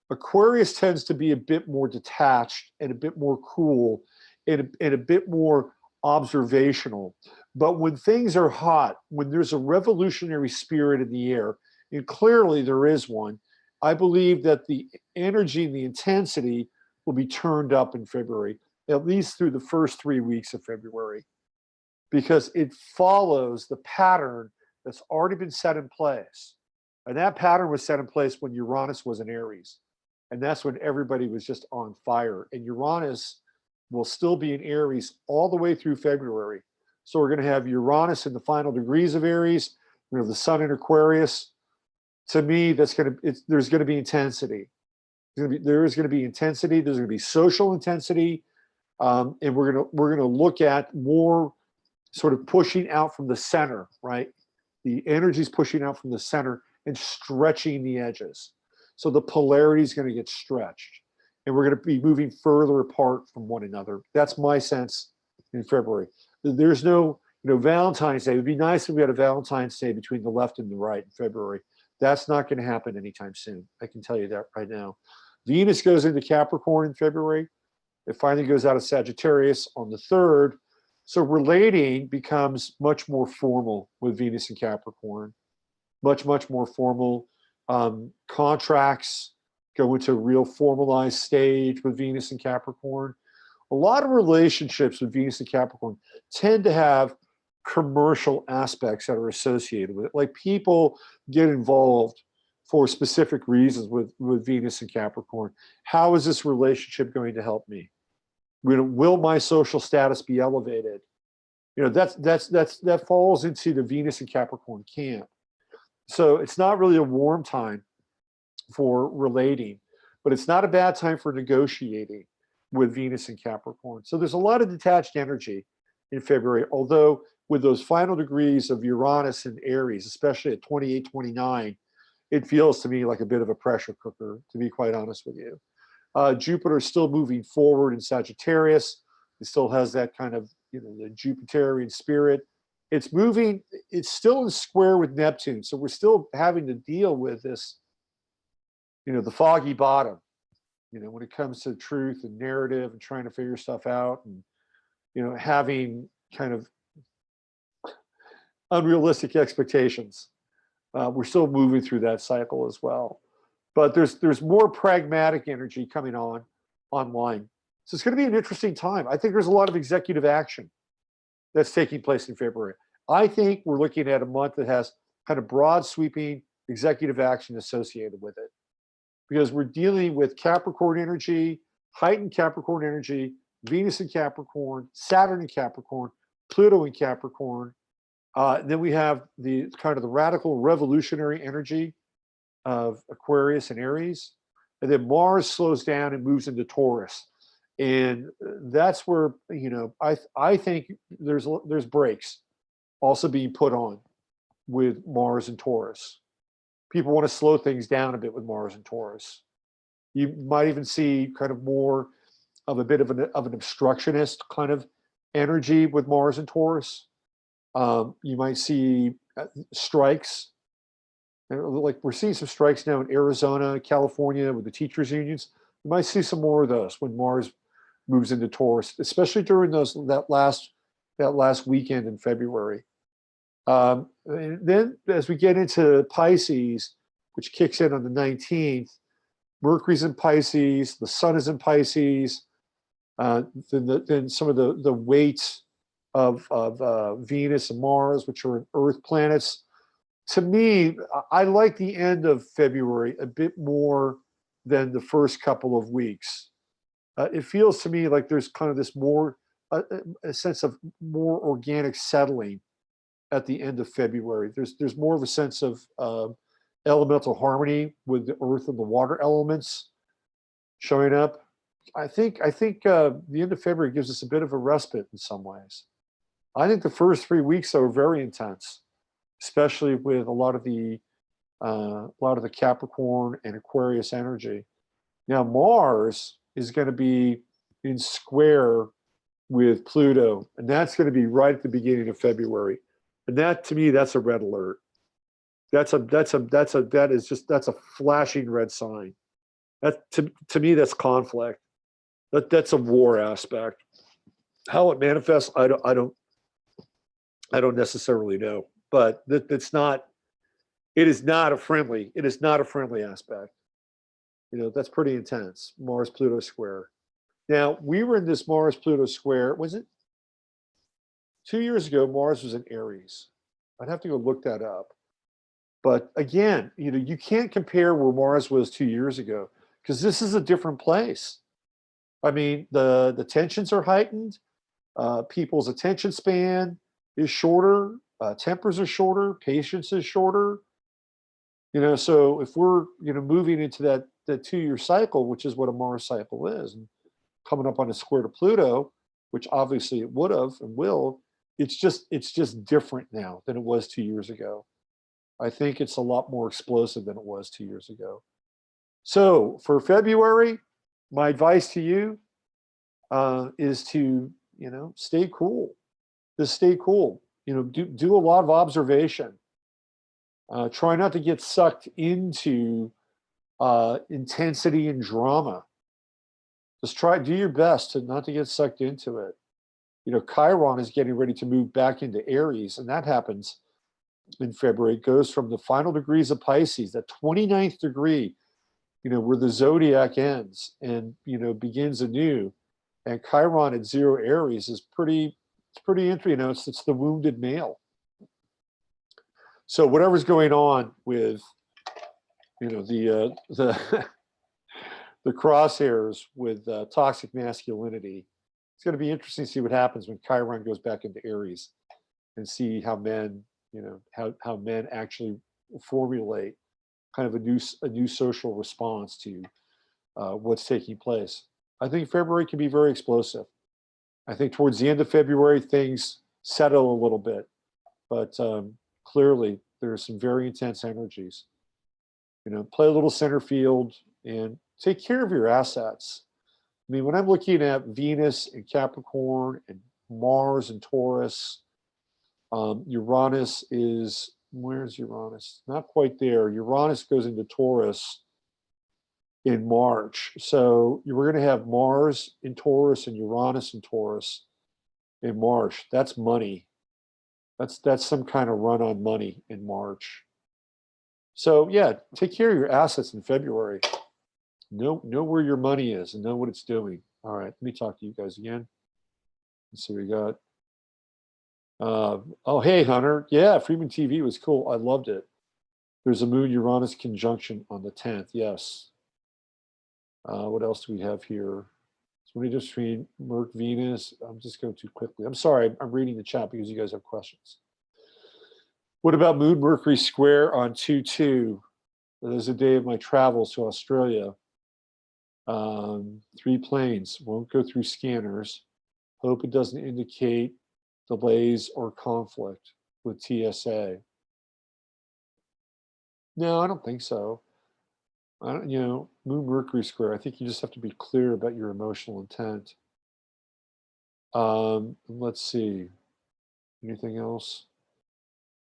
Aquarius tends to be a bit more detached and a bit more cool and a bit more observational. But when things are hot, when there's a revolutionary spirit in the air, and clearly there is one, I believe that the energy and the intensity will be turned up in February, at least through the first 3 weeks of February, because it follows the pattern that's already been set in place. And that pattern was set in place when Uranus was in Aries. And that's when everybody was just on fire. And Uranus will still be in Aries all the way through February. So we're going to have Uranus in the final degrees of Aries. We have the Sun in Aquarius. To me, there's going to be intensity. There is going to be intensity. There's going to be social intensity, and we're going to look at more sort of pushing out from the center, right? The energy is pushing out from the center and stretching the edges. So the polarity is going to get stretched, and we're going to be moving further apart from one another. That's my sense in February. There's no, you know, Valentine's Day. It would be nice if we had a Valentine's Day between the left and the right in February. That's not going to happen anytime soon. I can tell you that right now. Venus goes into Capricorn in February. It finally goes out of Sagittarius on the 3rd. So relating becomes much more formal with Venus and Capricorn. Much, much more formal. Contracts go into a real formalized stage with Venus and Capricorn. A lot of relationships with Venus and Capricorn tend to have commercial aspects that are associated with it. Like people get involved for specific reasons with Venus and Capricorn. How is this relationship going to help me? Will my social status be elevated? You know, that falls into the Venus and Capricorn camp. So it's not really a warm time for relating, but it's not a bad time for negotiating with Venus and Capricorn. So there's a lot of detached energy in February, although with those final degrees of Uranus and Aries, especially at 28, 29, it feels to me like a bit of a pressure cooker, to be quite honest with you. Jupiter is still moving forward in Sagittarius. It still has that kind of, you know, the Jupiterian spirit. It's moving, it's still in square with Neptune. So we're still having to deal with this, you know, the foggy bottom, you know, when it comes to truth and narrative and trying to figure stuff out and, you know, having kind of unrealistic expectations. We're still moving through that cycle as well. But there's more pragmatic energy coming online. So it's going to be an interesting time. I think there's a lot of executive action that's taking place in February. I think we're looking at a month that has kind of broad sweeping executive action associated with it, because we're dealing with Capricorn energy, heightened Capricorn energy, Venus in Capricorn, Saturn in Capricorn, Pluto in Capricorn. Then we have the kind of the radical revolutionary energy of Aquarius and Aries. And then Mars slows down and moves into Taurus. And that's where, you know, I think there's brakes also being put on with Mars and Taurus. People want to slow things down a bit with Mars and Taurus. You might even see kind of more of a bit of an obstructionist kind of energy with Mars and Taurus. You might see strikes. Like we're seeing some strikes now in Arizona, California with the teachers unions. You might see some more of those when Mars moves into Taurus, especially during that last weekend in February. And then as we get into Pisces, which kicks in on the 19th, Mercury's in Pisces, the Sun is in Pisces, then some of the weights of Venus and Mars, which are Earth planets. To me, I like the end of February a bit more than the first couple of weeks. It feels to me like there's kind of this more, a sense of more organic settling at the end of February. There's more of a sense of elemental harmony with the earth and the water elements showing up. I think the end of February gives us a bit of a respite in some ways. I think the first 3 weeks are very intense, especially with a lot of the Capricorn and Aquarius energy. Now Mars is going to be in square with Pluto, and that's going to be right at the beginning of February. And that, to me, that's a red alert. That's a flashing red sign. That to me, that's conflict. That's a war aspect. How it manifests, I don't necessarily know. But it is not a friendly aspect. You know, that's pretty intense. Mars Pluto square. Now, we were in this Mars Pluto square, was it 2 years ago? Mars was in Aries. I'd have to go look that up. But again, you know, you can't compare where Mars was 2 years ago, because this is a different place. I mean, the tensions are heightened. People's attention span is shorter. Tempers are shorter. Patience is shorter. You know, so if we're, you know, moving into that 2 year cycle, which is what a Mars cycle is, and coming up on a square to Pluto, which obviously it would have and will, it's just different now than it was 2 years ago. I think it's a lot more explosive than it was 2 years ago. So for February, my advice to you is to, you know, stay cool. Just stay cool. You know, do a lot of observation. Try not to get sucked into intensity and drama. Just do your best to not to get sucked into it. You know, Chiron is getting ready to move back into Aries, and that happens in February. It goes from the final degrees of Pisces, that 29th degree where the zodiac ends and, begins anew. And Chiron at 0 Aries is it's pretty interesting. It's the wounded male. So whatever's going on with, the the crosshairs with toxic masculinity, it's going to be interesting to see what happens when Chiron goes back into Aries, and see how men, how men actually formulate kind of a new social response to what's taking place. I think February can be very explosive. I think towards the end of February, things settle a little bit, but clearly there are some very intense energies. Play a little center field and take care of your assets. I mean, when I'm looking at Venus and Capricorn and Mars and Taurus, Uranus is, where's Uranus? Not quite there. Uranus goes into Taurus in March. So we're going to have Mars in Taurus and Uranus in Taurus in March. That's money. That's some kind of run on money in March. So yeah, take care of your assets in February. Know where your money is and know what it's doing. All right, let me talk to you guys again. Let's see what we got. Oh, hey, Hunter. Yeah, Freeman TV was cool. I loved it. There's a Moon Uranus conjunction on the 10th. Yes. What else do we have here? So we just between Merc Venus. I'm just going too quickly. I'm sorry. I'm reading the chat because you guys have questions. What about Moon Mercury square on 2/2? That is a day of my travels to Australia. 3 planes. Won't go through scanners. Hope it doesn't indicate delays or conflict with TSA. No, I don't think so. Moon Mercury square. I think you just have to be clear about your emotional intent. Let's see. Anything else?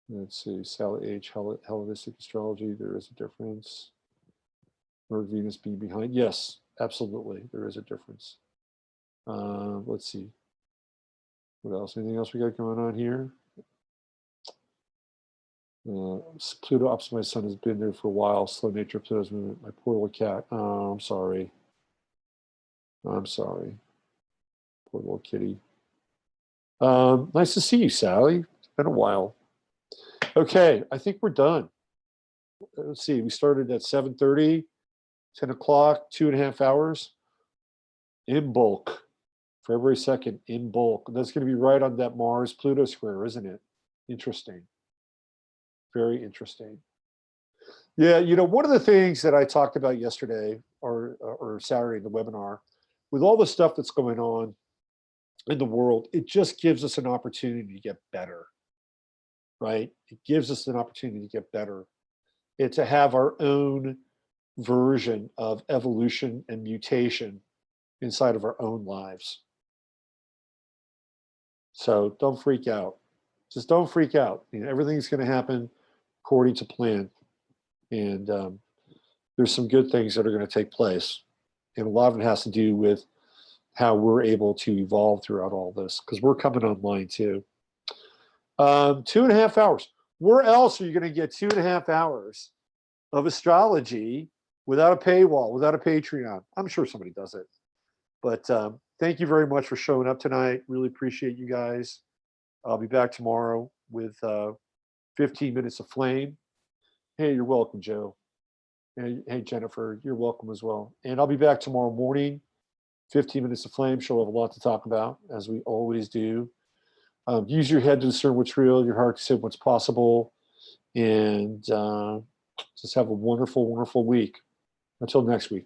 Let's see. Sally H. Hellenistic astrology. There is a difference. Merc Venus being behind. Yes, absolutely. There is a difference. Let's see. What else? Anything else we got going on here? Pluto opposite my sun has been there for a while. Slow nature of Pluto's movement. My poor little cat. Oh, I'm sorry. I'm sorry. Poor little kitty. Nice to see you, Sally. It's been a while. Okay, I think we're done. Let's see. We started at 7:30, 10 o'clock, 2.5 hours in bulk. February 2nd in bulk. That's going to be right on that Mars-Pluto square, isn't it? Interesting. Very interesting. Yeah, one of the things that I talked about yesterday or Saturday in the webinar, with all the stuff that's going on in the world, it just gives us an opportunity to get better, right? It gives us an opportunity to get better. It's to have our own version of evolution and mutation inside of our own lives. So don't freak out. Just don't freak out. Everything's going to happen according to plan. And there's some good things that are going to take place. And a lot of it has to do with how we're able to evolve throughout all this, because we're coming online too. 2.5 hours. Where else are you going to get 2.5 hours of astrology without a paywall, without a Patreon? I'm sure somebody does it. But thank you very much for showing up tonight. Really appreciate you guys. I'll be back tomorrow with 15 minutes of flame. Hey, you're welcome, Joe. Hey, Jennifer, you're welcome as well. And I'll be back tomorrow morning, 15 minutes of flame. She'll have a lot to talk about, as we always do. Use your head to discern what's real, your heart to say what's possible, and just have a wonderful, wonderful week. Until next week.